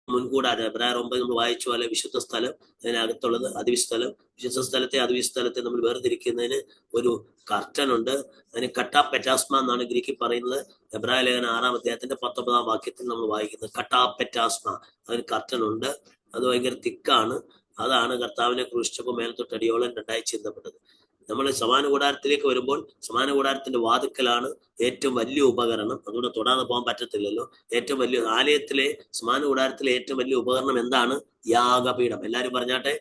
മുൻകൂടാതെ എബ്രായർ 9 നമ്മൾ വായിച്ചു പോലെ വിശുദ്ധ സ്ഥലം, അതിനകത്തുള്ളത് അതിവിസ്ഥലം. വിശുദ്ധ സ്ഥലത്തെ അതിവിസ്ഥലത്തെ നമ്മൾ വേർതിരിക്കുന്നതിന് ഒരു കർട്ടൻ ഉണ്ട്. അതിന് കട്ടാ പെറ്റാസ്മ എന്നാണ് ഗ്രീക്കിൽ പറയുന്നത്. എബ്രായ ലേഖനം 6-ാം അധ്യായത്തിന്റെ 19-ാം വാക്യത്തിൽ നമ്മൾ വായിക്കുന്നത് കട്ടാ പെറ്റാസ്മ. അതിന് കർട്ടൻ ഉണ്ട്. അത് ഭയങ്കര തിക്കാണ്. അതാണ് കർത്താവിനെ ക്രൂശിച്ചപ്പോൾ മേലത്തൊട്ട് അടിയോളം 2ആയി ചിന്തപ്പെട്ടത്. നമ്മൾ സമാന കൂടാരത്തിലേക്ക് വരുമ്പോൾ സമാന കൂടാരത്തിന്റെ വാതുക്കലാണ് ഏറ്റവും വലിയ ഉപകരണം. അതുകൊണ്ട് തൊടാതെ പോകാൻ പറ്റത്തില്ലല്ലോ. ഏറ്റവും വലിയ ആലയത്തിലെ സമാന കൂടാരത്തിലെ ഏറ്റവും വലിയ ഉപകരണം എന്താണ്? യാഗപീഠം. എല്ലാരും പറഞ്ഞാട്ടെ,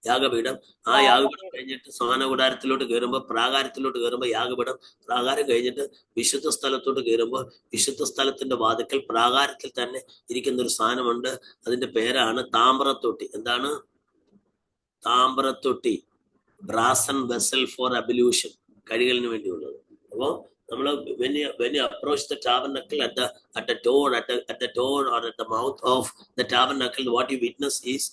യാഗപീഠം. ആ യാഗപീഠം കഴിഞ്ഞിട്ട് സമാന കൂടാരത്തിലോട്ട് കയറുമ്പോൾ, പ്രാകാരത്തിലോട്ട് കയറുമ്പോൾ യാഗപീഠം, പ്രാകാരം കഴിഞ്ഞിട്ട് വിശുദ്ധ സ്ഥലത്തോട്ട് കയറുമ്പോൾ വിശുദ്ധ സ്ഥലത്തിന്റെ വാതുക്കൽ പ്രാകാരത്തിൽ തന്നെ ഇരിക്കുന്ന ഒരു സാധനമുണ്ട്. അതിന്റെ പേരാണ് താമ്രത്തൊട്ടി. എന്താണ്? താമ്രത്തൊട്ടി. ബ്രാസൻ വെസൽ ഫോർ അബിലൂഷൻ, കഴുകലിന് വേണ്ടിയുള്ളത്. അപ്പോൾ നമ്മൾ when you approach the tabernacle at the door or at the mouth of the tabernacle, what you witness is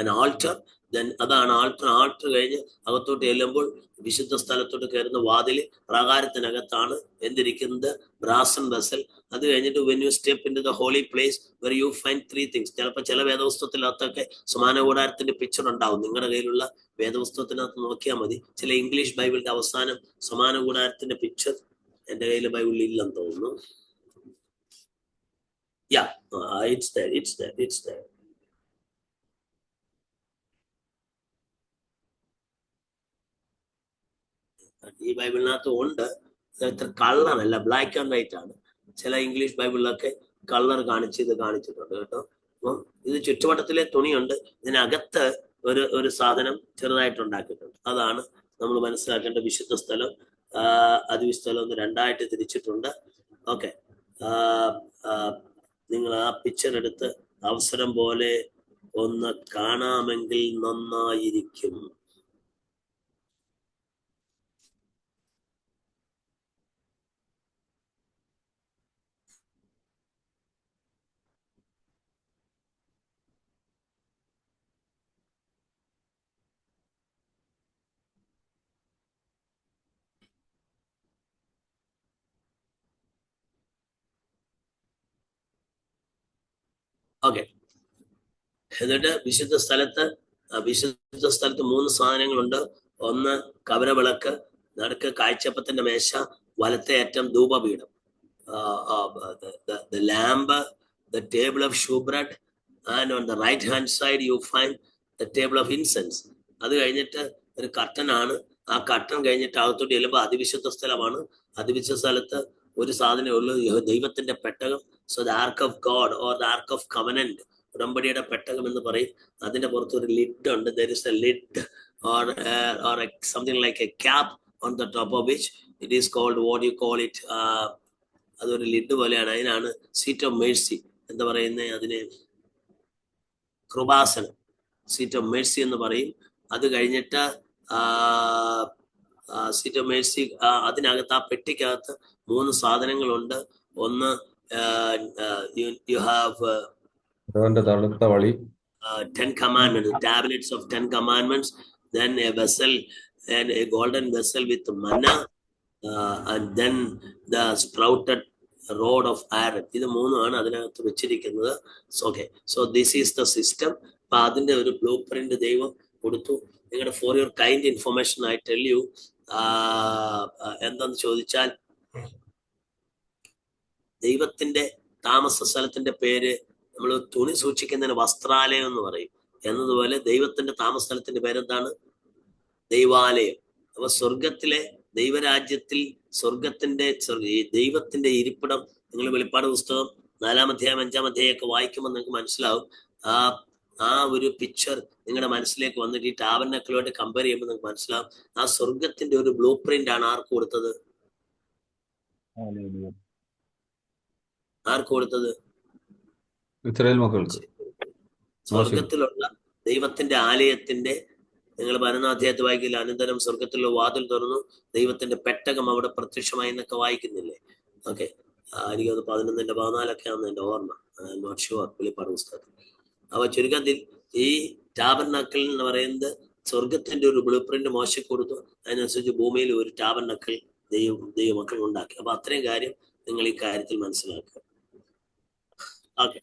an altar. Then അതാണ് ആൾട്ടർ കഴിഞ്ഞ് അകത്തോട്ട് ചെല്ലുമ്പോൾ വിശുദ്ധ സ്ഥലത്തോട്ട് കയറുന്ന വാതില് പ്രാകാരത്തിനകത്താണ് എന്തിരിക്കുന്നത്? ബ്രാസൻ വെസൽ. അത് കഴിഞ്ഞിട്ട് when you step into the holy place where you find 3 things. ചിലപ്പോൾ ചില വേദപുസ്തകത്തിനകത്തൊക്കെ സമാന കൂടാരത്തിന്റെ പിക്ചർ ഉണ്ടാവും. നിങ്ങളുടെ കയ്യിലുള്ള വേദപുസ്തകത്തിനകത്ത് നോക്കിയാൽ മതി. ചില ഇംഗ്ലീഷ് ബൈബിളിന്റെ അവസാനം സമാന കൂടാരത്തിന്റെ പിക്ചർ, എന്റെ കയ്യിൽ ബൈബിളിൽ ഇല്ലെന്ന് തോന്നുന്നു. It's there. ഈ ബൈബിളിനകത്ത് ഉണ്ട്. ഇത്ര കളറല്ല, ബ്ലാക്ക് ആൻഡ് വൈറ്റ് ആണ്. ചില ഇംഗ്ലീഷ് ബൈബിളിലൊക്കെ കളർ കാണിച്ചിട്ടുണ്ട് കേട്ടോ. അപ്പം ഇത് ചുറ്റുവട്ടത്തിലെ തുണിയുണ്ട്. ഇതിനകത്ത് ഒരു സാധനം ചെറുതായിട്ട് ഉണ്ടാക്കിയിട്ടുണ്ട്. അതാണ് നമ്മൾ മനസ്സിലാക്കേണ്ട. വിശുദ്ധ സ്ഥലം അതിവിസ്ഥലം ഒന്ന് 2ആയിട്ട് തിരിച്ചിട്ടുണ്ട്. ഓക്കെ, നിങ്ങൾ ആ പിക്ചർ എടുത്ത് അവസരം പോലെ ഒന്ന് കാണാമെങ്കിൽ നന്നായിരിക്കും. ഓക്കെ, എന്നിട്ട് വിശുദ്ധ സ്ഥലത്ത് 3 സാധനങ്ങളുണ്ട്. ഒന്ന് കവരവിളക്ക്, നടുക്ക് കാഴ്ചപ്പത്തിന്റെ മേശ, വലത്തെ അറ്റം ധൂപപീഠം, the lamb, the table of shewbread, and on the right hand side you find the table of incense. അത് കഴിഞ്ഞിട്ട് ഒരു കർട്ടൻ ആണ്. ആ കർട്ടൻ കഴിഞ്ഞിട്ട് അകത്തോട്ട് ചെല്ലുമ്പോൾ അതിവിശുദ്ധ സ്ഥലമാണ്. അതിവിശുദ്ധ സ്ഥലത്ത് ഒരു സാധനമേ ഉള്ളൂ, ദൈവത്തിന്റെ പെട്ടകം. So the arc of God or the arc of covenant, ഉടമ്പടിയുടെ പെട്ടകം എന്ന് പറയും. അതിന്റെ പുറത്ത് ഒരു ലിഡ് ഉണ്ട്. there is a lid or something like a cap on the top of which it is called, what do you call it, അതൊരു lid പോലെയാണ്. അതിനാണ് സീറ്റ് ഓഫ് മേഴ്സി എന്താ പറയുന്നത്, അതിന് കൃപാസനം, സീറ്റ് ഓഫ് മേഴ്സി എന്ന് പറയും. അത് കഴിഞ്ഞിട്ട് സീറ്റ് ഓഫ് മേഴ്സി, അതിനകത്ത് ആ പെട്ടിക്കകത്ത് 3 സാധനങ്ങളുണ്ട്. ഒന്ന് you have 10 commandments, tablets of 10 commandments, then a vessel and a golden vessel with manna, and then the sprouted rod of Aaron. ഇത് 3 ആണ് അതിനകത്ത് വെച്ചിരിക്കുന്നത്. Okay, so this is the system. അപ്പൊ അതിന്റെ ഒരു ബ്ലൂ പ്രിന്റ് ദൈവം കൊടുത്തു. നിങ്ങളുടെ for your kind information I tell you, എന്താന്ന് ചോദിച്ചാൽ, ദൈവത്തിന്റെ താമസ സ്ഥലത്തിന്റെ പേര് നമ്മൾ തുണി സൂക്ഷിക്കുന്നതിന് വസ്ത്രാലയം എന്ന് പറയും. എന്നതുപോലെ ദൈവത്തിന്റെ താമസ സ്ഥലത്തിന്റെ പേരെന്താണ്? ദൈവാലയം. അപ്പൊ സ്വർഗത്തിലെ ദൈവരാജ്യത്തിൽ ദൈവത്തിന്റെ ഇരിപ്പിടം, നിങ്ങൾ വെളിപ്പാട് പുസ്തകം 4-ാം അധ്യായം 5-ാം അധ്യായം ഒക്കെ വായിക്കുമ്പോൾ നിങ്ങൾക്ക് മനസ്സിലാവും. ആ ഒരു പിക്ചർ നിങ്ങളുടെ മനസ്സിലേക്ക് വന്നിട്ട് ഈ ടാബർനാക്കിളുമായിട്ട് കമ്പയർ ചെയ്യുമ്പോൾ നിങ്ങൾക്ക് മനസ്സിലാവും. ആ സ്വർഗത്തിന്റെ ഒരു ബ്ലൂ പ്രിന്റ് ആണ് ആർക്ക് കൊടുത്തത്? ആർക്ക് കൊടുത്തത്? ഇസ്രായേൽ മക്കൾക്ക്. സ്വർഗത്തിലുള്ള ദൈവത്തിന്റെ ആലയത്തിന്റെ, നിങ്ങൾ 11-ാം അധ്യായത്തിൽ വായിക്കില്ല, അനന്തരം സ്വർഗത്തിലുള്ള വാതിൽ തുറന്നു, ദൈവത്തിന്റെ പെട്ടകം അവിടെ പ്രത്യക്ഷമായി എന്നൊക്കെ വായിക്കുന്നില്ലേ? ഓക്കെ, എനിക്കത് 11-ന്റെ 14 ആണെന്ന് എന്റെ ഓർമ്മ, നോട്ട് ഷുവർ, വെളിപ്പാട് പുസ്തകത്തിൽ. അവ ചുരുക്കത്തിൽ ഈ ടാബർനാക്കിൾ എന്ന് പറയുന്നത് സ്വർഗത്തിന്റെ ഒരു ബ്ലൂ പ്രിന്റ് മോശം കൊടുത്തു. അതിനനുസരിച്ച് ഭൂമിയിൽ ഒരു ടാബർനാക്കിൾ ദൈവമക്കൾ ഉണ്ടാക്കി. അപ്പൊ അത്രയും കാര്യം നിങ്ങൾ ഈ കാര്യത്തിൽ മനസ്സിലാക്കുക. ഓക്കെ,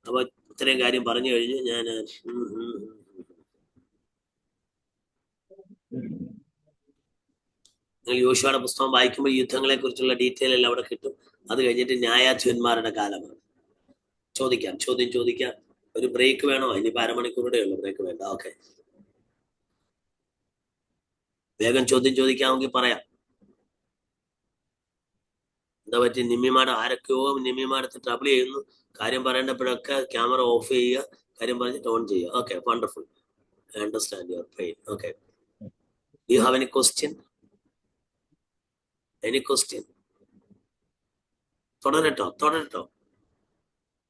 അപ്പൊ ഇത്രയും കാര്യം പറഞ്ഞു കഴിഞ്ഞ് ഞാൻ നിങ്ങൾ യോശുവയുടെ പുസ്തകം വായിക്കുമ്പോൾ യുദ്ധങ്ങളെ കുറിച്ചുള്ള ഡീറ്റെയിൽ എല്ലാം അവിടെ കിട്ടും. അത് കഴിഞ്ഞിട്ട് ന്യായാധിപന്മാരുടെ കാലമാണ്. ചോദ്യം ചോദിക്കാം. ഒരു ബ്രേക്ക് വേണോ? ഇനിയിപ്പോ അരമണിക്കൂറുടെ ഉള്ളു, ബ്രേക്ക് വേണ്ട. ഓക്കെ, വേഗം ചോദ്യം ചോദിക്കാമെങ്കിൽ പറയാം. എന്താ പറ്റി? നിമ്മിമാട് ആരൊക്കെയോ നിമ്മിമാടത്ത് ട്രബിൾ ചെയ്യുന്നു. കാര്യം പറയേണ്ടപ്പോഴൊക്കെ ക്യാമറ ഓഫ് ചെയ്യുക, കാര്യം പറഞ്ഞിട്ട് ഓൺ ചെയ്യുക. Okay, wonderful, I understand your pain. Okay, you have any question? തുടരട്ടോ.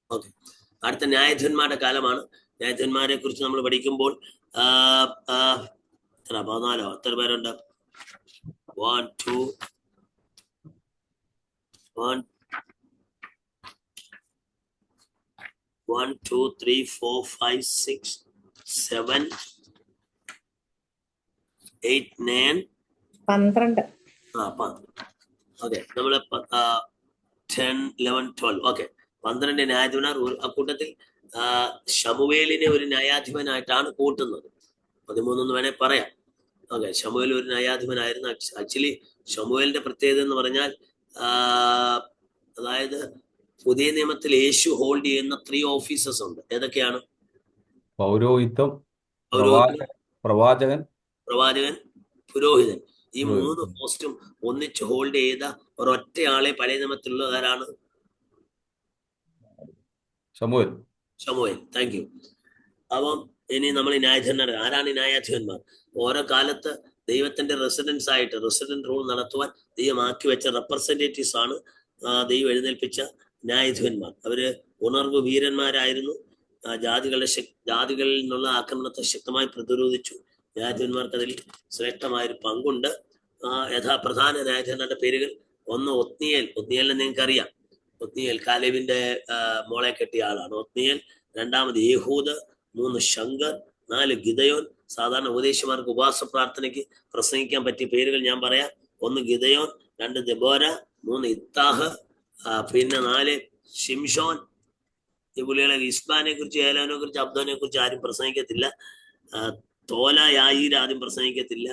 ഓക്കെ, അടുത്ത ന്യായാധിപന്മാരുടെ കാലമാണ്. ന്യായാധിപന്മാരെ കുറിച്ച് നമ്മൾ പഠിക്കുമ്പോൾ 14 എത്ര പേരുണ്ട്? 1 2 3 4 5 6 7 8 9 12. ഓക്കെ, നമ്മള് 10 11 12. ഓക്കെ, 12 ന്യായാധിപന്മാർ. അക്കൂട്ടത്തിൽ ശമൂവേലിനെ ഒരു ന്യായാധിപനായിട്ടാണ് കൂട്ടുന്നത്. 13 എന്ന് വേണേ പറയാം. ഓക്കെ, ശമൂവേൽ ഒരു ന്യായാധിപനായിരുന്നു. ആക്ച്വലി ശമൂവേലിന്റെ പ്രത്യേകത എന്ന് പറഞ്ഞാൽ, അതായത് പുതിയ നിയമത്തിൽ യേശു ഹോൾഡ് ചെയ്യുന്ന 3 ഓഫീസസ് ഉണ്ട്. ഏതൊക്കെയാണ്? പൗരോഹിത്യം, പ്രവാചകൻ, പുരോഹിതൻ. ഈ 3 പോസ്റ്റും ഒന്നിച്ച് ഹോൾഡ് ചെയ്ത ഒരൊറ്റയാളെ പഴയ നിയമത്തിലുള്ളവരാണ് ശമൂവേൽ. Thank you. അപ്പം ഇനി നമ്മൾ ന്യായാധിപന്മാർ. ആരാണ് ഈ ന്യായാധിപന്മാർ? ഓരോ കാലത്ത് ദൈവത്തിന്റെ റെസിഡന്റ് റൂൾ നടത്തുവാൻ ദൈവം ആക്കി വെച്ച റെപ്രസെന്റേറ്റീവ്സ് ആണ് ദൈവം എഴുന്നേൽപ്പിച്ച ന്യായാധിപന്മാർ. അവര് ഉണർവ് വീരന്മാരായിരുന്നു. ജാതികളിൽ നിന്നുള്ള ആക്രമണത്തെ ശക്തമായി പ്രതിരോധിച്ചു. ന്യായാധിപന്മാർക്ക് അതിൽ ശ്രേഷ്ഠമായൊരു പങ്കുണ്ട്. പ്രധാന ന്യായാധിപന്മാരുടെ പേരുകൾ: ഒന്ന് ഒത്നിയേലിനെ നിങ്ങൾക്ക് അറിയാം. ഒത്നിയേൽ കാലേബിന്റെ മോളെ കെട്ടിയ ആളാണ് ഒത്നിയേൽ. 2-ാമത് യേഹൂദ്, 3 ശങ്കർ, 4 ഗിദയോൻ. സാധാരണ ഉപദേശിമാർക്ക് ഉപവാസ പ്രാർത്ഥനയ്ക്ക് പ്രസംഗിക്കാൻ പറ്റിയ പേരുകൾ ഞാൻ പറയാം. 1 ഗിദയോൻ, 2 ദെബോര, 3 ഇത്താഹ്, പിന്നെ 4 ഷിംഷോൻ. ഈ പുള്ളികളെ ഇസ്ബാനെ കുറിച്ച്, ഏലോനെ കുറിച്ച്, അബ്ദോനെ കുറിച്ച് ആരും പ്രസംഗിക്കത്തില്ല. തോല യായീർ ആദ്യം പ്രസംഗിക്കത്തില്ല.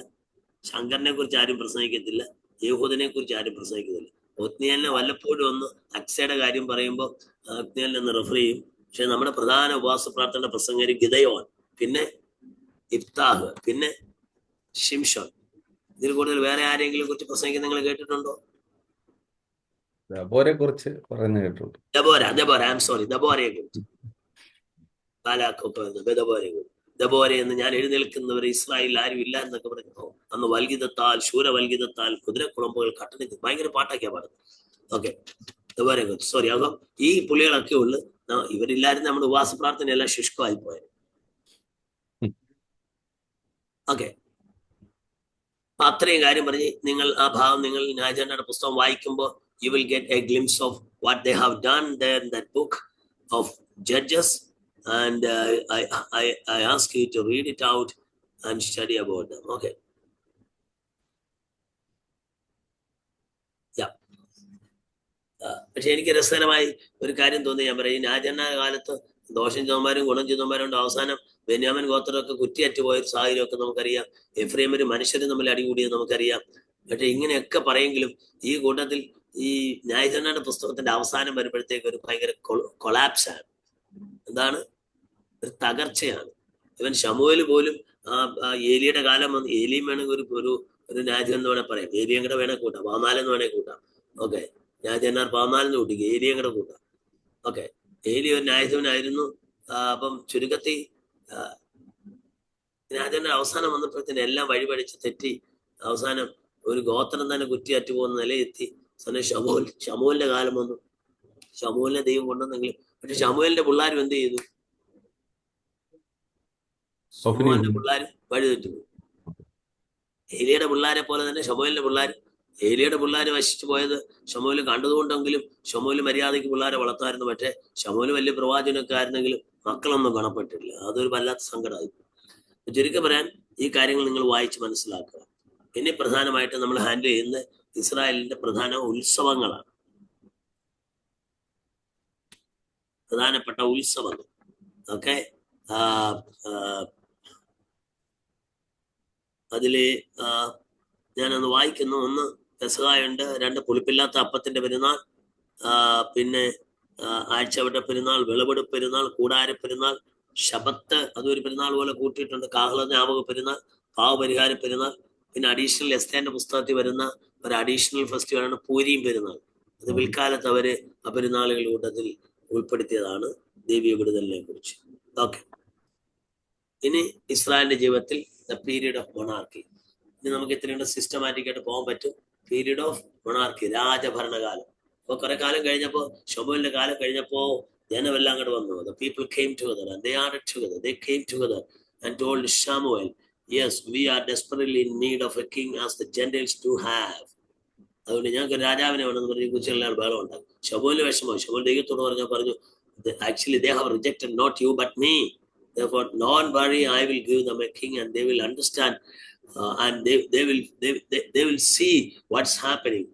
ശങ്കറിനെ കുറിച്ച് ആരും പ്രസംഗിക്കത്തില്ല. യഹൂദനെ കുറിച്ച് ആരും പ്രസംഗിക്കത്തില്ല. ഒത്നിയേലിനെ വല്ലപ്പോഴും ഒന്ന് അക്സയുടെ കാര്യം പറയുമ്പോൾ ഒത്നിയേലിനെ ഒന്ന് റെഫർ ചെയ്യും. പക്ഷെ നമ്മുടെ പ്രധാന ഉപവാസ പ്രാർത്ഥന പ്രസംഗകര് ഗിദയോൻ, പിന്നെ ഇഫ്താഹ്, പിന്നെ ഷിംഷോൻ. ഇതിൽ കൂടുതൽ വേറെ ആരെങ്കിലും കുറിച്ച് പ്രസംഗിക്കാൻ നിങ്ങൾ കേട്ടിട്ടുണ്ടോ? ദബോരെ കുറിച്ച് പറയുന്നത് കേട്ടിട്ടുണ്ട്. ദബോരയെ കുറിച്ച്, ദബോര എന്ന് ഞാൻ എഴുന്നേൽക്കുന്നവർ ഇസ്രായേലിൽ ആരും ഇല്ല എന്നൊക്കെ പറഞ്ഞു. അന്ന് വൽഗിതത്താൽ, ശൂരവൽഗിതത്താൽ കുതിരക്കുളമ്പുകൾ കട്ടണിച്ച് ഭയങ്കര പാട്ടൊക്കെയാ പാടുന്നത്. ഓക്കെ, ദബോരയെ കുറിച്ച്. സോറി, അപ്പം ഈ പുള്ളികളൊക്കെ ഉള്ളു. ഇവരില്ലായിരുന്നു നമ്മുടെ ഉപവാസ പ്രാർത്ഥന എല്ലാം ശുഷ്കമായി പോയത്. ഓക്കെ, അത്രയും കാര്യം പറഞ്ഞ് നിങ്ങൾ ആ ഭാഗം നിങ്ങൾ ന്യായചരണയുടെ പുസ്തകം വായിക്കുമ്പോൾ you will get a glimpse of what they have done there in that book of Judges, and I ask you to read it out and study about them. Okay. Yeah. പക്ഷെ എനിക്ക് രസകരമായി ഒരു കാര്യം തോന്നി. ഞാൻ പറയും, ന്യായചരണ കാലത്ത് ദോഷം ചെയ്തവന്മാരും ഗുണം ചെയ്തവന്മാരും ഉണ്ട്. അവസാനം ബെന്യാമിൻ ഗോത്രമൊക്കെ കുറ്റിയറ്റ് പോയൊരു സാഹചര്യമൊക്കെ നമുക്കറിയാം. എഫ്രൈമര് മനുഷ്യരും തമ്മിൽ അടികൂടിയത് നമുക്കറിയാം. പക്ഷെ ഇങ്ങനെയൊക്കെ പറയെങ്കിലും ഈ കൂട്ടത്തിൽ ഈ ന്യായചരണയുടെ പുസ്തകത്തിന്റെ അവസാനം വരുമ്പോഴത്തേക്ക് ഒരു ഭയങ്കര കൊളാപ്സ് ആണ്. എന്താണ്? ഒരു തകർച്ചയാണ്. ഇവൻ ശമൂവേൽ പോലും ഏലിയുടെ കാലം വന്ന്, ഏലിയും വേണമെങ്കിൽ ഒരു ന്യായചരണം എന്ന് വേണേൽ പറയാം, ഏലിയും കൂടെ വേണേൽ കൂട്ടാം, 14 വേണേൽ കൂട്ടാം. ഓക്കെ, ന്യായചരണാർ 14 കൂട്ടിക്ക്, ഏലിയും കൂടെ കൂട്ടാം. ഓക്കെ, ഏലി ഒരു ന്യായചനായിരുന്നു. അപ്പം ചുരുക്കത്തിൽ ന്യായചരണ അവസാനം വന്നപ്പോഴത്തേന് എല്ലാം വഴിപഴിച്ച് തെറ്റി അവസാനം ഒരു ഗോത്രം തന്നെ കുറ്റിയാറ്റ് പോകുന്ന നിലയെത്തി. ശമൂലിന്റെ കാലം വന്നു. ശമൂലിനെ ദൈവം കൊണ്ടുവന്നെങ്കിലും, പക്ഷെ ശമൂലിന്റെ പിള്ളേരും എന്ത് ചെയ്തു? ശമൂലിന്റെ പിള്ളേരും വഴിതെറ്റു പോയി. ഏലിയുടെ പിള്ളേരെ പോലെ തന്നെ ശമൂലിന്റെ പിള്ളേർ, ഏലിയുടെ പിള്ളേർ വശിച്ചു പോയത് ശമൂല് കണ്ടതുകൊണ്ടെങ്കിലും ശമൂല് മര്യാദയ്ക്ക് പിള്ളേരെ വളർത്തായിരുന്നു. പക്ഷെ ശമൂല് വലിയ പ്രവാചകനൊക്കെ ആയിരുന്നെങ്കിലും മക്കളൊന്നും ഗുണപ്പെട്ടില്ല. അതൊരു വല്ലാത്ത സങ്കടമായി. ചുരുക്കം പറയാൻ, ഈ കാര്യങ്ങൾ നിങ്ങൾ വായിച്ച് മനസ്സിലാക്കുക. ഇനി പ്രധാനമായിട്ട് നമ്മൾ ഹാൻഡിൽ ചെയ്യുന്ന ഇസ്രായേലിന്റെ പ്രധാന ഉത്സവങ്ങളാണ്. പ്രധാനപ്പെട്ട ഉത്സവങ്ങൾ. ഓക്കെ, അതില് ഞാനൊന്ന് വായിക്കുന്നു. 1 പെസഹായുണ്ട്, 2 പുളിപ്പില്ലാത്ത അപ്പത്തിന്റെ പെരുന്നാൾ, പിന്നെ ആഴ്ചവട്ട പെരുന്നാൾ, വിളവെടുപ്പ് പെരുന്നാൾ, കൂടാര പെരുന്നാൾ, ശബത്ത് അതൊരു പെരുന്നാൾ പോലെ കൂട്ടിയിട്ടുണ്ട്, കാഹള ജ്ഞാപക പെരുന്നാൾ, പാവപരിഹാര പെരുന്നാൾ, പിന്നെ അഡീഷണൽ എസ്തേന്റെ പുസ്തകത്തിൽ വരുന്ന ഒരു അഡീഷണൽ ഫെസ്റ്റിവലാണ് പൂരിയും പെരുന്നാൾ. അത് പിൽക്കാലത്ത് അവര് ആ പെരുന്നാളുകൾ കൂട്ടത്തിൽ ഉൾപ്പെടുത്തിയതാണ് ദൈവീയ വിടുതലിനെ കുറിച്ച്. ഓക്കെ, ഇനി ഇസ്രായേലിന്റെ ജീവിതത്തിൽ ദ പീരീഡ് ഓഫ് മൊണാർക്കി. ഇനി നമുക്ക് ഇത്രയും സിസ്റ്റമാറ്റിക് ആയിട്ട് പോകാൻ പറ്റും. പീരീഡ് ഓഫ് മൊണാർക്കി, രാജഭരണകാലം. അപ്പൊ കുറെ കാലം കഴിഞ്ഞപ്പോ, ശമൂലിന്റെ കാലം കഴിഞ്ഞപ്പോ ജനമെല്ലാം അങ്ങോട്ട് വന്നു. The people came together and they added together. They came together and told Samuel, yes, we are desperately in need of a king as the Gentiles do have. അതുകൊണ്ട് ഞങ്ങൾക്ക് രാജാവിനെ വേണമെന്ന് പറഞ്ഞ് കുറിച്ചുള്ള ബഹളം ഉണ്ടാകും. ശമൂലിന് വിഷമോ. ശമൂൽ ദൈവത്തോട് പറഞ്ഞു, actually they have rejected not you but me. Therefore, don't worry, I will give them a king and they will understand and they will see what's happening.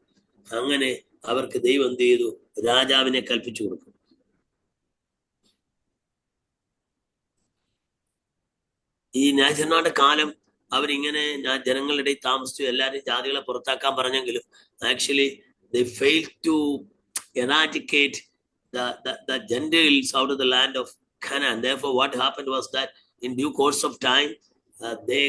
അങ്ങനെ അവർക്ക് ദൈവം എന്ത് ചെയ്തു? രാജാവിനെ കൽപ്പിച്ചു കൊടുക്കും. ഈ ന്യായചരണയുടെ കാലം അവരിങ്ങനെ ജനങ്ങളുടെ ഇടയിൽ താമസിച്ചു. എല്ലാവരും ജാതികളെ പുറത്താക്കാൻ പറഞ്ഞെങ്കിലും actually they failed to eradicate the Gentiles out of the land of Canaan. Therefore, what happened was that in due course of time, they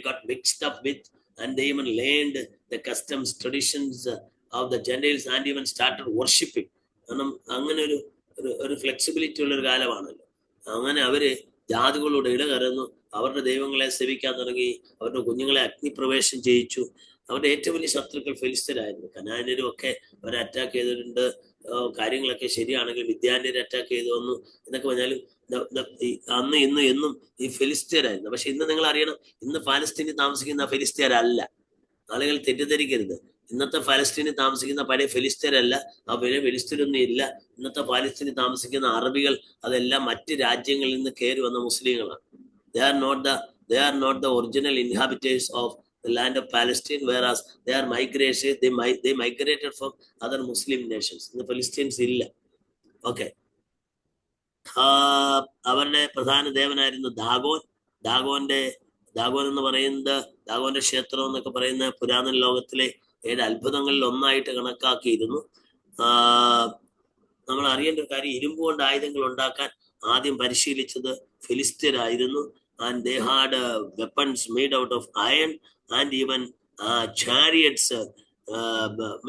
got mixed up with, and they even learned the customs, traditions of the Gentiles and even started worshipping. കാരണം അങ്ങനെ ഒരു flexibility ഉള്ളൊരു കാലമാണല്ലോ. അങ്ങനെ അവര് ജാതികളോട് ഇടകലർന്നു, അവരുടെ ദൈവങ്ങളെ സേവിക്കാൻ തുടങ്ങി, അവരുടെ കുഞ്ഞുങ്ങളെ അഗ്നിപ്രവേശം ചെയ്യിച്ചു. അവരുടെ ഏറ്റവും വലിയ ശത്രുക്കൾ ഫെലിസ്തരായിരുന്നു. കനാന്യരും ഒക്കെ അവരെ അറ്റാക്ക് ചെയ്തിട്ടുണ്ട്. കാര്യങ്ങളൊക്കെ ശരിയാണെങ്കിൽ വിദ്യാന്യരെ അറ്റാക്ക് ചെയ്തു വന്നു എന്നൊക്കെ പറഞ്ഞാലും അന്ന് ഇന്ന് എന്നും ഈ ഫെലിസ്തീനായിരുന്നു. പക്ഷെ ഇന്ന് നിങ്ങൾ അറിയണം, ഇന്ന് പാലസ്തീനിൽ താമസിക്കുന്ന ഫെലിസ്തീനല്ല. ആളുകൾ തെറ്റിദ്ധരിക്കരുത്. ഇന്നത്തെ ഫലസ്തീനിൽ താമസിക്കുന്ന പഴയ ഫെലിസ്തീനല്ല. ആ പഴയ ഫെലിസ്തീനൊന്നും ഇല്ല. ഇന്നത്തെ പാലസ്തീനിൽ താമസിക്കുന്ന അറബികൾ അതെല്ലാം മറ്റ് രാജ്യങ്ങളിൽ നിന്ന് കയറി വന്ന മുസ്ലിങ്ങളാണ്. They are not the original inhabitants of the land of Palestine, whereas they migrated from other Muslim nations. ഇന്ന് ഫലസ്തീൻസ് ഇല്ല. ഓക്കെ, അവരുടെ പ്രധാന ദേവനായിരുന്നു ദാഗോൻ. ദാഗോൻ എന്ന് പറയുന്നത്, ദാഗോന്റെ ക്ഷേത്രം എന്നൊക്കെ പറയുന്ന പുരാതന ലോകത്തിലെ 7 അത്ഭുതങ്ങളിൽ ഒന്നായിട്ട് കണക്കാക്കിയിരുന്നു. നമ്മൾ അറിയേണ്ട ഒരു കാര്യം, ഇരുമ്പ് കൊണ്ട് ആയുധങ്ങൾ ഉണ്ടാക്കാൻ ആദ്യം പരിശീലിച്ചത് ഫിലിസ്തീനായിരുന്നു. And they had weapons made out of iron and even chariots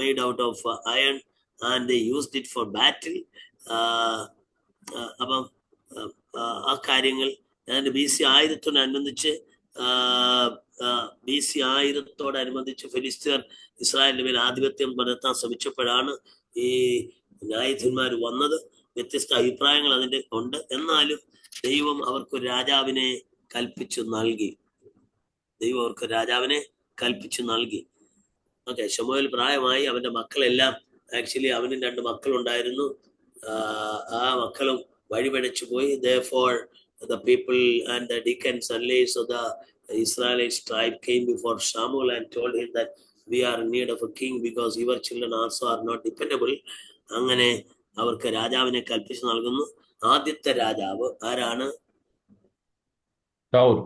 made out of iron, and they used it for battle. അപ്പം ആ കാര്യങ്ങൾ BC 1000-നോടനുബന്ധിച്ച് BC 1000-ഓടനുബന്ധിച്ച് ഫിലിസ്തീർ ഇസ്രായേലിന്റെ മേൽ ആധിപത്യം പുലർത്താൻ ശ്രമിച്ചപ്പോഴാണ് ഈ ന്യായാധിപന്മാർ വന്നത്. വ്യത്യസ്ത അഭിപ്രായങ്ങൾ അതിന്റെ ഉണ്ട്. എന്നാലും ദൈവം അവർക്ക് രാജാവിനെ കൽപ്പിച്ചു നൽകി. ഓക്കെ, ശമൂവേൽ പ്രായമായി. അവന്റെ മക്കളെല്ലാം, ആക്ച്വലി അവനും 2 മക്കളുണ്ടായിരുന്നു. ആ മക്കളും വഴിപഴച്ചു പോയി. Therefore the people and the deacons and leaders of the Israelite tribe came before Samuel and told him that we are in need of a king because your children also are not dependable. അങ്ങനെ അവർക്ക് രാജാവിനെ കൽപ്പിച്ചു നൽകുന്നു. ആദ്യത്തെ രാജാവ് ആരാണ്? ശൗൽ.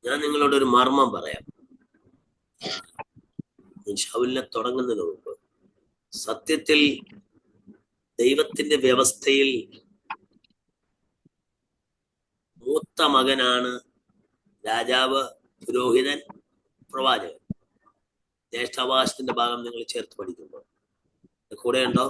ഞാൻ നിങ്ങളോട് ഒരു മർമ്മം പറയാം. ശൗലിനെ തുടങ്ങുന്നതിന് മുമ്പ് സത്യത്തിൽ ദൈവത്തിന്റെ വ്യവസ്ഥയിൽ മൂത്ത മകനാണ് രാജാവ്, പുരോഹിതൻ, പ്രവാചകൻ. ജ്യേഷ്ഠാവകാശത്തിന്റെ ഭാഗം നിങ്ങൾ ചേർത്ത് പഠിക്കുമ്പോൾ കൂടെ ഉണ്ടോ?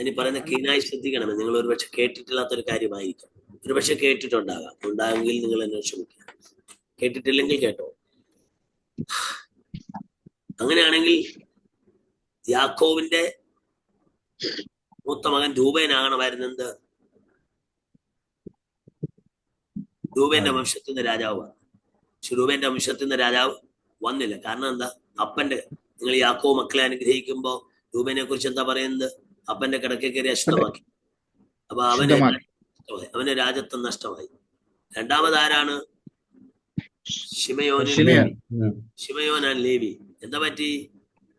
ഇനി പറയുന്ന കീനായി ശ്രദ്ധിക്കണമേ. നിങ്ങൾ ഒരുപക്ഷെ കേട്ടിട്ടില്ലാത്തൊരു കാര്യമായിരിക്കും. ഒരുപക്ഷെ ഉണ്ടാകുമെങ്കിൽ നിങ്ങൾ എന്നെ ക്ഷമിക്കുക. കേട്ടിട്ടില്ലെങ്കിൽ കേട്ടോ. അങ്ങനെയാണെങ്കിൽ യാക്കോവിന്റെ മൂത്ത മകൻ രൂബേനാകണമായിരുന്നത്. രൂബേന്റെ വംശത്തിൽ നിന്ന് രാജാവ്. പക്ഷെ രൂബേന്റെ വംശത്തിൽ നിന്ന് രാജാവ് വന്നില്ല. കാരണം എന്താ? അപ്പന്റെ, നിങ്ങൾ യാക്കോവ് മക്കളെ അനുഗ്രഹിക്കുമ്പോ രൂബേനെ കുറിച്ച് എന്താ പറയുന്നത്? അപ്പന്റെ കിടക്കെ കയറി അശുദ്ധമാക്കി. അപ്പൊ അവന് രാജത്വം നഷ്ടമായി. രണ്ടാമത് ആരാണ്? ശിമയോൻ ആൻഡ് ലേവി. എന്താ പറ്റി?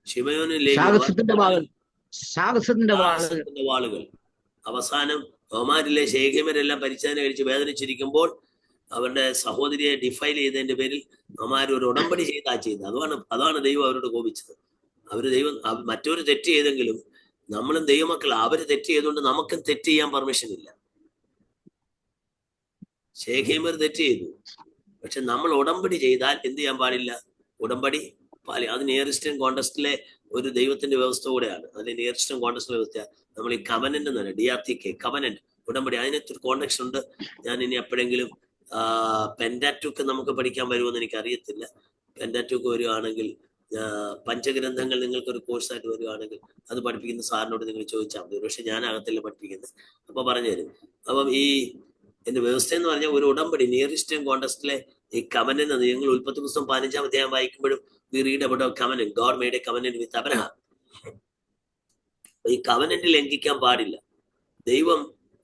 ശിമയോനും ലേവി വാളുകൾ. അവസാനം ഓമാരിലെ ശേഖേമരെല്ലാം പരിച്ഛേദന കഴിച്ച് വേദനിച്ചിരിക്കുമ്പോൾ അവരുടെ സഹോദരിയെ ഡിഫൈൽ ചെയ്തതിന്റെ പേരിൽ ഓമാർ ഒരു ഉടമ്പടി ചെയ്തത്. അതാണ് ദൈവം അവരോട് കോപിച്ചത്. മറ്റൊരു തെറ്റ് ചെയ്തെങ്കിലും നമ്മളും ദൈവമക്കൾ. അവര് തെറ്റ് ചെയ്തുകൊണ്ട് നമുക്കും തെറ്റ് ചെയ്യാൻ പെർമിഷൻ ഇല്ല. ശേഖേമർ തെറ്റ് ചെയ്തു, പക്ഷെ നമ്മൾ ഉടമ്പടി ചെയ്താൽ എന്ത് ചെയ്യാൻ പാടില്ല? ഉടമ്പടി അത് നിയറിസ്റ്റൻ കോണ്ടസ്റ്റിലെ ഒരു ദൈവത്തിന്റെ വ്യവസ്ഥ കൂടെയാണ്. അതിന്റെ നിയറിസ്റ്റൻ കോണ്ടസ്റ്റിലെ വ്യവസ്ഥ നമ്മൾ ഈ കവനന്റ് എന്ന് പറയുന്നത്, DRTK കവനന്റ്, ഉടമ്പടി. അതിനകത്തൊരു കോണ്ടക്സ്റ്റ് ഉണ്ട്. ഞാൻ ഇനി എപ്പോഴെങ്കിലും പെന്റാറ്റൂക്ക് നമുക്ക് പഠിക്കാൻ വരുമെന്ന് എനിക്ക് അറിയത്തില്ല. പെന്റാറ്റൂക്ക് വരികയാണെങ്കിൽ, പഞ്ചഗ്രന്ഥങ്ങൾ നിങ്ങൾക്കൊരു കോഴ്സായിട്ട് വരികയാണെങ്കിൽ അത് പഠിപ്പിക്കുന്ന സാറിനോട് നിങ്ങൾ ചോദിച്ചാൽ മതി. പക്ഷെ ഞാൻ അകത്തല്ല പഠിപ്പിക്കുന്നത്, അപ്പൊ പറഞ്ഞുതരും. അപ്പം ഈ എന്റെ വ്യവസ്ഥ എന്ന് പറഞ്ഞാൽ ഒരു ഉടമ്പടി, നിയറിസ്റ്റൻ കോണ്ടസ്റ്റിലെ ഈ കവനന്റ്. നിങ്ങൾ ഉൽപ്പത്തി പുസ്തകം 15-ാം അധ്യായം വായിക്കുമ്പോഴും we read about a covenant. God made a covenant with Abraham. ഈ കവനന്റ് ലംഘിക്കാൻ പാടില്ല.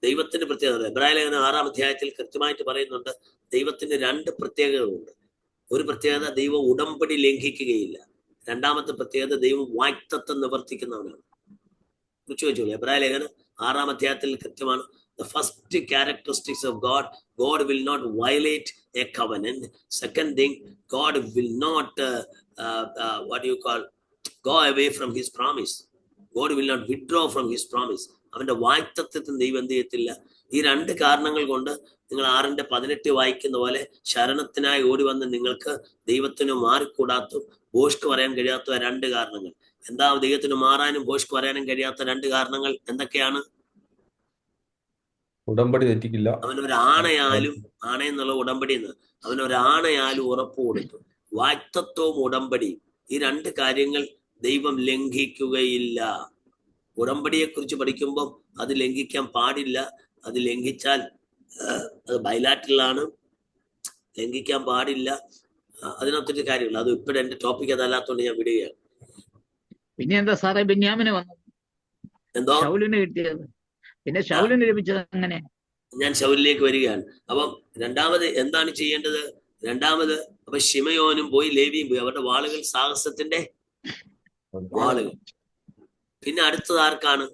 ദൈവത്തിന്റെ പ്രത്യേകത എബ്രായ ലേഖനം 6-ാം അധ്യായത്തിൽ കൃത്യമായിട്ട് പറയുന്നുണ്ട്. ദൈവത്തിന് 2 പ്രത്യേകതകളുണ്ട്. ഒരു പ്രത്യേകത, ദൈവം ഉടമ്പടി ലംഘിക്കുകയില്ല. രണ്ടാമത്തെ പ്രത്യേകത, ദൈവം വാഗ്ദത്തം നിവർത്തിക്കുന്നവനാണ്. ചോദിച്ചോളൂ, എബ്രായ ലേഖനം 6-ാം അധ്യായത്തിൽ കൃത്യമാണ്. The first characteristics of God will not violate a covenant. Second thing, God will not go away from his promise. God will not withdraw from his promise. അവന്റെ വാഗ്ദത്തത്തിന് ദൈവം എന്ത് ചെയ്യത്തില്ല. ഈ 2 കാരണങ്ങൾ കൊണ്ട് നിങ്ങൾ 6:18 വായിക്കുന്ന പോലെ ശരണത്തിനായി ഓടി വന്ന് നിങ്ങൾക്ക് ദൈവത്തിന് മാറിക്കൂടാത്തും ഭോഷ്ക്ക് പറയാൻ കഴിയാത്ത 2 കാരണങ്ങൾ. എന്താ ദൈവത്തിന് മാറാനും ഭോഷ്ക്ക് പറയാനും കഴിയാത്ത 2 കാരണങ്ങൾ എന്തൊക്കെയാണ്? ഉടമ്പടി തെറ്റിക്കില്ല. അവനൊരു ആണയാലും, ആണയെന്നുള്ള ഉടമ്പടി എന്ന്, അവനൊരു ആണയാലും ഉറപ്പ് കൊടുത്തു. വാഗ്ദത്തവും ഉടമ്പടിയും, ഈ 2 കാര്യങ്ങൾ ദൈവം ലംഘിക്കുകയില്ല. ഉടമ്പടിയെ കുറിച്ച് പഠിക്കുമ്പോൾ അത് ലംഘിക്കാൻ പാടില്ല. അത് ലംഘിച്ചാൽ അത് ബൈലാറ്ററലാണ്, ലംഘിക്കാൻ പാടില്ല. അതിനൊത്തിരി കാര്യമില്ല. അത് ഇപ്പോഴും എന്റെ ടോപ്പിക് അതല്ലാത്തോണ്ട് ഞാൻ വിടുകയാണ്. പിന്നെ എന്താ സാറേ ബെന്യാമിന് വന്നത്? എന്തോ ശൗലിന് കിട്ടിയത്, പിന്നെ ശൗലിന് ലഭിച്ചത് അങ്ങനെ? ഞാൻ ശൗലിലേക്ക് വരികയാണ്. അപ്പം രണ്ടാമത് എന്താണ് ചെയ്യേണ്ടത്? അപ്പൊ ശിമയോനും പോയി, ലേവിയും പോയി. അവരുടെ വാളുകൾ സാഹസത്തിന്റെ വാളുകൾ. പിന്നെ അടുത്തത് ആർക്കാണ്?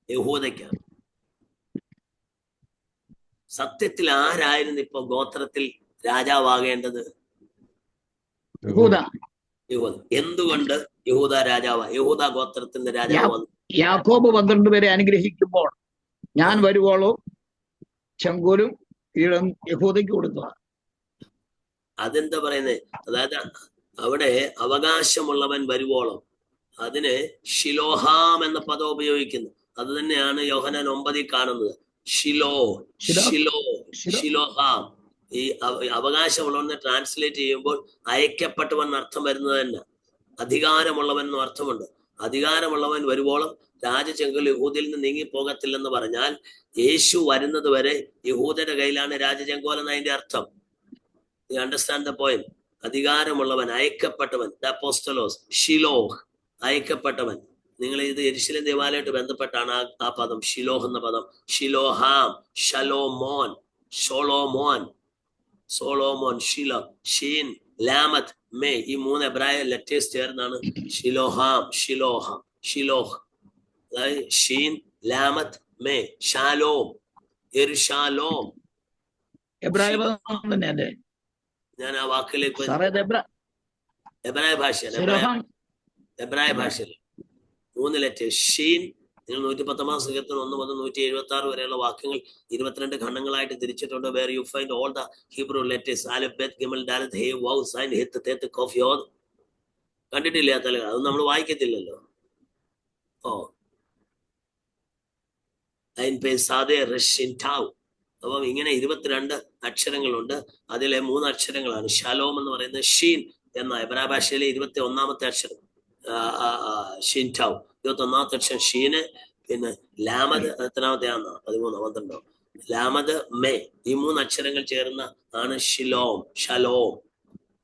യഹൂദയ്ക്കാണ്. സത്യത്തിൽ ആരായിരുന്നു ഇപ്പൊ ഗോത്രത്തിൽ രാജാവാകേണ്ടത്? യഹൂദ. യഹൂദ. എന്തുകൊണ്ട് യഹൂദ രാജാവ്? യഹൂദ ഗോത്രത്തിന്റെ രാജാവ് വന്നു. യാക്കോബ് 12 പേരെ അനുഗ്രഹിക്കുമ്പോൾ ഞാൻ വരുവോളൂ ചെങ്കോലും ഈഴം യഹൂദയ്ക്ക് കൊടുത്തതാണ്. അതെന്താ പറയുന്നത്? അതായത് അവിടെ അവകാശമുള്ളവൻ വരുവോളം അതിന് ഷിലോഹാം എന്ന പദം ഉപയോഗിക്കുന്നു. അത് തന്നെയാണ് യോഹന്നാൻ 9 കാണുന്നത്. ഷിലോഹാം. ഈ അവകാശമുള്ളവനെ ട്രാൻസ്ലേറ്റ് ചെയ്യുമ്പോൾ അയക്കപ്പെട്ടവൻ അർത്ഥം വരുന്നത് തന്നെ. അധികാരമുള്ളവൻ എന്നും അർത്ഥമുണ്ട്. അധികാരമുള്ളവൻ വരുവോളം രാജചെങ്കൽ യഹൂദിൽ നിന്ന് നീങ്ങിപ്പോകത്തില്ലെന്ന് പറഞ്ഞാൽ യേശു വരുന്നത് വരെ യഹൂദയുടെ കയ്യിലാണ് രാജചെങ്കോൽ എന്നതിന്റെ അർത്ഥം. You understand the point? അധികാരമുള്ളവൻ, അയക്കപ്പെട്ടവൻ, അപ്പോസ്തലോസ്, ഷിലോഹ്, അയക്കപ്പെട്ടവൻ. നിങ്ങൾ ഇത് യെരുശലേം ദേവാലയമായിട്ട് ബന്ധപ്പെട്ടാണ് ആ പദം, ഷിലോഹ് എന്ന പദം. ഷിലോഹാം, ഷലോമോൻ, സോളോമോൻ, ഷിലോ, ഷീൻ, ലാമത്ത്, മേ, ഈ 3 എബ്രായ ലെറ്റേഴ്സ് ചേർന്നാണ് ഷിലോഹ്. അതായത് ഷീൻ, ലാമത്ത്, മേ, ഷാലോം, യെരുശാലോം. എബ്രായ പദം തന്നെയല്ലേ? ഞാൻ ആ വാക്കിലേക്ക് എബ്രായ ഭാഷയിൽ 3 ലെറ്റേഴ്സ്. ഷീൻ, നിങ്ങൾ 119 സങ്കീർത്തനം 1 മുതൽ 176 വരെയുള്ള വാക്യങ്ങൾ 22 ഖണ്ഡങ്ങളായിട്ട് തിരിച്ചിട്ടുണ്ട്. Where you find all the Hebrew letters. Aleph, beth, gimel, daleth, he, vav, zayin, heth, teth, koph, yod. കണ്ടിട്ടില്ല തല? അത് നമ്മൾ വായിക്കത്തില്ലല്ലോ. ഐൻ, പേ, സാദേ, റഷ്യൻ, ടാവ്. അപ്പം ഇങ്ങനെ 22 അക്ഷരങ്ങളുണ്ട്. അതിലെ 3 അക്ഷരങ്ങളാണ് ഷാലോം എന്ന് പറയുന്നത്. ഷീൻ എന്ന എബ്രായ ഭാഷയിലെ 21ാമത്തെ അക്ഷരം ഷീൻ ടാവ്, 21ാമത്തെ അക്ഷരം ഷീന്. പിന്നെ ലാമത് എത്രാമത്തെയാണെന്നോ? 13, 12. ലാമത്, മേ, ഈ 3 അക്ഷരങ്ങൾ ചേർന്ന ആണ് ഷലോം.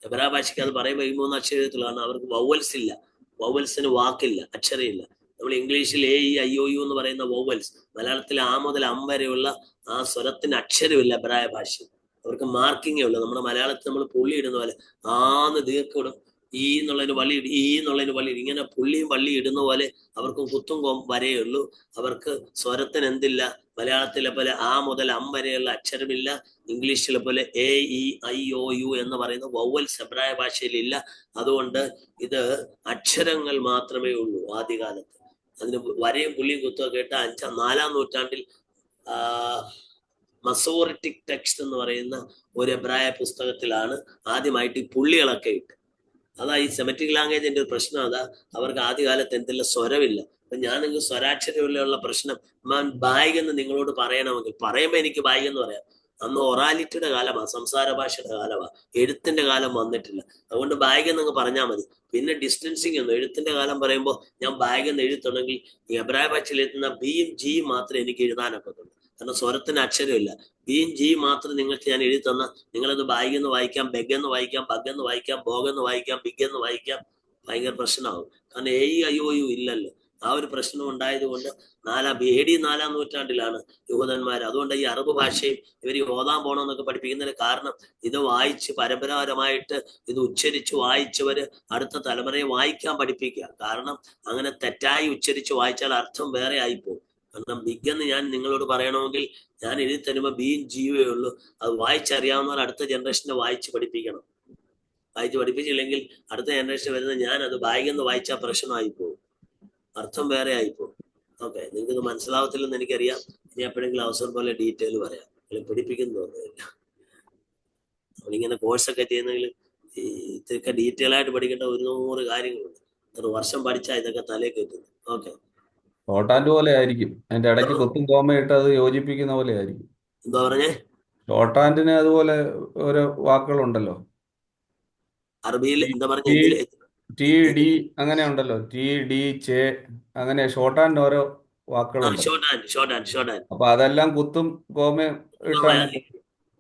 എബ്രായ ഭാഷയ്ക്ക് അത് പറയുമ്പോൾ ഈ 3 അക്ഷരത്തിലാണ്. അവർക്ക് വൗവൽസ് ഇല്ല, വൗവൽസിന് വാക്കില്ല, അക്ഷരമില്ല. നമ്മൾ ഇംഗ്ലീഷിൽ A, E, I, O, U എന്ന് പറയുന്ന വൗവൽസ്, മലയാളത്തിൽ ആ മുതൽ അം വരെയുള്ള ആ സ്വരത്തിന് അക്ഷരമില്ല എബ്രായ ഭാഷയിൽ. അവർക്ക് മാർക്കിങ്ങേ ഉള്ളൂ. നമ്മുടെ മലയാളത്തിൽ നമ്മൾ പുള്ളി ഇടുന്ന പോലെ ആന്ന് ദീർഘിടും, ഈ എന്നുള്ളതിന് വള്ളി ഇടും, ഈ എന്നുള്ളതിന് വള്ളി ഇടും. ഇങ്ങനെ പുള്ളിയും വള്ളി ഇടുന്ന പോലെ അവർക്ക് കുത്തും വരയേ ഉള്ളൂ. അവർക്ക് സ്വരത്തിന് എന്തില്ല? മലയാളത്തിലെ പോലെ ആ മുതൽ അം വരെയുള്ള അക്ഷരമില്ല. ഇംഗ്ലീഷിലെ പോലെ A, E, I, O, U എന്ന് പറയുന്ന വൗവൽസ് എബ്രായ ഭാഷയിലില്ല. അതുകൊണ്ട് ഇത് അക്ഷരങ്ങൾ മാത്രമേ ഉള്ളൂ ആദ്യകാലത്ത്. അതിന് വരയും പുള്ളിയും കുത്തുമൊക്കെ കേട്ട 4-ാം നൂറ്റാണ്ടിൽ മസോറിറ്റിക് ടെക്സ്റ്റ് എന്ന് പറയുന്ന ഒരു എബ്രായ പുസ്തകത്തിലാണ് ആദ്യമായിട്ട് ഈ പുള്ളികളൊക്കെ ഇട്ട്. അതാ ഈ സെമറ്റിക് ലാംഗ്വേജിന്റെ ഒരു പ്രശ്നം. അതാ അവർക്ക് ആദ്യകാലത്ത് എന്തെല്ലാം സ്വരമില്ല. അപ്പൊ ഞാൻ നിങ്ങൾക്ക് സ്വരാക്ഷരമുള്ള പ്രശ്നം ബായികെന്ന് നിങ്ങളോട് പറയണമെങ്കിൽ പറയുമ്പോ എനിക്ക് ബായികെന്ന് പറയാം. അന്ന് ഒറാലിറ്റിയുടെ കാലമാണ്, സംസാര ഭാഷയുടെ കാലമാണ്, എഴുത്തിന്റെ കാലം വന്നിട്ടില്ല. അതുകൊണ്ട് ബായികെന്ന് അങ്ങ് പറഞ്ഞാൽ മതി. പിന്നെ ഡിസ്റ്റൻസിങ് ഒന്നും, എഴുത്തിന്റെ കാലം പറയുമ്പോൾ ഞാൻ ബായികെന്ന് എഴുത്തുണ്ടെങ്കിൽ ഈ എബ്രായ ഭാഷയിൽ എത്തുന്ന ബിയും ജിയും മാത്രമേ എനിക്ക് എഴുതാനൊക്കത്തുള്ളൂ. കാരണം സ്വരത്തിന് അക്ഷരമില്ല. ബിയും ജിയും മാത്രം നിങ്ങൾക്ക് ഞാൻ എഴുതി തന്ന നിങ്ങളത് ബായികെന്ന് വായിക്കാം, ബെഗെന്ന് വായിക്കാം, ബഗ്ഗെന്ന് വായിക്കാം, ബോഗെന്ന് വായിക്കാം, ബിഗെന്ന് വായിക്കാം. ഭയങ്കര പ്രശ്നമാകും. കാരണം A, E, I, O, U ഇല്ലല്ലോ. ആ ഒരു പ്രശ്നം ഉണ്ടായതുകൊണ്ട് AD 4-ാം നൂറ്റാണ്ടിലാണ് യഹൂദന്മാർ. അതുകൊണ്ട് ഈ അറബ് ഭാഷയും ഇവർ ഓതാൻ പോകണമെന്നൊക്കെ പഠിപ്പിക്കുന്നതിന് കാരണം ഇത് വായിച്ച് പരമ്പരാഗതമായിട്ട് ഇത് ഉച്ചരിച്ച് വായിച്ചവര് അടുത്ത തലമുറയെ വായിക്കാൻ പഠിപ്പിക്കുക. കാരണം അങ്ങനെ തെറ്റായി ഉച്ചരിച്ച് വായിച്ചാൽ അർത്ഥം വേറെ ആയിപ്പോകും. കാരണം ബിഗെന്ന് ഞാൻ നിങ്ങളോട് പറയണമെങ്കിൽ ഞാൻ എഴുതി തരുമ്പോൾ ബിയും ജിയുവേ ഉള്ളൂ. അത് വായിച്ചറിയാവുന്നവർ അടുത്ത ജനറേഷനെ വായിച്ച് പഠിപ്പിക്കണം. വായിച്ച് പഠിപ്പിച്ചില്ലെങ്കിൽ അടുത്ത ജനറേഷൻ വരുന്ന ഞാൻ അത് ബായികെന്ന് വായിച്ചാൽ പ്രശ്നമായി പോകും, അർത്ഥം വേറെ ആയിപ്പോകും. ഓക്കെ, നിങ്ങൾക്ക് ഇത് മനസ്സിലാവത്തില്ലെന്ന് എനിക്കറിയാം. ഇനി എപ്പോഴെങ്കിലും അവസരം പോലെ ഡീറ്റെയിൽ പറയാം. നിങ്ങൾ പഠിപ്പിക്കുന്നു തോന്നുന്നില്ല. നമ്മളിങ്ങനെ കോഴ്സൊക്കെ ചെയ്യുന്നെങ്കിൽ ഇതൊക്കെ ഡീറ്റെയിൽ ആയിട്ട് പഠിക്കേണ്ട 100 കാര്യങ്ങളുണ്ട്. 1 വർഷം പഠിച്ചാൽ ഇതൊക്കെ തലേ കയറ്റുന്നു. ഓക്കെ, ഷോർട്ടാൻഡ് പോലെ ആയിരിക്കും. അതിന്റെ ഇടയ്ക്ക് കുത്തും കോമയിട്ട് അത് യോജിപ്പിക്കുന്ന പോലെ ആയിരിക്കും. എന്താ പറഞ്ഞേ? ഷോർട്ടാൻഡിന് അതുപോലെ ഓരോ വാക്കുകളുണ്ടല്ലോ. അറബിയിൽ എന്താ പറഞ്ഞ? ടി ഡി അങ്ങനെ ഉണ്ടല്ലോ, ടി ഡി ചെ, അങ്ങനെ ഷോർട്ടാൻഡ് ഓരോ വാക്കുകളുണ്ട്. ഷോർട്ടാൻഡ്. അപ്പൊ അതെല്ലാം കുത്തും കോമയും ഇട്ടാണ്.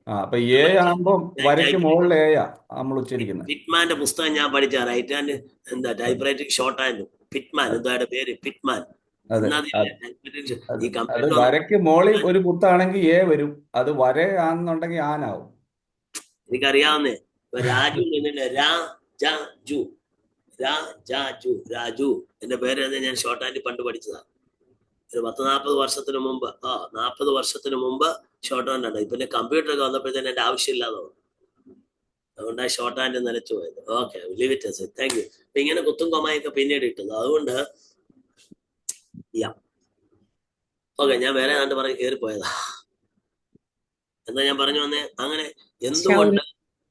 അപ്പൊ എ ആകുമ്പോൾ വരയ്ക്ക് മുകളിൽ എയാ നമ്മൾ ഉച്ചരിക്കുന്നത്. പിറ്റ്മാന്റെ പുസ്തകം ഞാൻ പഠിച്ച റൈറ്റ് ഹാൻഡ് എന്താ ടൈപ്പ് റൈറ്റിംഗ് ഷോർട്ട് ഹാൻഡ് പിറ്റ്മാൻ. എന്താണ് പേര്? പിറ്റ്മാൻ. അത് വരയ്ക്ക് മുകളിൽ ഒരു കുത്താണെങ്കിൽ എ വരും, അത് വര ആണെന്നുണ്ടെങ്കിൽ ആനാവും. എനിക്കറിയാവുന്നേ. രാജു രാജു എന്റെ പേര് ഞാൻ ഷോർട്ട് ഹാൻഡ് പണ്ട് പഠിച്ചതാ. ഒരു 40 വർഷത്തിന് മുമ്പ് 40 വർഷത്തിന് മുമ്പ് ഷോർട്ട് ഹാൻഡ് ആണ്. പിന്നെ കമ്പ്യൂട്ടർ ഒക്കെ വന്നപ്പോഴത്തേന് എന്റെ ആവശ്യമില്ലാതെ വന്നു. അതുകൊണ്ടാണ് ഷോർട്ട് ഹാൻഡ് നിലച്ചു പോയത്. Okay, leave it as it. Thank you. അപ്പൊ ഇങ്ങനെ കുത്തും കൊമായൊക്കെ പിന്നീട് ഇട്ടത്. അതുകൊണ്ട് ഓക്കെ, ഞാൻ വേറെ കണ്ട് പറഞ്ഞ് കയറിപ്പോയതാ. എന്താ ഞാൻ പറഞ്ഞു വന്നേ? അങ്ങനെ എന്തുകൊണ്ട്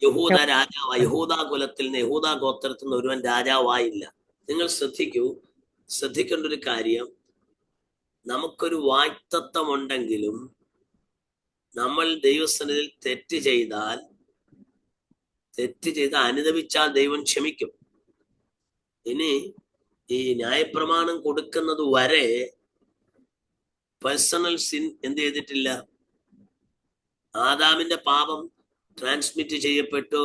യഹൂദ രാജാവായി, യഹൂദ കുലത്തിൽ നിന്ന്, യഹൂദ ഗോത്രത്തിൽ നിന്ന് ഒരുവൻ രാജാവായില്ല? നിങ്ങൾ ശ്രദ്ധിക്കേണ്ട ഒരു കാര്യം, നമുക്കൊരു വാഗ്ദത്തം ഉണ്ടെങ്കിലും നമ്മൾ ദൈവസന്നിധിയിൽ തെറ്റ് ചെയ്താൽ അനുദപിച്ചാൽ ദൈവം ക്ഷമിക്കും. ഇനി ഈ ന്യായപ്രമാണം കൊടുക്കുന്നത് വരെ പേഴ്സണൽ സിൻ എന്ത് ചെയ്തിട്ടില്ല. ആദാമിന്റെ പാപം ട്രാൻസ്മിറ്റ് ചെയ്യപ്പെട്ടു,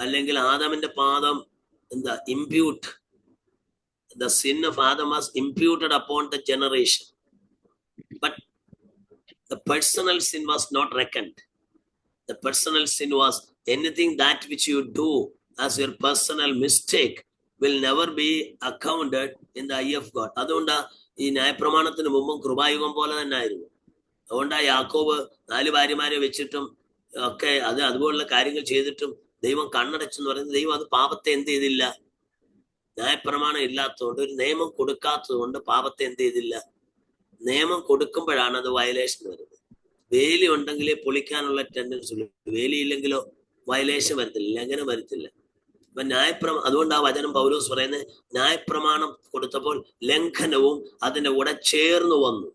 അല്ലെങ്കിൽ ആദാമിന്റെ പാപം impute, the sin of Adam was imputed upon the generation, but the personal sin was not reckoned. The personal sin was anything that which you do as your personal mistake will never be accounted in the eye of God. അതുകൊണ്ടാ ഈ ന്യായപ്രമാണത്തിന് മുമ്പും കൃപായുഗം പോലെ തന്നെ ആയിരുന്നു. അതുകൊണ്ടാ യാക്കോബ് 4 ഭാര്യമാരെ വെച്ചിട്ടും ഒക്കെ അതുപോലുള്ള കാര്യങ്ങൾ ചെയ്തിട്ടും ദൈവം കണ്ണടച്ചെന്ന് പറയുന്നത്, ദൈവം അത് പാപത്തെ എന്ത് ചെയ്തില്ല? ന്യായപ്രമാണം ഇല്ലാത്തതുകൊണ്ട്, ഒരു നിയമം കൊടുക്കാത്തത് കൊണ്ട് പാപത്തെ എന്ത് ചെയ്തില്ല? നിയമം കൊടുക്കുമ്പോഴാണ് അത് വയലേഷൻ വരുന്നത്. വേലി ഉണ്ടെങ്കിലേ പൊളിക്കാനുള്ള ടെൻഡൻസി ഉള്ളൂ. വേലി ഇല്ലെങ്കിലോ വയലേഷൻ വരത്തില്ല, ലംഘനം വരത്തില്ല. അപ്പൊ അതുകൊണ്ട് ആ വചനം പൗലോസ് പറയുന്നത്, ന്യായപ്രമാണം കൊടുത്തപ്പോൾ ലംഘനവും അതിന്റെ കൂടെ ചേർന്ന് വന്നു.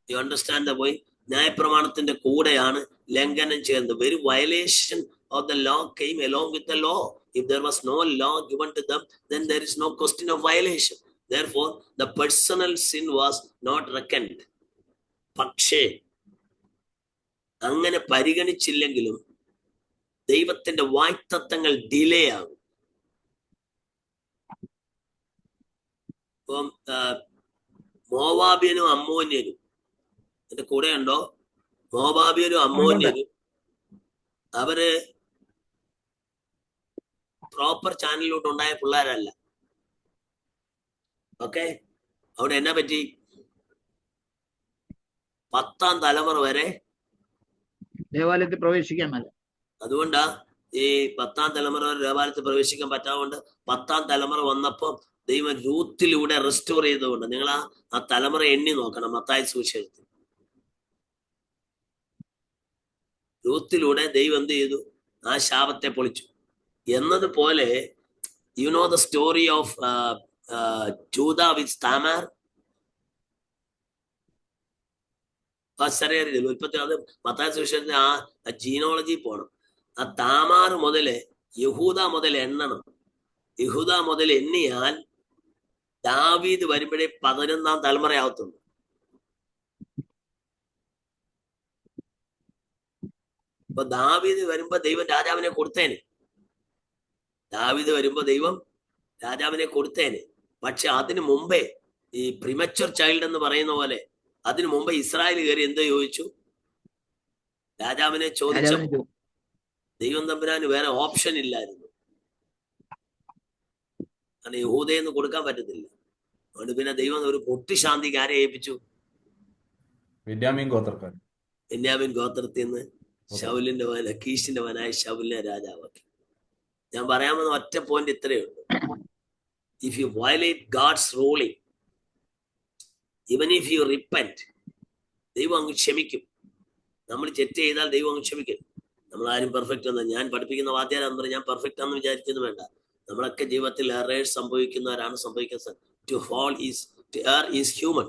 You understand the point? ന്യായപ്രമാണത്തിന്റെ കൂടെയാണ് ലംഘനം ചേർന്നത്. Very violation of the law came along with the law. If there was no law given to them, then there is no question of violation. Therefore, the personal sin was not reckoned. പക്ഷേ അങ്ങനെ പരിഗണിച്ചില്ലെങ്കിലും ദൈവത്തിന്റെ വാഗ്ദത്തങ്ങൾ delay ആകും. ഇപ്പം മോവാബ്യനും അമ്മോന്യനും, എന്റെ കൂടെ ഉണ്ടോ? മോവാബ്യനും അമ്മോന്യനും അവര് proper ചാനലിലോട്ട് ഉണ്ടായ പിള്ളേരല്ല. ഓക്കെ, അവിടെ എന്നാ പറ്റി? 10ാം തലമുറ വരെ ദേവാലയത്തിൽ പ്രവേശിക്കാൻ മേല. അതുകൊണ്ടാ ഈ 10ാം തലമുറ വരെ ദേവാലയത്തിൽ പ്രവേശിക്കാൻ പറ്റാവുകൊണ്ട് 10ാം തലമുറ വന്നപ്പോ ദൈവം രൂത്തിലൂടെ റെസ്റ്റോർ ചെയ്തുകൊണ്ട്, നിങ്ങൾ ആ തലമുറ എണ്ണി നോക്കണം. മത്തായി സുവിശേഷത്തിൽ രൂത്തിലൂടെ ദൈവം എന്ത് ചെയ്തു? ആ ശാപത്തെ പൊളിച്ചു. എന്നതുപോലെ you know the story of Judah with Tamar. അത് മത്തായി സുവിശേഷത്തിന്റെ ആ ജീനോളജി പോണം. ആ താമാർ മുതല് യഹൂദ മുതൽ എണ്ണണം. യഹൂദ മുതൽ എണ്ണിയാൽ ദാവീദ് വരുമ്പോഴേ 11ാം തലമുറയാവത്തുള്ളൂ. അപ്പൊ ദാവീദ് വരുമ്പോ ദൈവം രാജാവിനെ കൊടുത്തേനെ. പക്ഷെ അതിനു മുമ്പേ ഈ പ്രിമച്വർ ചൈൽഡ് എന്ന് പറയുന്ന പോലെ അതിനു മുമ്പേ ഇസ്രായേൽ കയറി എന്തോ ചോദിച്ചു? രാജാവിനെ ചോദിച്ചു. ദൈവം തമ്പുരാന് വേറെ ഓപ്ഷൻ ഇല്ലായിരുന്നു. കാരണം യഹൂദയെന്ന് കൊടുക്കാൻ പറ്റത്തില്ല. അതുകൊണ്ട് പിന്നെ ദൈവം ഒരു പൊട്ടിശാന്തിക്ക് ആരെ ഏൽപ്പിച്ചു? ബെന്യാമീൻ ഗോത്രത്തിൽ നിന്ന് ശൗലിന്റെ മകൻ കീശിന്റെ മകനായ ശൗലിനെ രാജാവാക്കി. ഞാൻ പറയാമെന്ന ഒറ്റ പോയിന്റ് ഇത്രയേ ഉള്ളൂ. If you violate God's ruling, even if you repent, ദൈവം അങ്ങ് ക്ഷമിക്കും. നമ്മൾ തെറ്റ് ചെയ്താൽ ദൈവം അങ്ങ് ക്ഷമിക്കും. നമ്മളാരും പെർഫെക്റ്റ് എന്ന് ഞാൻ പഠിപ്പിക്കുന്ന വാദ്യാരാന്ന് പറഞ്ഞാൽ ഞാൻ പെർഫെക്റ്റ് ആണെന്ന് വിചാരിക്കുന്നു വേണ്ട. നമ്മളൊക്കെ ജീവിതത്തിൽ എറേഴ്സ് സംഭവിക്കുന്നവരാണ്. സംഭവിക്കുന്നത് ടു എർ ഈസ് ഹ്യൂമൻ.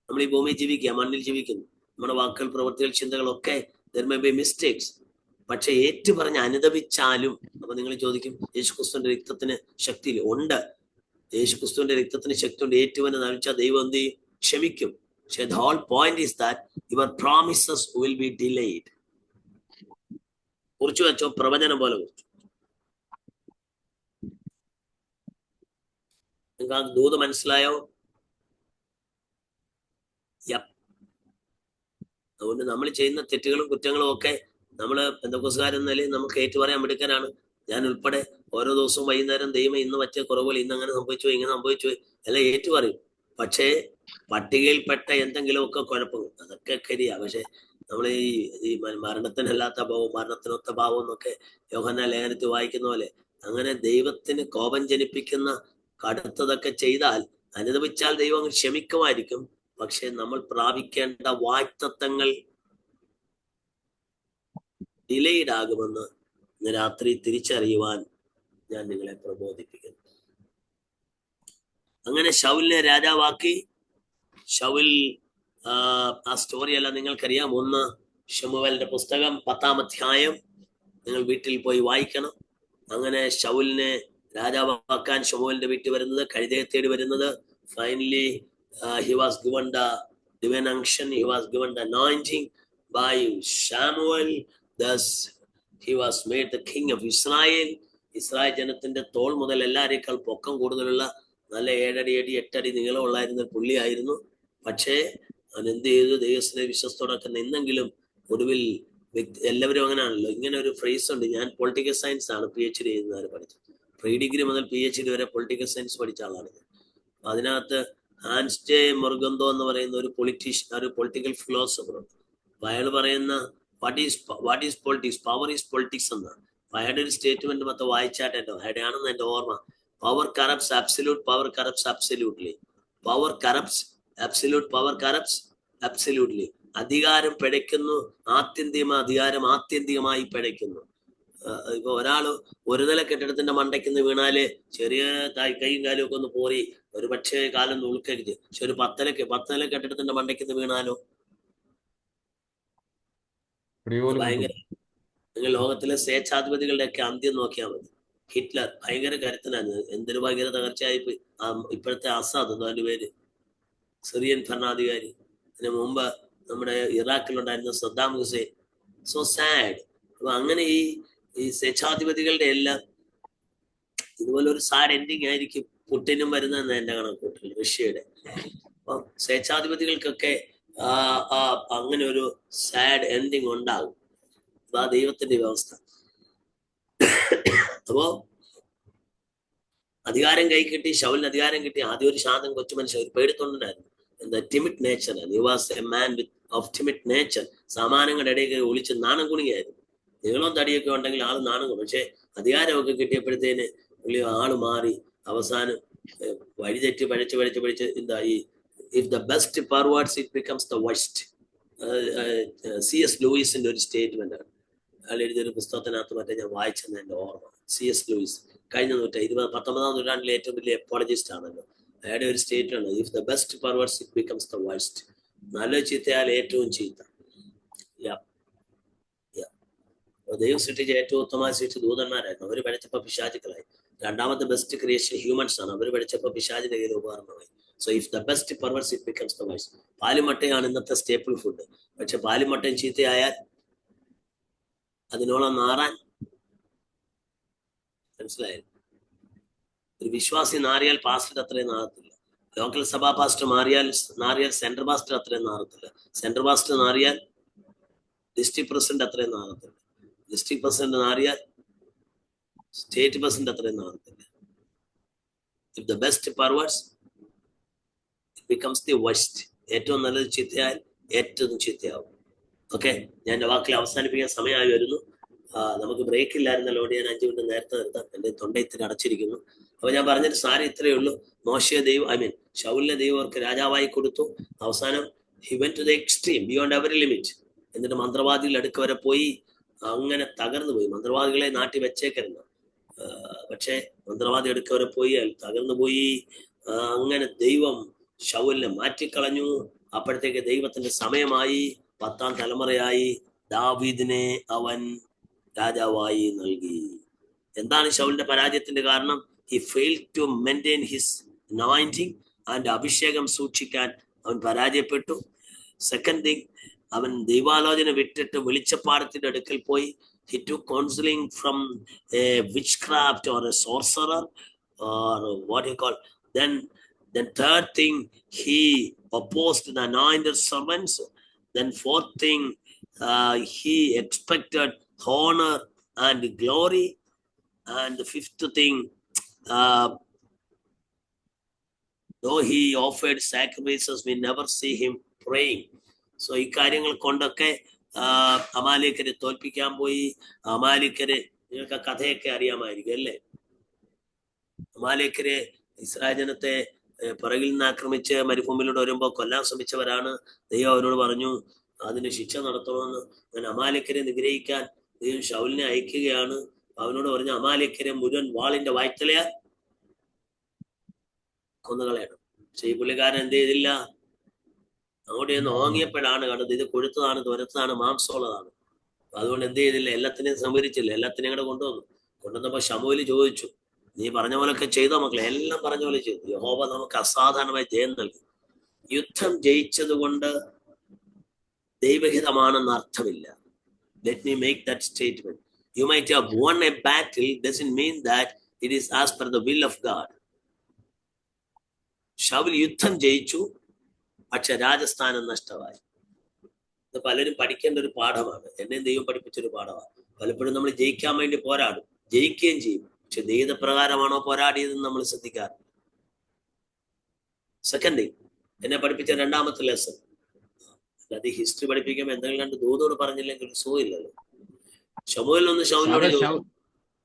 നമ്മൾ ഈ ഭൂമിയിൽ ജീവിക്കുക, മണ്ണിൽ ജീവിക്കുന്നു. നമ്മുടെ വാക്കുകൾ, പ്രവൃത്തികൾ, ചിന്തകളൊക്കെ there may be mistakes. പക്ഷെ ഏറ്റു പറഞ്ഞ് അനുദപിച്ചാലും, അപ്പൊ നിങ്ങൾ ചോദിക്കും യേശുക്രിസ്തുവിന്റെ രക്തത്തിന് ശക്തി ഉണ്ട്. യേശുക്രിസ്തുവിന്റെ രക്തത്തിന് ശക്തി ഉണ്ട്. ഏറ്റുവനെ നമിച്ചാൽ ദൈവം എന്ത് ചെയ്യും? ക്ഷമിക്കും. പക്ഷെ the whole point is that your promises will be delayed. കുറിച്ചു വെച്ചോ, പ്രവചനം പോലെ കുറിച്ചു. നിങ്ങൾക്ക് ആ ദൂത് മനസ്സിലായോ? അതുകൊണ്ട് നമ്മൾ ചെയ്യുന്ന തെറ്റുകളും കുറ്റങ്ങളും ഒക്കെ നമ്മൾ പെന്തക്കോസ്തുകാരെന്ന നിലയിൽ നമുക്ക് ഏറ്റുപറയാൻ മിടുക്കനാണ്. ഞാൻ ഉൾപ്പെടെ ഓരോ ദിവസവും വൈകുന്നേരം ദൈവം ഇന്ന് പറ്റിയ കുറവുകൾ, ഇന്ന് അങ്ങനെ സംഭവിച്ചു, ഇങ്ങനെ സംഭവിച്ചു എല്ലാം ഏറ്റുപറയും. പക്ഷേ പട്ടികയിൽപ്പെട്ട എന്തെങ്കിലുമൊക്കെ കുഴപ്പങ്ങൾ അതൊക്കെ ശരിയാ. പക്ഷെ നമ്മൾ ഈ മരണത്തിനല്ലാത്ത ഭാവം മരണത്തിനൊത്ത ഭാവം എന്നൊക്കെ യോഹന്നാൻ ലേഖനത്തിൽ വായിക്കുന്ന പോലെ അങ്ങനെ ദൈവത്തിന് കോപം ജനിപ്പിക്കുന്ന കടുത്തതൊക്കെ ചെയ്താൽ അനുദപിച്ചാൽ ദൈവം ക്ഷമിക്കുമായിരിക്കും. പക്ഷെ നമ്മൾ പ്രാപിക്കേണ്ട വാഗ്ദത്തങ്ങൾ ഡിലേഡ് ആകുമെന്ന് ഇന്ന് രാത്രി തിരിച്ചറിയുവാൻ ഞാൻ നിങ്ങളെ പ്രബോധിപ്പിക്കുന്നു. അങ്ങനെ ശൗലിനെ രാജാവാക്കി. ശൗൽ ആ സ്റ്റോറി എല്ലാം നിങ്ങൾക്കറിയാം. 1 ശമൂവേലിന്റെ പുസ്തകം 10-ാം അധ്യായം നിങ്ങൾ വീട്ടിൽ പോയി വായിക്കണം. അങ്ങനെ ശൗലിനെ രാജാവാക്കാൻ ശമൂവേലിന്റെ വീട്ടിൽ വരുന്നത്, കഴുതയെ തേടി വരുന്നത്. Finally he was given the divine unction, he was given the anointing by Samuel. Thus he was made the king of Israel. Israel ജനത്തിന്റെ തോൾ മുതൽ എല്ലാരേക്കാൾ പൊക്കം കൂടുതലുള്ള നല്ല 7 അടി 8 അടി നീളമുള്ളായിരുന്ന പുള്ളിയായിരുന്നു. പക്ഷേ അവൻ എന്ത് ചെയ്തു? ദൈവത്തിലെ വിശ്വസ്തോടൊക്കെ നിന്നെങ്കിലും ഒടുവിൽ എല്ലാവരും അങ്ങനെയാണല്ലോ. ഇങ്ങനെ ഒരു ഫ്രേസ് ഉണ്ട്. ഞാൻ പൊളിറ്റിക്കൽ സയൻസ് ആണ് PhD ചെയ്യുന്നവരെ പഠിച്ചത്. പ്രീ ഡിഗ്രി മുതൽ PhD വരെ പൊളിറ്റിക്കൽ സയൻസ് പഠിച്ച ആളാണ് ഞാൻ. അതിനകത്ത് ഹാൻസ് ജെ മൊർഗന്തോ എന്ന് പറയുന്ന ഒരു പൊളിറ്റിക്കൽ ഫിലോസഫർ ഉണ്ട്. അപ്പൊ അയാൾ പറയുന്ന what is politics, power is politics എന്നാണ്. അയാളുടെ ഒരു സ്റ്റേറ്റ്മെന്റ് മൊത്തം വായിച്ചാട്ടോ അയാളാണെന്ന് എന്റെ ഓർമ്മ. Power corrupts absolute, power corrupts absolutely, power corrupts absolute, power corrupts absolutely. അധികാരം പിഴയ്ക്കുന്നു, അധികാരം ആത്യന്തികമായി പിഴയ്ക്കുന്നു. ഇപ്പൊ ഒരാള് ഒരു നില കെട്ടിടത്തിന്റെ മണ്ടയ്ക്കുന്ന് വീണാല് ചെറിയ കൈയും കാലും ഒക്കെ ഒന്ന് പോറി ഒരു പക്ഷേ കാലം ഉൾക്കരുത്. പക്ഷെ ഒരു 10 നില കെട്ടിടത്തിന്റെ മണ്ടയ്ക്കുന്ന് വീണാലോ ഭയങ്കര. നിങ്ങൾ ലോകത്തിലെ സ്വേച്ഛാധിപതികളുടെ ഒക്കെ അന്ത്യം നോക്കിയാൽ മതി. ഹിറ്റ്ലർ ഭയങ്കര കരുത്തനായിരുന്നു. എന്തൊരു ഭയങ്കര തകർച്ചയായി ഇപ്പോഴത്തെ അസാദ് എന്തോ അതിന്റെ പേര്, സിറിയൻ ഭരണാധികാരി. അതിന് മുമ്പ് നമ്മുടെ ഇറാഖിലുണ്ടായിരുന്ന സദ്ദാം ഹുസൈൻ. So sad. അപ്പൊ അങ്ങനെ ഈ സ്വേച്ഛാധിപതികളുടെ എല്ലാം ഇതുപോലെ ഒരു സാഡ് എൻഡിങ് ആയിരിക്കും പുട്ടിനും വരുന്നതെന്ന് എന്റെ കണക്കൂട്ടൽ, റഷ്യയുടെ. അപ്പൊ സ്വേച്ഛാധിപതികൾക്കൊക്കെ അങ്ങനെ ഒരു സാഡ് എൻഡിങ് ഉണ്ടാകും. അതാ ദൈവത്തിന്റെ വ്യവസ്ഥ. അപ്പോ അധികാരം കൈ കിട്ടി, ശൗലിന് അധികാരം കിട്ടി. ആദ്യം ഒരു ശാന്തൻ കൊച്ചു മനുഷ്യൻ, ഒരു പേടിത്തൊണ്ടായിരുന്നു. എന്താ timid nature. He was a man with of timid nature. സാമാനങ്ങളുടെ ഇടയിൽ ഒളിച്ച് നാണം കുണിയായിരുന്നു. നീളവും തടിയൊക്കെ ഉണ്ടെങ്കിൽ ആള് നാണം കുണും. പക്ഷെ അധികാരമൊക്കെ കിട്ടിയപ്പോഴത്തേന് പുള്ളി ആള് മാറി. അവസാനം വഴിതെറ്റി പഴിച്ച് എന്താ ഈ if the best perverts it becomes the worst. C.S. ലൂയിസിന്റെ ഒരു സ്റ്റേറ്റ്മെന്റ് ആണ്. അയാൾ എഴുതിയൊരു പുസ്തകത്തിനകത്ത് മറ്റേ ഞാൻ വായിച്ചെന്ന് എന്റെ ഓർമ്മ. C.S. ലൂയിസ് കഴിഞ്ഞ 19ാം നൂറ്റാണ്ടിലെ ഏറ്റവും വലിയ എപ്പോളജിസ്റ്റ് ആണല്ലോ. അയാളുടെ ഒരു statement, if the best perverts it becomes the worst. നല്ല ചീത്തയാൽ ഏറ്റവും ചീത്ത. ദൈവം സൃഷ്ടിച്ച ഏറ്റവും ഉത്തമമായ സൃഷ്ടി ദൂതന്മാരായിരുന്നു. അവർ പഠിച്ചപ്പോ പിശാചുക്കളായി. രണ്ടാമത്തെ ബെസ്റ്റ് ക്രിയേഷൻ ഹ്യൂമൻസ് ആണ്. അവർ പഠിച്ചപ്പോ പിശാചിന്റെ കയ്യിൽ ഉപകരണമായി. So if the best perverts it becomes the worst. പാലുമട്ടയാണ് ഇന്നത്തെ സ്റ്റേപ്പിൾ ഫുഡ്. പക്ഷെ പാലുമട്ടയും ചീത്തയായാൽ അതിനോളം നാറാൻ മനസ്സിലായത്. ഒരു വിശ്വാസി നാറിയാൽ പാസ്റ്റർ അത്രയും നാറത്തില്ല. ലോക്കൽ സഭാ പാസ്റ്റർ നാറിയാൽ സെൻട്രൽ പാസ്റ്റർ അത്രയും നാറത്തില്ല. സെൻട്രൽ പാസ്റ്റർ നാറിയാൽ ഡിസ്ട്രിക്ട് പ്രസിഡന്റ് അത്രയും നാറത്തില്ല. ഡിസ്ട്രിക്ട് പ്രസിഡന്റ് നാറിയാൽ സ്റ്റേറ്റ് പ്രസിഡന്റ് അത്രയും നാറത്തില്ല. If the best perverts it becomes the worst. ഏറ്റവും നല്ലത് ചീത്തയാൽ ഏറ്റവും ചീത്തയാവും. ഓക്കെ, ഞാൻ എന്റെ വാക്കിൽ അവസാനിപ്പിക്കാൻ സമയമായി വരുന്നു. നമുക്ക് ബ്രേക്ക് ഇല്ലായിരുന്നല്ലോ, ഞാൻ 5 മിനിറ്റ് നേരത്തെ നിർത്താം. എന്റെ തൊണ്ട ഇത്തിരി അടച്ചിരിക്കുന്നു. അപ്പൊ ഞാൻ പറഞ്ഞൊരു സാരി ഇത്രയേ ഉള്ളൂ. ശൗലിനെ ദൈവം അവർക്ക് രാജാവായി കൊടുത്തു. അവസാനം he went to the extreme, beyond every limit. എന്നിട്ട് മന്ത്രവാദികളുടെ അടുക്ക വരെ പോയി. അങ്ങനെ തകർന്നു പോയി. മന്ത്രവാദികളെ നാട്ടി വെച്ചേക്കരുന്നു. പക്ഷെ മന്ത്രവാദി അടുക്ക വരെ പോയി, തകർന്നു പോയി. അങ്ങനെ ദൈവം ശൗലിനെ മാറ്റിക്കളഞ്ഞു. അപ്പോഴത്തേക്ക് ദൈവത്തിന്റെ സമയമായി. 10ാം തലമുറയായി. ദാവീദിനെ അവൻ രാജാവായി നൽകി. എന്താണ് ശൗലിന്റെ പരാജയത്തിന്റെ കാരണം? he failed to maintain his anointing. and അഭിഷേകം സൂക്ഷിക്കാൻ അവൻ പരാജയപ്പെട്ടു. സെക്കൻഡ് തിങ്, അവൻ ദൈവാലോചന വിട്ടിട്ട് വെളിച്ചപ്പാടത്തിന്റെ അടുക്കൽ പോയി. he took counseling from a witchcraft or a sorcerer or what you call. Then third thing, he opposed the anointed servants. Then fourth thing, he expected honor and glory. And the fifth thing, though he offered sacrifices, we never see him praying. So ഇക്കാര്യങ്ങൾ കൊണ്ടൊക്കെ അമാലേക്കരെ തോൽപ്പിക്കാൻ പോയി. അമാലേക്കരെ, നിങ്ങൾക്ക് ആ കഥയൊക്കെ അറിയാമായിരിക്കും അല്ലേ? അമാലേക്കരെ Israel ജനത്തെ പുറകിൽ നിന്ന് ആക്രമിച്ച് മരുഭൂമിയിലൂടെ വരുമ്പോ കൊല്ലാൻ ശ്രമിച്ചവരാണ്. ദൈവം അവരോട് പറഞ്ഞു അതിന് ശിക്ഷ നടത്തണമെന്ന്. ഞാൻ അമാലേക്കരെ നിഗ്രഹിക്കാൻ ദൈവം ശൗലിനെ അയക്കുകയാണ്. അവനോട് പറഞ്ഞു അമാലേക്കരെ മുഴുവൻ വാളിന്റെ വായ്ത്തലയാ കൊന്നുകളയണം. പക്ഷെ ഈ പുള്ളിക്കാരൻ എന്ത് ചെയ്തില്ല? അങ്ങോട്ട് ചെന്ന് ഓങ്ങിയപ്പോഴാണ് കണ്ടത് ഇത് കൊഴുത്തതാണ്, തുരത്തതാണ്, മാംസമുള്ളതാണ്. അതുകൊണ്ട് എന്ത് ചെയ്തില്ല? എല്ലാത്തിനെയും സംഭരിച്ചില്ല, എല്ലാത്തിനെയും കൂടെ കൊണ്ടുവന്നപ്പോ ശമൂവേൽ ചോദിച്ചു, നീ പറഞ്ഞ പോലൊക്കെ ചെയ്തോ മക്കളെ? എല്ലാം പറഞ്ഞ പോലെ ചെയ്തു. യഹോവ നമുക്ക് അസാധാരണമായി ജയം നൽകി. യുദ്ധം ജയിച്ചത് കൊണ്ട് ദൈവഹിതമാണെന്ന് അർത്ഥമില്ല. Let me make that statement. You might have won a battle doesn't mean that it is as per the will of God. Saul യുദ്ധം ജയിച്ചു, പക്ഷെ രാജസ്ഥാനം നഷ്ടമായി. ഇത് പലരും പഠിക്കേണ്ട ഒരു പാഠമാണ്. എന്നെയും ദൈവം പഠിപ്പിച്ചൊരു പാഠമാണ്. പലപ്പോഴും നമ്മൾ ജയിക്കാൻ വേണ്ടി പോരാടും, ജയിക്കുകയും ചെയ്യും, പക്ഷെ ദൈവപ്രകാരമാണോ പോരാടിയതെന്ന് നമ്മൾ ശ്രദ്ധിക്കാറ്. സെക്കൻഡ് തിങ്, എന്നെ പഠിപ്പിച്ച രണ്ടാമത്തെ ലെസൺ, അത് ഹിസ്റ്ററി പഠിപ്പിക്കുമ്പോൾ എന്തെങ്കിലും കണ്ട് ദൂതോട് പറഞ്ഞില്ലെങ്കിൽ ഒരു സുഖമില്ലല്ലോ. ശമൂവേലൊന്ന് ശൗലിനോട്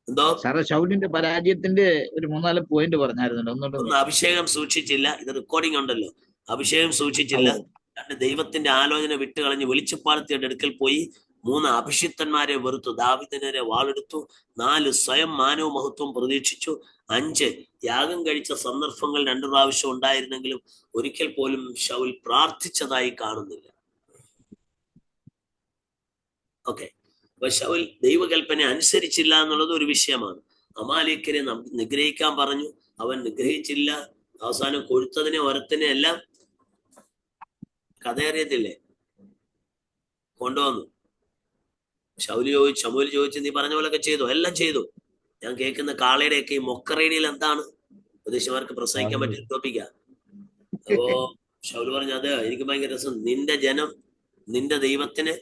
എന്തോ ശൗലിന്റെ പരാജയത്തിന്റെ ഒരു 3-4 പോയിന്റ് പറഞ്ഞായിരുന്നല്ലോ. ഒന്ന് അഭിഷേകം സൂക്ഷിച്ചില്ല. ഇത് റെക്കോർഡിംഗ് ഉണ്ടല്ലോ. അഭിഷേകം സൂക്ഷിച്ചില്ല. 2 ദൈവത്തിന്റെ ആലോചന വിട്ടുകളഞ്ഞ് വെളിച്ചപ്പാടത്തിയുടെ അടുക്കൽ പോയി 3 അഭിഷിക്തന്മാരെ വെറുത്തു. ദാവീദിനെതിരെ വാളെടുത്തു. 4 സ്വയം മാനവ മഹത്വം പ്രതീക്ഷിച്ചു. 5 യാഗം കഴിച്ച സന്ദർഭങ്ങൾ 2 പ്രാവശ്യം ഉണ്ടായിരുന്നെങ്കിലും ഒരിക്കൽ പോലും ശൗൽ പ്രാർത്ഥിച്ചതായി കാണുന്നില്ല. ഓക്കെ, അപ്പൊ ശൗൽ ദൈവകൽപ്പന അനുസരിച്ചില്ല എന്നുള്ളത് ഒരു വിഷയമാണ്. അമാലേക്കരെ നിഗ്രഹിക്കാൻ പറഞ്ഞു, അവൻ നിഗ്രഹിച്ചില്ല. അവസാനം കൊഴുത്തതിനെ ഒരത്തിനെ എല്ലാം കഥയറിയത്തില്ലേ കൊണ്ടുവന്നു. ശമൂവേൽ ചോദിച്ചു നീ പറഞ്ഞ പോലൊക്കെ ചെയ്തു? എല്ലാം ചെയ്തു. ഞാൻ കേൾക്കുന്ന കാളയുടെയൊക്കെ ഈ മൊക്കറേഡിയിൽ എന്താണ് ഉപദേശമാർക്ക് പ്രസംഗിക്കാൻ പറ്റിയ ടോപ്പിക്കാ. അപ്പോ ശൗൽ പറഞ്ഞു അത് എനിക്ക് ഭയങ്കര രസം, നിന്റെ ജനം നിന്റെ ദൈവത്തിന്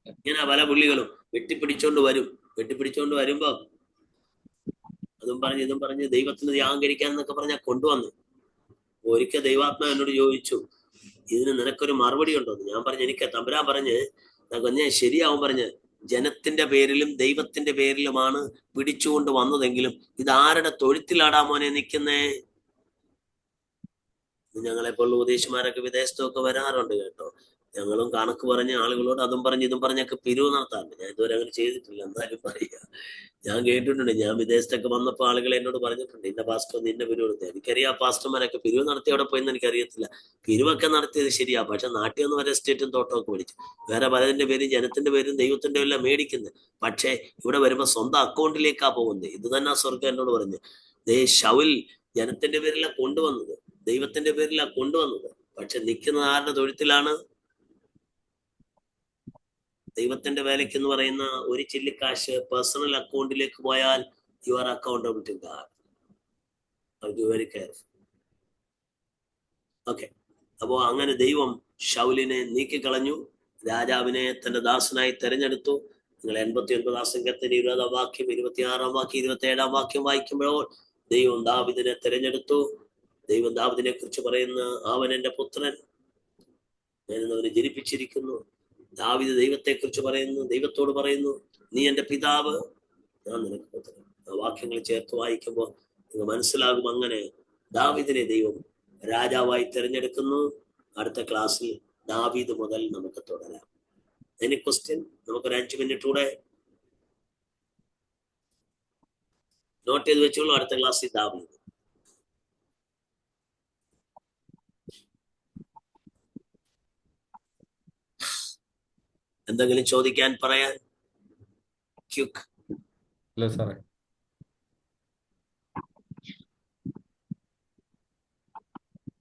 ഇങ്ങനെ പല പുള്ളികളും വെട്ടിപ്പിടിച്ചോണ്ട് വരുമ്പോ അതും പറഞ്ഞ് ഇതും പറഞ്ഞ് ദൈവത്തിന് യാഗം കഴിക്കാൻ എന്നൊക്കെ പറഞ്ഞാൽ കൊണ്ടുവന്നു. ഒരിക്കൽ ദൈവാത്മാ എന്നോട് ചോദിച്ചു ഇതിന് നിനക്കൊരു മറുപടി ഉണ്ടോ? ഞാൻ പറഞ്ഞു എനിക്ക് തമ്പുരാൻ പറഞ്ഞ് ഞാൻ ശരിയാവും പറഞ്ഞ് ജനത്തിന്റെ പേരിലും ദൈവത്തിന്റെ പേരിലുമാണ് പിടിച്ചുകൊണ്ട് വന്നതെങ്കിലും ഇത് ആരുടെ തൊഴുത്തിലാടാ മോനെ നിൽക്കുന്നേ? ഞങ്ങളെപ്പോലുള്ള ഉപദേശിമാരൊക്കെ വിദേശത്തൊക്കെ വരാറുണ്ട് കേട്ടോ. ഞങ്ങളും കണക്ക് പറഞ്ഞ് ആളുകളോട് അതും പറഞ്ഞ് ഇതും പറഞ്ഞൊക്കെ പിരിവ് നടത്താറുണ്ട്. ഞാൻ ഇതുവരെ അങ്ങനെ ചെയ്തിട്ടില്ല, എന്നാലും പറയുക. ഞാൻ കേട്ടിട്ടുണ്ട്, ഞാൻ വിദേശത്തൊക്കെ വന്നപ്പോൾ ആളുകൾ എന്നോട് പറഞ്ഞിട്ടുണ്ട് ഇന്ന പാസ്റ്റർ നിന്നെ പിരിവ് നടത്തി. എനിക്കറിയാം പാസ്റ്റർമാരൊക്കെ പിരിവ് നടത്തി അവിടെ പോയെന്ന് എനിക്കറിയത്തില്ല. പിരിവൊക്കെ നടത്തിയത് ശരിയാ, പക്ഷെ നാട്ടിൽ നിന്ന് വരെ എസ്റ്റേറ്റും തോട്ടമൊക്കെ മേടിച്ചു. വേറെ പലതിന്റെ പേരും ജനത്തിന്റെ പേരും ദൈവത്തിന്റെ എല്ലാം മേടിക്കുന്നത്. പക്ഷെ ഇവിടെ വരുമ്പോ സ്വന്തം അക്കൗണ്ടിലേക്കാ പോകുന്നത്. ഇത് തന്നെ സ്വർഗ്ഗം എന്നോട് പറഞ്ഞു. ശൗൽ ജനത്തിന്റെ പേരിലാ കൊണ്ടുവന്നത്, ദൈവത്തിന്റെ പേരിലാ കൊണ്ടുവന്നത്. പക്ഷെ നിൽക്കുന്നത് ആരുടെ തൊഴുത്തിലാണ്? ദൈവത്തിന്റെ വേലയ്ക്ക് എന്ന് പറയുന്ന ഒരു ചില്ലിക്കാശ് പേഴ്സണൽ അക്കൗണ്ടിലേക്ക് പോയാൽ you are accountable to God. Very careful. Okay, അപ്പോ അങ്ങനെ ദൈവം ശൗലിനെ നീക്കിക്കളഞ്ഞു, രാജാവിനെ തന്റെ ദാസനായി തെരഞ്ഞെടുത്തു. നിങ്ങൾ 89 സംഘത്തിന് 20 വാക്യം 26 വാക്യം 27 വാക്യം വായിക്കുമ്പോൾ ദൈവം ദാവീദിനെ തെരഞ്ഞെടുത്തു. ദൈവം ദാവീദിനെ കുറിച്ച് പറയുന്ന അവൻ എന്റെ പുത്രൻ, ഞാൻ അവനെ ജനിപ്പിച്ചിരിക്കുന്നു. ദാവീദ് ദൈവത്തെ കുറിച്ച് പറയുന്നു, ദൈവത്തോട് പറയുന്നു നീ എന്റെ പിതാവ്, ഞാൻ നിനക്ക് പുത്രൻ. ആ വാക്യങ്ങൾ ചേർത്ത് വായിക്കുമ്പോൾ നിങ്ങൾ മനസ്സിലാകും അങ്ങനെ ദാവീദിനെ ദൈവം രാജാവായി തിരഞ്ഞെടുക്കുന്നു. അടുത്ത ക്ലാസ്സിൽ ദാവീദ് മുതൽ നമുക്ക് തുടരാം. Any question? നമുക്കൊരു 5 മിനിറ്റ് കൂടെ നോട്ട് ചെയ്ത് വെച്ചോളൂ. അടുത്ത ക്ലാസ്സിൽ ദാവീദ്. എന്തെങ്കിലും ചോദിക്കാൻ പറയാൻ? ക്യുക്ക്.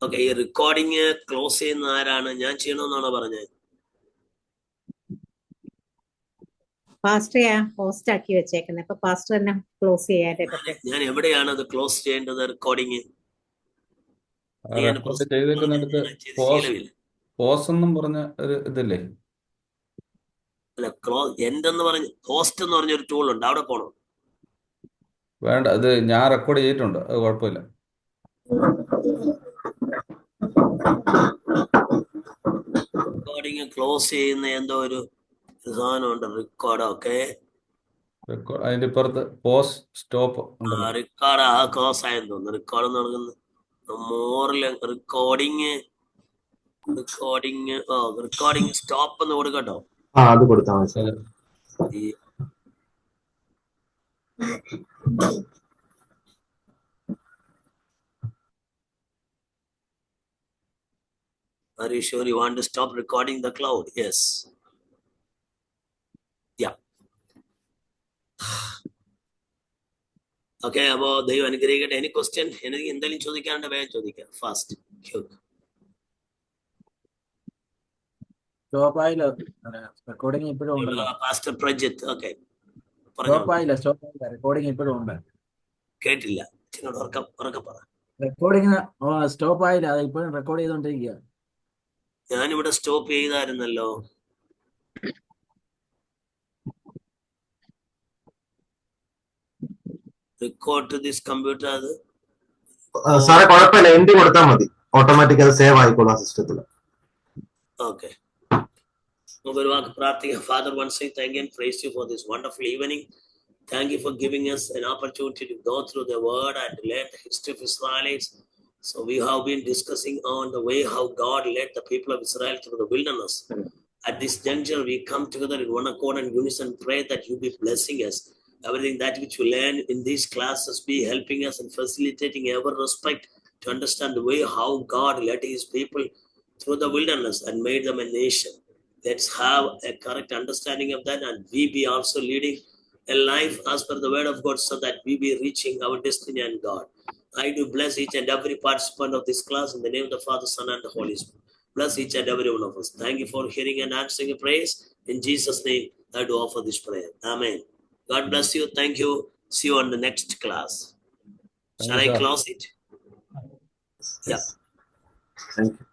ഓക്കെ, ഈ റെക്കോർഡിങ് ക്ലോസ് ചെയ്യുന്ന ആരാണ്? ഞാൻ ചെയ്യണമെന്നാണോ പറഞ്ഞത്? പാസ്റ്ററെയാ ഹോസ്റ്റ് ആക്കി വെച്ചേക്കുന്നത്. അപ്പൊ പാസ്റ്റർ തന്നെ ക്ലോസ് ചെയ്യാനായിട്ട് പറ്റും. ഞാൻ എവിടെയാണ് അത് ക്ലോസ് ചെയ്യേണ്ടത്? റെക്കോർഡിങ് പോസ്റ്റെന്നും പറഞ്ഞ ഒരു ഇതില്ലേ? അല്ല, എന്തെന്ന് പറഞ്ഞ് ഹോസ്റ്റ് എന്ന് പറഞ്ഞൊരു ടൂൾ ഉണ്ട്, അവിടെ പോണോ? വേണ്ട, അത് ഞാൻ റെക്കോർഡ് ചെയ്തിട്ടുണ്ട്, അത് കുഴപ്പമില്ല. ക്ലോസ് ചെയ്യുന്ന എന്തോ ഒരു സാധനമുണ്ട്, റെക്കോർഡ്. ഓക്കെ, അതിന്റെ ഇപ്പുറത്ത് പോസ് സ്റ്റോപ്പ് ഉണ്ടല്ലോ. റെക്കോർഡ് ക്ലോസ് ആയെന്ന് തോന്നുന്നു. റെക്കോർഡ് നടക്കുന്നത് മോറില് റെക്കോർഡിങ് സ്റ്റോപ്പ് എന്ന് കൊടുക്കട്ടോ. അത് കൊടുത്താൽ മതി. Are you sure you want to stop recording the cloud? Yes. Yeah. Okay, അപ്പോ ദൈവം അനുഗ്രഹിക്കട്ടെ. എനി ക്വസ്റ്റ്യൻ എനിക്ക് എന്തെങ്കിലും ചോദിക്കാണ്ട് വേഗം ചോദിക്കാം. ഫാസ്റ്റ്. റെക്കോർഡിംഗ് ഇപ്പോഴും ഉണ്ടല്ലോ. പാസ്റ്റർ പ്രജിത്ത്. ഓക്കെ, റെക്കോർഡിംഗ് ഇപ്പോഴും ഉണ്ട്. കേട്ടില്ല, ഉറക്കെ പറ. റെക്കോർഡിംഗ് സ്റ്റോപ്പ് ആയില്ല, അത് ഇപ്പോഴും റെക്കോർഡ് ചെയ്തോണ്ടിരിക്കുക. ഞാനിവിടെ സ്റ്റോപ്പ് ചെയ്തായിരുന്നല്ലോ. Record to this computer. അത് സാറേ കുഴപ്പമില്ല, എൻഡ് കൊടുത്താൽ മതി, ഓട്ടോമാറ്റിക് അത് സേവ് ആയിക്കോളും ആ സിസ്റ്റത്തിൽ. ഓക്കെ, നമുക്കൊരു വാക്ക് പ്രാർത്ഥിക്കാം. Father, once I thank and praise you for this wonderful evening. Thank you for giving us an opportunity to go through the word and learn the history of Israelites. So we have been discussing on the way how God led the people of Israel through the wilderness. At this juncture, we come together in one accord and unison, pray that you be blessing us. Everything that which we learn in these classes be helping us and facilitating our respect to understand the way how God led his people through the wilderness and made them a nation. Let's have a correct understanding of that, and we be also leading a life as per the word of God, so that we be reaching our destiny and God. I do bless each and every participant of this class in the name of the Father, Son, and the Holy Spirit. Bless each and every one of us. Thank you for hearing and answering a praise. In Jesus' name, I do offer this prayer. Amen. God bless you. Thank you. See you on the next class. Shall I close it? Yeah. Thank you.